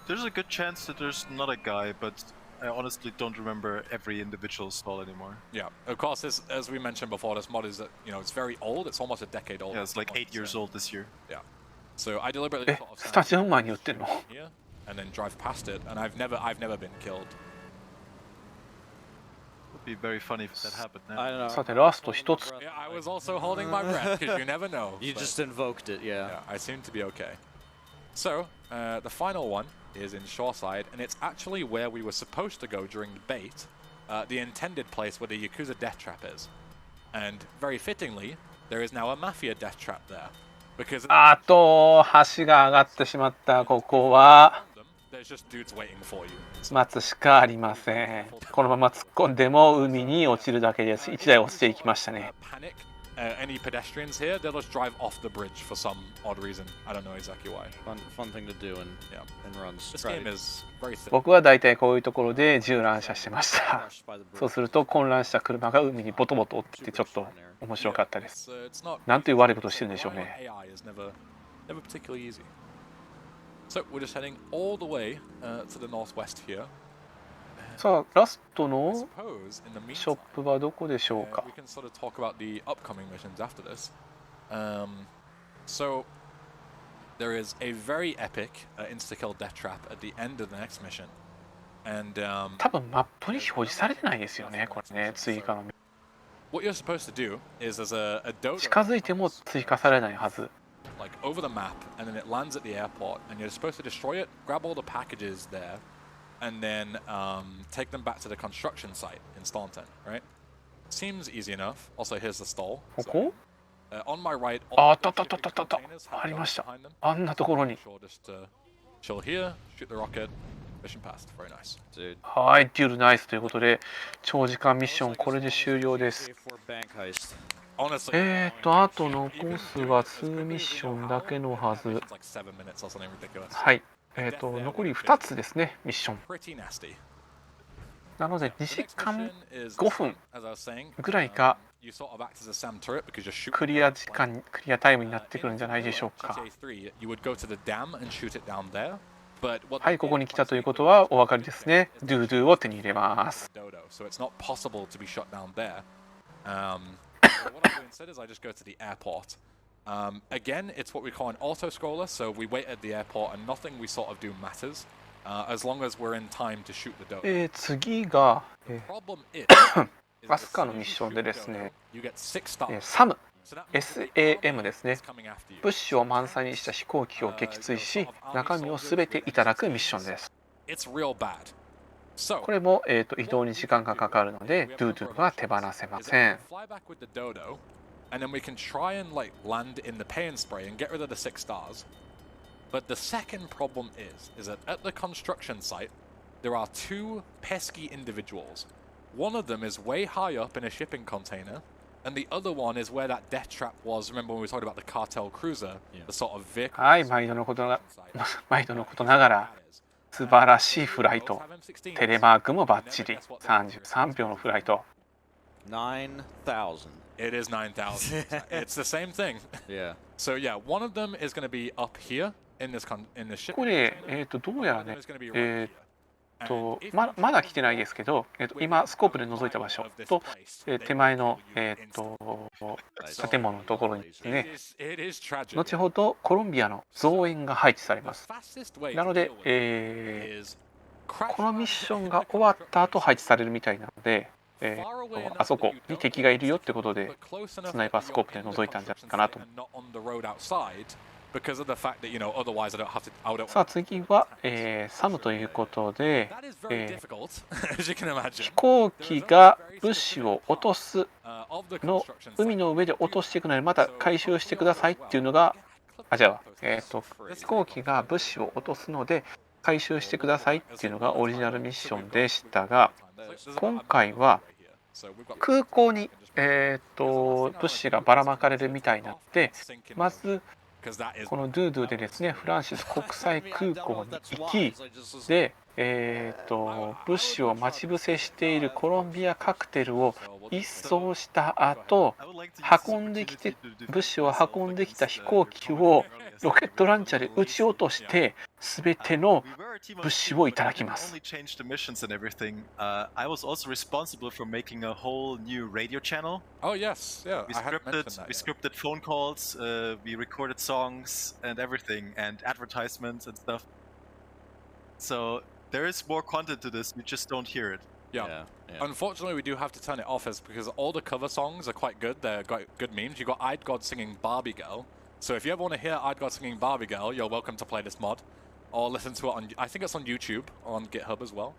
There's a good chance that there's not a guy, but I honestly don't remember every individual stall anymore. Yeah, of course, as we mentioned before, this mod is, it's very old. It's almost a decade old. Yeah, it's like 8 years old this year. Yeah. So I deliberately スタジアム前に売ってるの here and then drive past it, and I've never been killed. Would be very funny if that happened now. I don't know. さてラスト1つ。 Yeah, I was also holding my breath because you never know. You but, just invoked it, yeah. yeah, I seem to be okay. So the final one is in Shoreside, and it's actually where we were supposed to go during the bait, the intended place where the Yakuza death trap is. And very fittingly, there is now a Mafia death trap there. Because あと橋が上がってしまったここは there's just dudes waiting for you. 待つしかありません。このまま突っ込んでも海に落ちるだけです。1台落ちていきましたね。 Panic. Any pedestrians here, they'll just drive off the bridge for some odd reason. I don't know exactly why. Fun thing to do in runs. This game is very thick. 僕はだいたいこういうところで銃乱射してました。そうすると混乱した車が海にボトボト落ちてちょっと面白かったです。 It's not なんという悪いことしてるんでしょうね。 AI is never particularly easy. So we're just heading all the way to the northwest here. さあラストの Suppose in the ショッ meantime, プはどこでしょうか。 we can sort of talk about the upcoming missions after this. So there is a very epic insta-kill death trap at the end of the next mission. And 多分マップに表示されてないですよね、これね、追加の。 what you're supposed to do is there's a 近 dodo づいても追加されないはず。 like over the map, and then it lands at the airport, and you're supposed to destroy it, grab all the packages there, and then take them back to the construction site in Staunton, right? Seems easy enough. Also, here's the stall. ここ On my right, あ all あったあったあったあったあった containers have ありました doors behind them. あんなところに Sure, just chill here, shoot the rocket, mission passed. Very nice. Dude. はいデュールナイスということで長時間ミッションこれで終了です。 Bank heist. Honestly, あと残すは2ミッションだけのはず。 it's like 7 minutes or something ridiculous. はい残り2つですねミッション。 Pretty nasty. なので2 The 時 next 間 mission is 5分 as I was saying, ぐらいが you sort of act as a SAM turret because you're shooting. クリア時間クリアタイムになってくるんじゃないでしょうか。 GTA 3, you would go to the dam and shoot it down there. But what はいここに来たということはお分かりですね。ドゥドゥを手に入れます。 dodo, so it's not possible to be shot down there. So what I do instead is I just go to the airport. Again, it's what we call an auto scroller, so we wait at the airport and nothing we sort of do matters, as long as we're in time to shoot the dodo. 次が、 Problem is, アスカのミッションでですね、 you get 6 stars. サム So that means SAM ですね。 it's coming after you. 物資を満載にした飛行機を撃墜し中身を全ていただくミッションです。 It's real bad. So これも、移動に時間がかかるのでドゥドゥは手放せま is せ that ん。 we fly back with the dodo, and then we can try and like land in the pay and spray and get rid of the 6 stars. But the second problem is that at the construction site there are 2 pesky individuals. One of them is way high up in a shipping container, and the other one is where that death trap was. Remember when we talked about the cartel cruiser, the sort of vehicle. はい毎度のことながら素晴らしいフライト。テレマークもバッチリ33秒のフライト。 9,000. It is 9,000. It's the same thing. Yeah. So yeah, one of them is going to be up here in this ship. これどうやらね One of them is going to be right here. まだ来てないですけど、今スコープで覗いた場所と、手前の、建物のところにですね、後ほどコロンビアの増援が配置されます。なので、このミッションが終わった後配置されるみたいなので、あそこに敵がいるよってことでスナイパースコープで覗いたんじゃないかなと。さあ次は、サムということで、飛行機が物資を落とすの海の上で落としていくのでまた回収してくださいっていうのが飛行機が物資を落とすので回収してくださいっていうのがオリジナルミッションでしたが、今回は空港に、物資がばらまかれるみたいなので、まずこのドゥードゥでですね、フランシス国際空港に行き、で、物資を待ち伏せしているコロンビアカクテルを一掃した後、物資を運んできた飛行機をロケットランチャーで撃ち落として全ての物資をいただきます。I was also responsible for making a whole new radio channel. Oh yes, yeah. We scripted phone calls, we recorded songs and everything, and advertisements and stuff. So there is more content to this. You just don't hear it. Yeah. Unfortunately, we do have to turn it off, because all the cover songs are quite good. They're good memes. You got I'd God singing Barbie Girl. So if you ever want to hear I'd God singing Barbie Girl, you're welcome to play this mod, or listen to it on. I think it's on YouTube, on GitHub as well.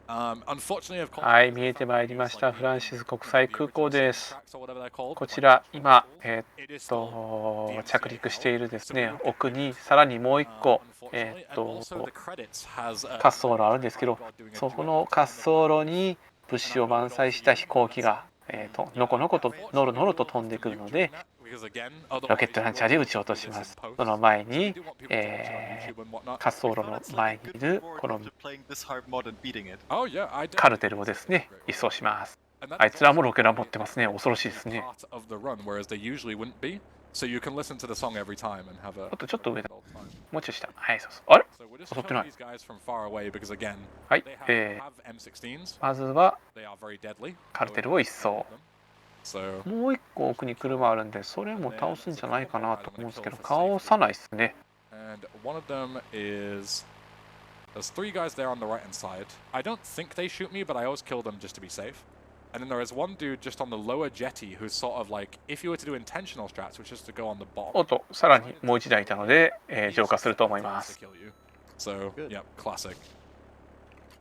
Unfortunately, of course. はい、見えてまいりました。フランシス国際空港です。こちら今、着陸しているですね、奥にさらにもう一個、滑走路あるんですけど、そこの滑走路に物資を満載した飛行機が、のこのことのろのろと飛んでくるので、ロケットランチャーで撃ち落とします。その前に、滑走路の前にいるこのカルテルをですね、一掃します。あいつらもロケラン持ってますね。恐ろしいですね。あとちょっと上だ。もうちょい下。はい、そうそう。あれ？襲ってない。はい、まずはカルテルを一掃。もう一個奥に車あるんで、それも倒すんじゃないかなと思うんですけど、倒さないですね。There's 3 guys there on the right hand side. I don't think they shoot me, but I always kill them just to be safe. And then there is one dude just on the lower jetty who's sort of like, if you were to do intentional strats, which is to go on the bottom. おっと、さらにもう一台いたので、浄化すると思います。So, yeah, classic.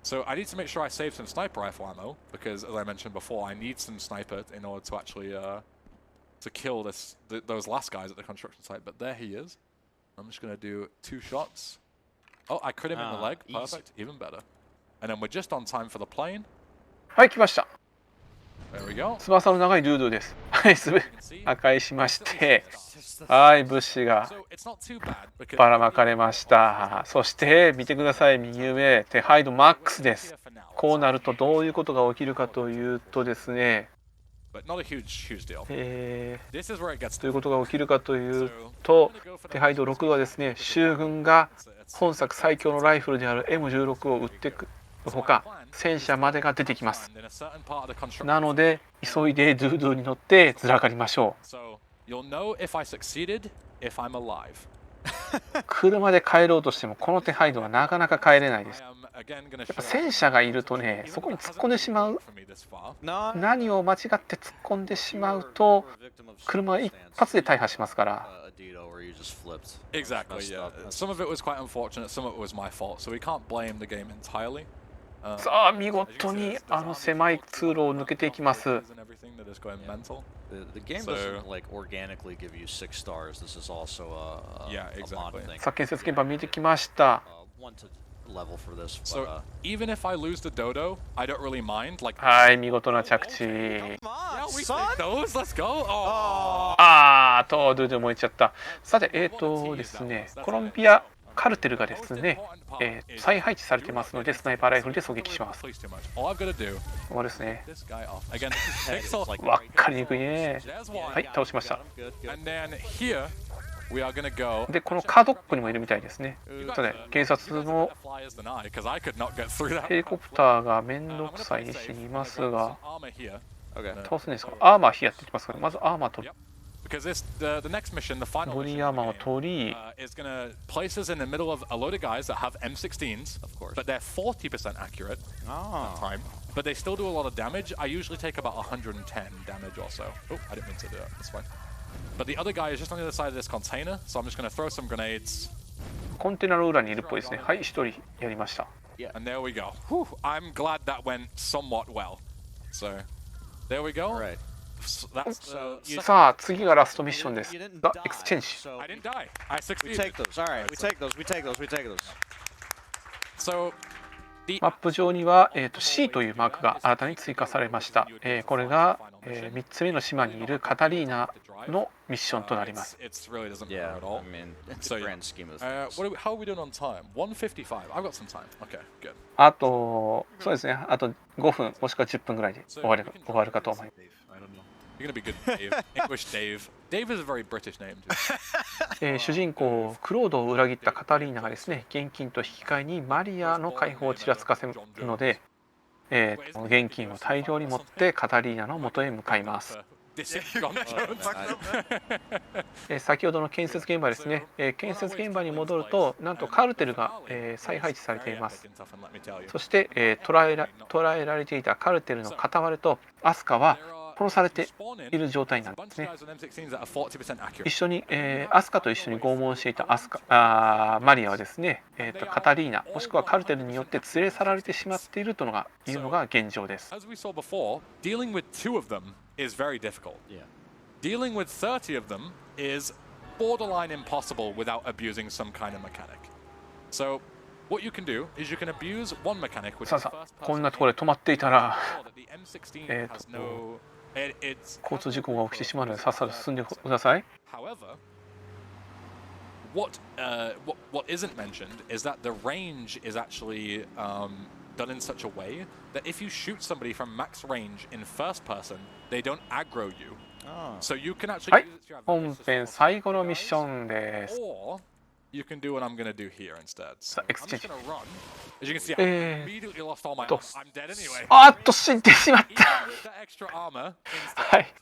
So I need to make sure I save some sniper rifle ammo, because as I mentioned before, I need some sniper in order to actually to kill those last guys at the construction site. But there he is. I'm just gonna do 2 shots. Oh, I crit him in the leg. Perfect. Even better. And then we're just on time for the plane. はい、来ました。There we go. 翼の長いドゥードゥです。はい、破壊しまして、はい、物資がばらまかれました。そして見てください、右上、手配度マックスです。こうなるとどういうことが起きるかというとですね、どういうことが起きるかというと、手配度6はですね、州軍が本作最強のライフルである M16 を撃っていくほか、戦車までが出てきます。なので急いでドゥードゥに乗ってずらかりましょう。車で帰ろうとしてもこの手配度はなかなか帰れないです。やっぱ戦車がいるとね、そこに突っ込んでしまう。何を間違って突っ込んでしまうと車は一発で大破しますから。Exactly, yeah. Some of it was quite unfortunate, some of it was my fault, so we can't blame the game entirely. さあ見事にあの狭い通路を抜けていきます。The game doesn't like organically give you 6 stars. This is also a mod thing. さあ建設現場見てきました。Level for this. So even if I lose the dodo, I don't really mind. Like はい、見事な着地。Yeah, we take those. Let's go. あーとドゥドゥもいっちゃった。さてですね、コロンビアカルテルがですね、再配置されてますのでスナイパーライフルで狙撃します。ここですね。わかりにくいね。はい、倒しました。we are gonna go. で、このカードックにもいるみたいですね。 You got とね、警察の flyers than I, because I could not get through that. ヘリコプターがめんどくさい位置にいますが、 Armor here. Okay. 倒せないですか。アーマーヒアって言ってますから、まずアーマー取る。 Because the next mission, the final ボデ mission ィアー in マー the を game, 取り、 is gonna place us in the middle of a load of guys that have M16s, Of course. but they're 40% accurate Ah. time. But they still do a lot of damage. I usually take about 110 damage or so. Oh, I didn't mean to do that. That's fine. But the other guy is just on the other side of this container, so I'm just gonna throw some grenades. コンテナの裏にいるっぽいですね。はい、一人やりました。 And there we go. Whew, I'm glad that went somewhat well. So, there we go. All right. So that's the... さあ、次がラストミッションです。 You didn't ザ・ die, エクスチェンジ。 so I didn't die. I we succeeded. take those. All right, we take those. We take those. We take those. So, the マップ上には、C というマークが新たに追加されました。これが、3つ目の島にいるカタリーナのミッションとなります。 It really doesn't Yeah, matter at all. I mean, in So, the grand scheme of What are how are we doing on time? 1:55. I've got some time. Okay, good. あと、そうですね、あと5分もしくは10分ぐらいで終わるかと思います。 Dave, I don't know. You're gonna be good, Dave. English Dave. Dave is a very British name. Too. 主人公クロードを裏切ったカタリーナがですね、現金と引き換えにマリアの解放をちらつかせるので、現金を大量に持ってカタリーナの元へ向かいます。 This is John Jones. 先ほどの建設現場ですね、建設現場に戻るとなんとカルテルが、再配置されています。 そして、捕らえられていたカルテルの片割れとアスカは殺されている状態なんですね。一緒に、アスカと一緒に拷問していたマリアはですね、カタリーナもしくはカルテルによって連れ去られてしまっているというのが現状です。 As we saw before, dealing with 2 of them is very difficult. Yeah. Dealing with 30 of them is borderline impossible without abusing some kind of mechanic. So, what you can do is you can abuse one mechanic, which さあ is さあ、 first こんな person. ところで止まっていたら That the M16 has no. It's 交通事故が起きてしまうのでさっさと進んでください。 However, what isn't mentioned is that the range is actually done in such a way that if you shoot somebody from max range in first person, they don't aggro you. Oh. So you can は actually い use it to your 本 advantage. 編最後のミッションです Or you can do what I'm going to do here instead. So So, I'm just exchange. going to run. As you can see, Eh, I immediately lost all my. to- I'm dead anyway. あっと死んでしまっ Even た with that extra armor instead. はい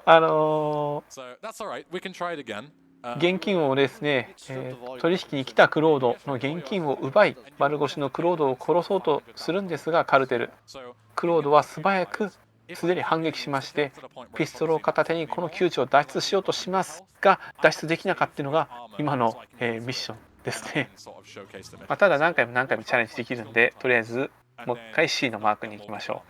So that's all right. We can try it again. 現金をですね、取引に来たクロードの現金を奪い丸腰のクロードを殺そうとするんですがカルテル So クロードは素早くすでに反撃しましてピストルを片手にこの窮地を脱出しようとしますが脱出できなかったのが今の、ミッションですね。 sort of showcase the mission. ただ何回もチャレンジできるんでとりあえずもう一回 C のマークに行きましょ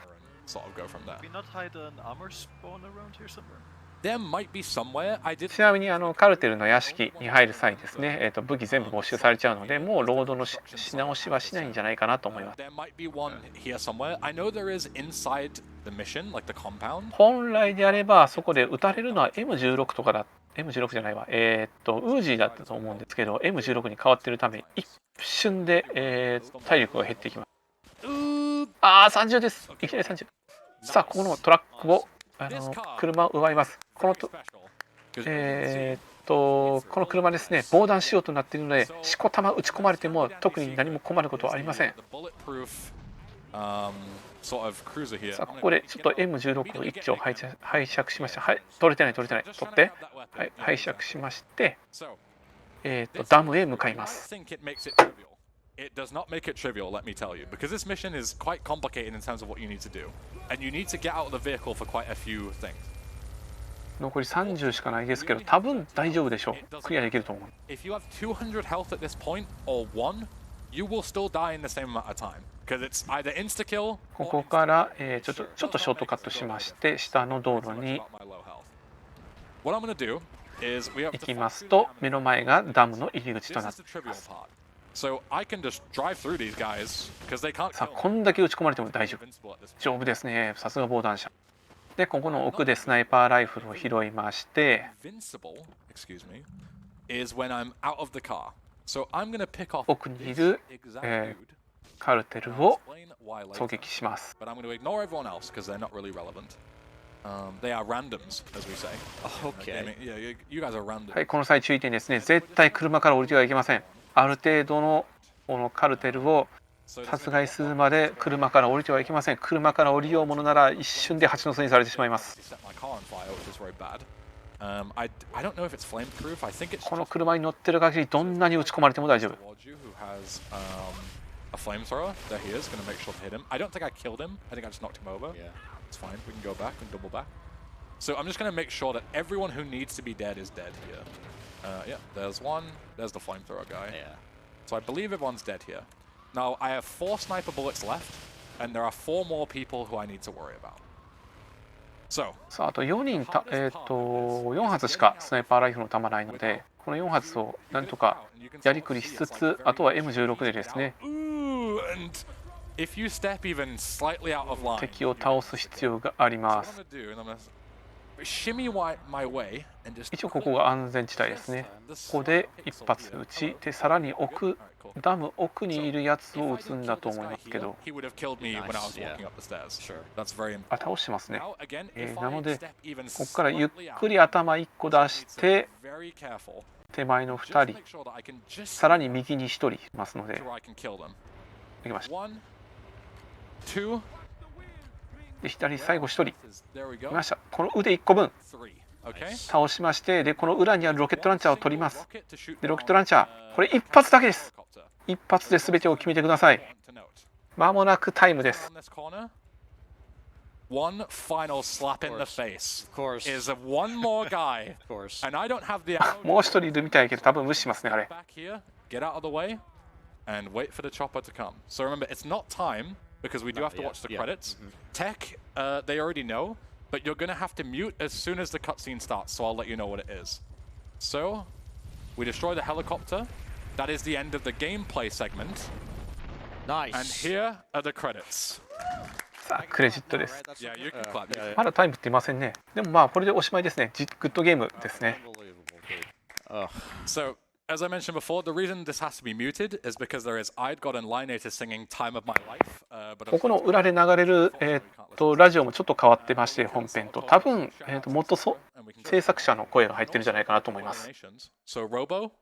Sort of go from there. Can we not hide an armor spawn around here somewhere? There might be somewhere. I う。 did. ちなみにカルテルの屋敷に入る際ですね、武器全部没収されちゃうのでもうロードのし直しはしないんじゃないかなと思います。 There might be one here somewhere. I know there is inside the mission, like the compound. 本来であればそこで撃たれるのは M16 とかだ M16 じゃないわウージーだったと思うんですけど M16 に変わっているため一瞬で、体力が減っていきます。30です。いきなり30。さあここのトラックを車を奪います。この車ですね防弾仕様となっているのでしこたま撃ち込まれても特に何も困ることはありません。 Sort of cruiser here. さあここでちょっと M16 を一丁拝借しました。はい取れてない取ってはい拝借しまして、ダムへ向かいます。 It does not make it trivial, let me tell you, because this mission is quite complicated in terms of what you need to do, and you need to get out of the vehicle for quite a few things. 残り30しかないですけど多分大丈夫でしょう。クリアできると思う。 If you have 200 health at this point or 1, you will still die in the same amount of time, because it's either insta kill. ここから、ちょっとショートカットしまして下の道路に What I'm going to do is we have 行 to きますと目の前がダムの入り口とな This っ is て the いま trivial す。 part. So I can just drive through these guys because they can't さあ kill こんだけ撃ち込まれても大丈夫。 invincible at this point. 丈夫ですね。さすが防弾車。でここの奥でスナイパーライフルを拾いまして、 Invincible, excuse me, is when I'm out of the car. So I'm going to pick off 奥にいる this exact dude. カルテル I'll を explain why 狙 later. 撃します。 But I'm going to ignore everyone else because they're not really relevant. They are randoms, as we say. Okay. Yeah, you guys are random. はい、この際注意点ですね。絶対車から降りてはいけません。ある程度のこのカルテルを殺害するまで車から降りてはいけません。車から降りようものなら一瞬で蜂の巣にされてしまいます。この車に乗ってる限りどんなに撃ち込まれても大丈夫。A flamethrower, there he is, gonna make sure to hit him. I don't think I killed him, I think I just knocked him over. Yeah. It's fine, we can go back and double back. So I'm just gonna make sure that everyone who needs to be dead is dead here. Yeah, there's one, there's the flamethrower guy. Yeah. So I believe everyone's dead here. Now I have 4 sniper bullets left, and there are 4 more people who I need to worry about. So, さあ、あと4人4発しかスナイパーライフルの弾ないので、この4発をなんとかやりくりしつつ、あとは M16 でですね、if you step even slightly out of line, 敵を倒す必要があります。一応ここが安全地帯ですね。ここで一発撃ち、でさらにダム奥にいるやつを撃つんだと思いますけど、倒してますね。なので、ここからゆっくり頭1個出して、手前の2人、さらに右に1人いますので、できました。で、左最後1人いました。この腕1個分倒しまして、でこの裏にあるロケットランチャーを取ります。でロケットランチャー、これ1発だけです。1発で全てを決めてください。まもなくタイムです。One final slap in the face Of course. is one more guy, Of course. and I don't have the もう一人いるみたいけど、多分無視しますね、あれ。 back here. Get out of the way and wait for the chopper to come. So remember, it's not time because we do have to watch the credits. Tech, they already know, but you're gonna have to mute as soon as the cutscene starts. So I'll let you know what it is. So we destroy the helicopter. That is the end of the gameplay segment. Nice. And here are the credits. さあ、クレジットです。 Yeah, you can clap. まだタイムって言いませんね。でもまあ、これでおしまいですね。グッドゲームですね。So, as I mentioned before, the reason this has to be muted is because there is Eidgod and naitouw singing Time of My Life. ここの裏で流れる、ラジオもちょっと変わってまして、本編と多分、元制作者の声が入ってるんじゃないかなと思います。 So, Robo,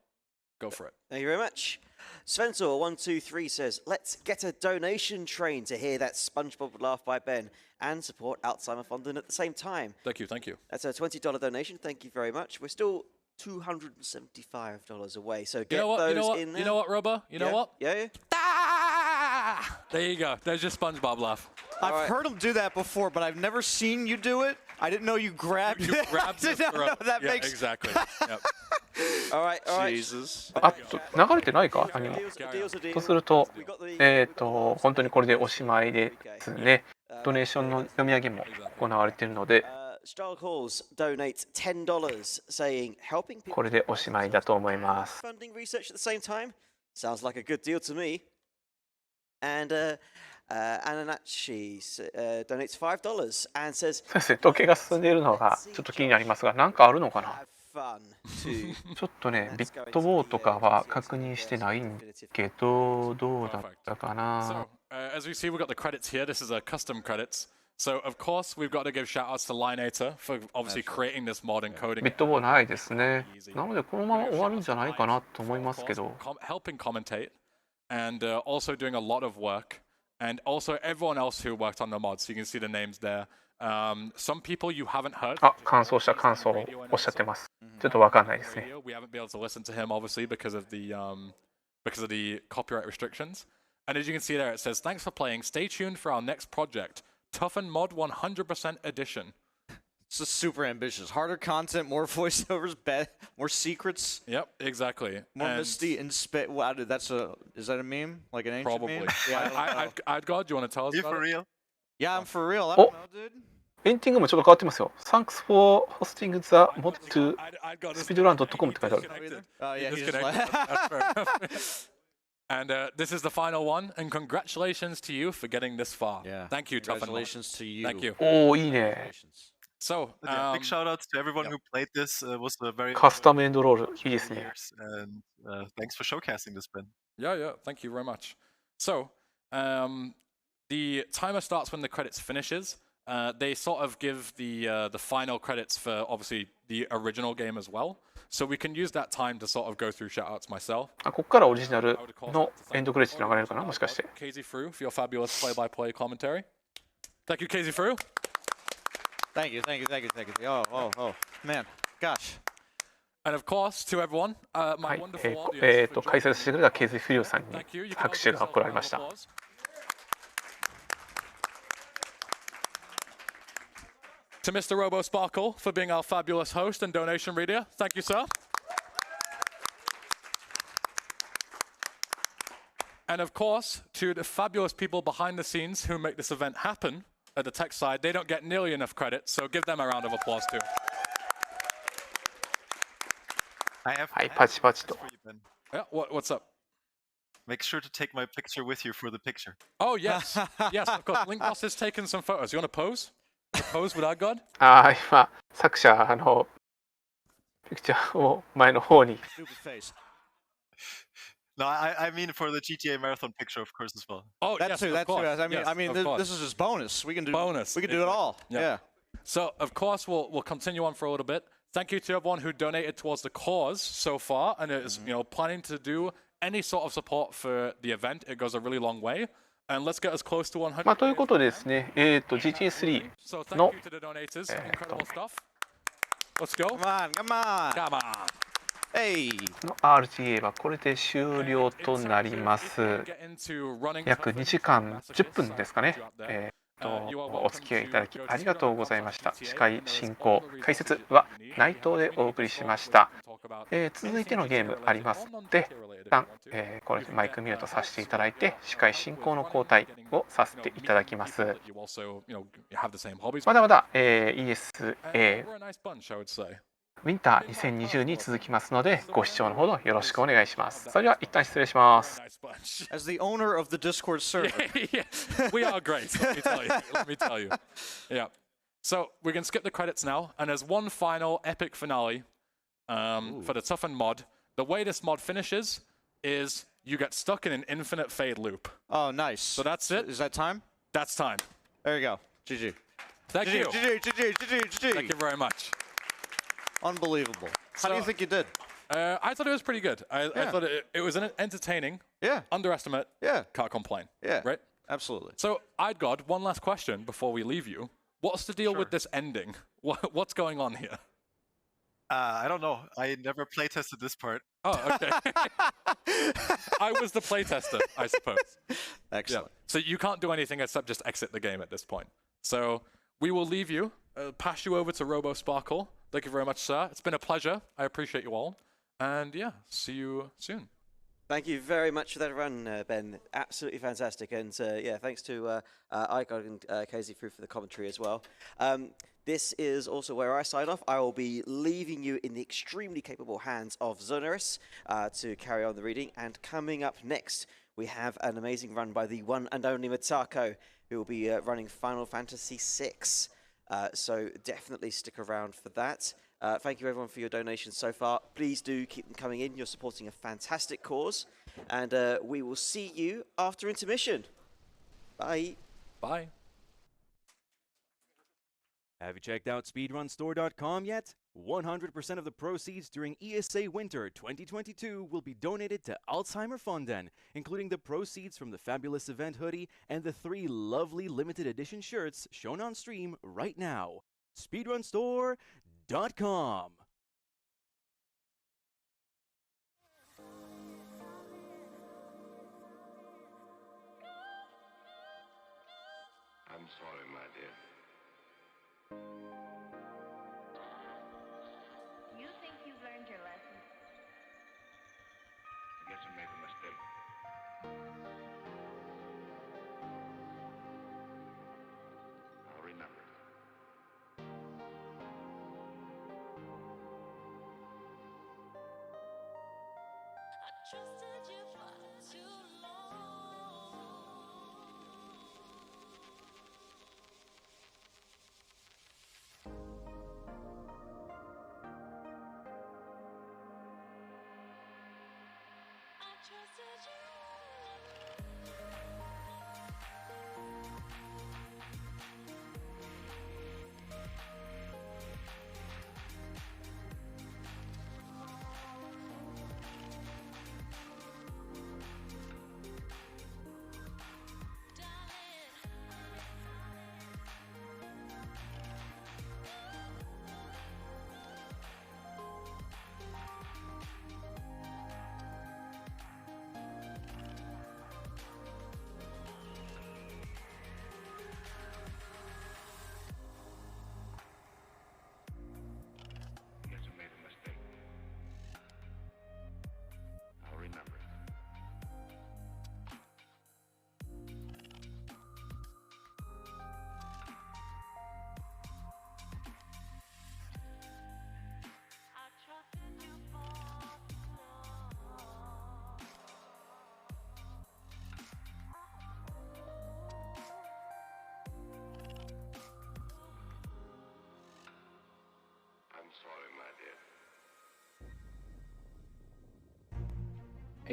go for it. Thank you very much. Sventor123 says, let's get a donation train to hear that SpongeBob laugh by Ben and support Alzheimer Fonden at the same time. Thank you, thank you. That's a $20 donation. Thank you very much. We're still $275 away, so get You know what? those You know what? in there. You know what, Robo? You know what? Yeah. Ah! There you go. There's your SpongeBob laugh. I've heard him do that before, but I've never seen you do it. I didn't know you grabbed You it. grabbed I the did not know throat. that Yeah, makes exactly. Yep. All right. Jesus. あと流れてないか何も。とすると、本当にこれでおしまいですね。ドネーションの読み上げも行われているので、これでおしまいだと思います。Funding research at the same time sounds like a good deal to me. And Ananachi donates $5 and says, そうですね、時計が進んでいるのがちょっと気になりますが、何かあるのかな。 fun too. ちょっとね、ビットウォーとかは確認してないんけど、どうだったかな。 So, as we see, we've got the credits here. This is a custom credits. So, of course, we've got to give shout outs to naitouw for obviously creating this mod and coding. ビットウォーないですね。なので、このまま終わるんじゃないかなと思いますけど。 Helping commentate and also doing a lot of work. And also everyone else who worked on the mod. So you can see the names there. Some people you haven't heard. あ、感想した感想をおっしゃってます。ちょっとわかんないですね。 We haven't been able to listen to him obviously because of the copyright restrictions. And as you can see there, it says, "Thanks for playing. Stay tuned for our next project, Toughened Mod 100% Edition." It's just super ambitious. Harder content, more voiceovers, more secrets. Yep, exactly. More And Misty and spit. Wow, dude, is that a meme? Like an ancient probably. meme? Yeah. Eidgod, do you want to tell us You about for it? real? Yeah, I'm for real. I don't know, dude. エンディングもちょっと変わってますよ。Thanks for hosting the mod to speedrun.com って書いてある。 Yeah, he's just Disconnected. like... That's fair enough. And this is the final one, and congratulations to you for getting this far. Yeah. Thank you, Toughened Mod. Congratulations to you. Thank you. おお、いいね。 So, But yeah, big shout outs to everyone who played this. Was a very カスタムエンドロール、いいですね。 and thanks for showcasing this, Ben. yeah, thank you very much. So, the timer starts when the credits finishes. they sort of give the final credits for obviously the original game as well. So we can use that time to sort of go through shoutouts myself. ここからオリジナルのエンドクレジット流れるかな、もしかして。KZ Fru for your fabulous play-by-play commentary. Thank you, KZ Fru. Thank you. Oh, man, gosh. And of course, to everyone, my wonderful audience. 解説してくれたケイズ・フリューさんに拍手が送られました。To Mr. Robo Sparkle for being our fabulous host and donation reader. Thank you, sir. And of course, to the fabulous people behind the scenes who make this event happen at the tech side, they don't get nearly enough credit, so give them a round of applause too. I have はい、パチパチと。 for you, Ben. Yeah, what's up? Make sure to take my picture with you for the picture. Oh, yes. Yes, of course. Link Boss has taken some photos. You want to pose? Pose with our god? 今、作者のピクチャーを前の方に。 Stupid face. No, I mean for the GTA Marathon picture, of course, as well. Oh, That's yes, true. of That's course. true. I mean, Yes, this is just bonus. We can do Bonus, We can do it all. exactly. Yeah. So, of course, we'll continue on for a little bit. Thank you to everyone who donated towards the cause so far and is planning to do any sort of support for the event. It goes a really long way. And let's get as close to 100. ということでですね、GTA3 So thank の you to the donators. Incredible stuff. Let's go. Come on. Come on. Hey. の RTA はこれで終了となります。約2時間10分ですかね。お付き合いいただきありがとうございました。司会進行解説は内藤でお送りしました。続いてのゲームありますので、一旦、これでマイクミュートさせていただいて司会進行の交代をさせていただきます。まだまだ、ESA Winter 2020に続きますので、ご視聴のほどよろしくお願いします。それでは一旦失礼します。As the owner of the Discord server. Yeah, we are great. Let me tell you. Yeah. So we can skip the credits now, and there's one final epic finale for the Toughened Mod. The way this mod finishes is you get stuck in an infinite fade loop. Oh, nice. So that's it. Is that time? That's time. There you go. GG. Thank you. GG. Thank you very much. Unbelievable. How do you think you did? I thought it was pretty good. I thought it was entertaining. Yeah. Underestimate. Yeah. Can't complain. Yeah. Right? Absolutely. So, I'd God, one last question before we leave you. What's the deal with this ending? What's going on here? I don't know. I never playtested this part. Oh, okay. I was the playtester, I suppose. Excellent. Yeah. So you can't do anything except just exit the game at this point. So we will leave you, pass you over to Robo Sparkle. Thank you very much, sir. It's been a pleasure. I appreciate you all. And yeah, see you soon. Thank you very much for that run, Ben. Absolutely fantastic. And yeah, thanks to iGod and KZ Fruit for the commentary as well. This is also where I sign off. I will be leaving you in the extremely capable hands of Zonaris to carry on the reading. And coming up next, we have an amazing run by the one and only Mitako, who will be running Final Fantasy VI. So definitely stick around for that. Thank you everyone for your donations so far. Please do keep them coming in. You're supporting a fantastic cause. And we will see you after intermission. Bye. Bye. Have you checked out speedrunstore.com yet? 100% of the proceeds during ESAwinter 2022 will be donated to Alzheimerfonden, including the proceeds from the fabulous event hoodie and the 3 lovely limited edition shirts shown on stream right now. speedrunstore.com. I'm sorry, my dear. You think you've learned your lesson? I guess I made a mistake. I'll remember. I trusted you for too long. I trusted you.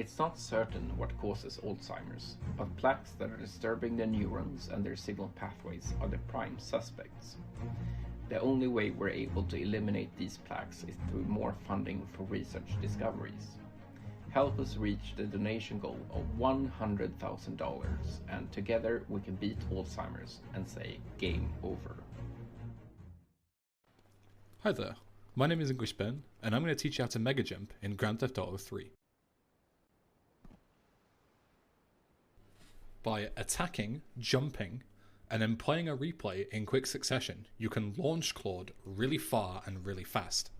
It's not certain what causes Alzheimer's, but plaques that are disturbing the neurons and their signal pathways are the prime suspects. The only way we're able to eliminate these plaques is through more funding for research discoveries. Help us reach the donation goal of $100,000, and together we can beat Alzheimer's and say game over. Hi there, my name is English Ben, and I'm going to teach you how to mega jump in Grand Theft Auto 3. By attacking, jumping, and then playing a replay in quick succession, you can launch Claude really far and really fast.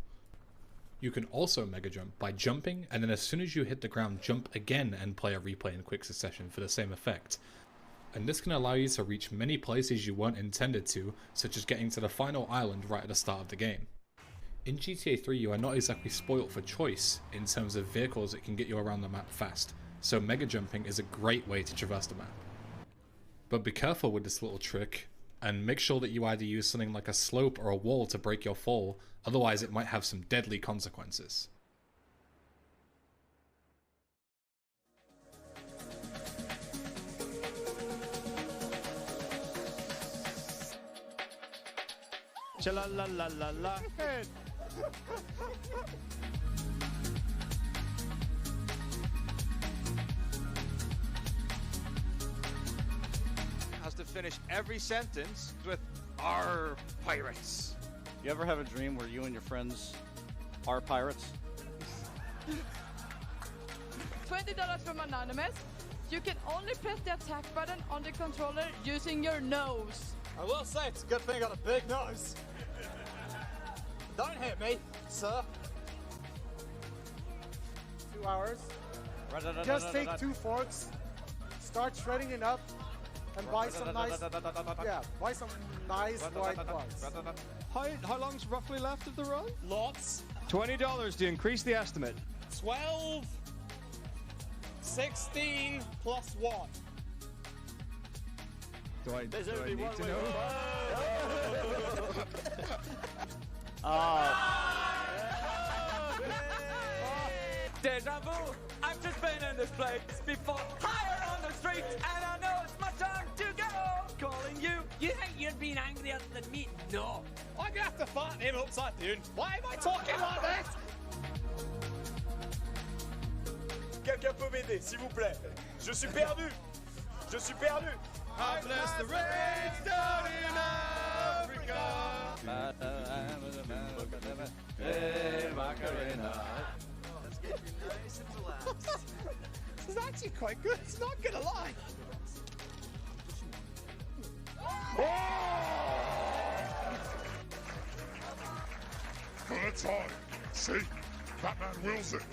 You can also mega jump by jumping, and then as soon as you hit the ground, jump again and play a replay in quick succession for the same effect. And this can allow you to reach many places you weren't intended to, such as getting to the final island right at the start of the game. In GTA 3 you are not exactly spoilt for choice in terms of vehicles that can get you around the map fast, so mega jumping is a great way to traverse the map. But be careful with this little trick, and make sure that you either use something like a slope or a wall to break your fall, otherwise it might have some deadly consequences. Cha-la-la-la-la-la. Has to finish every sentence with "Our pirates." You ever have a dream where you and your friends are pirates? $20 from Anonymous. You can only press the attack button on the controller using your nose. I will say it's a good thing I got a big nose. Don't hit me, sir. 2 hours. Just take 2 forks, start shredding it up, and buy some nice, buy some nice white bugs. How long's roughly left of the run? Lots. $20 to increase the estimate. 12, 16 plus 1. Do I need to know? Deja vu! I've just been in this place before. Higher on the street, and I know it's my time to go. Calling you. You think you're being angrier than me? No. I'm gonna have to fight him upside down. Why am I talking like this? Quelqu'un peut m'aider, s'il vous plaît. Je suis perdu. Je suis perdu. I bless the rains down in Africa. Hey, Macarena. Let's get you nice and relaxed. This is actually quite good, it's not gonna lie. Well, that's hard. See? Batman wills it.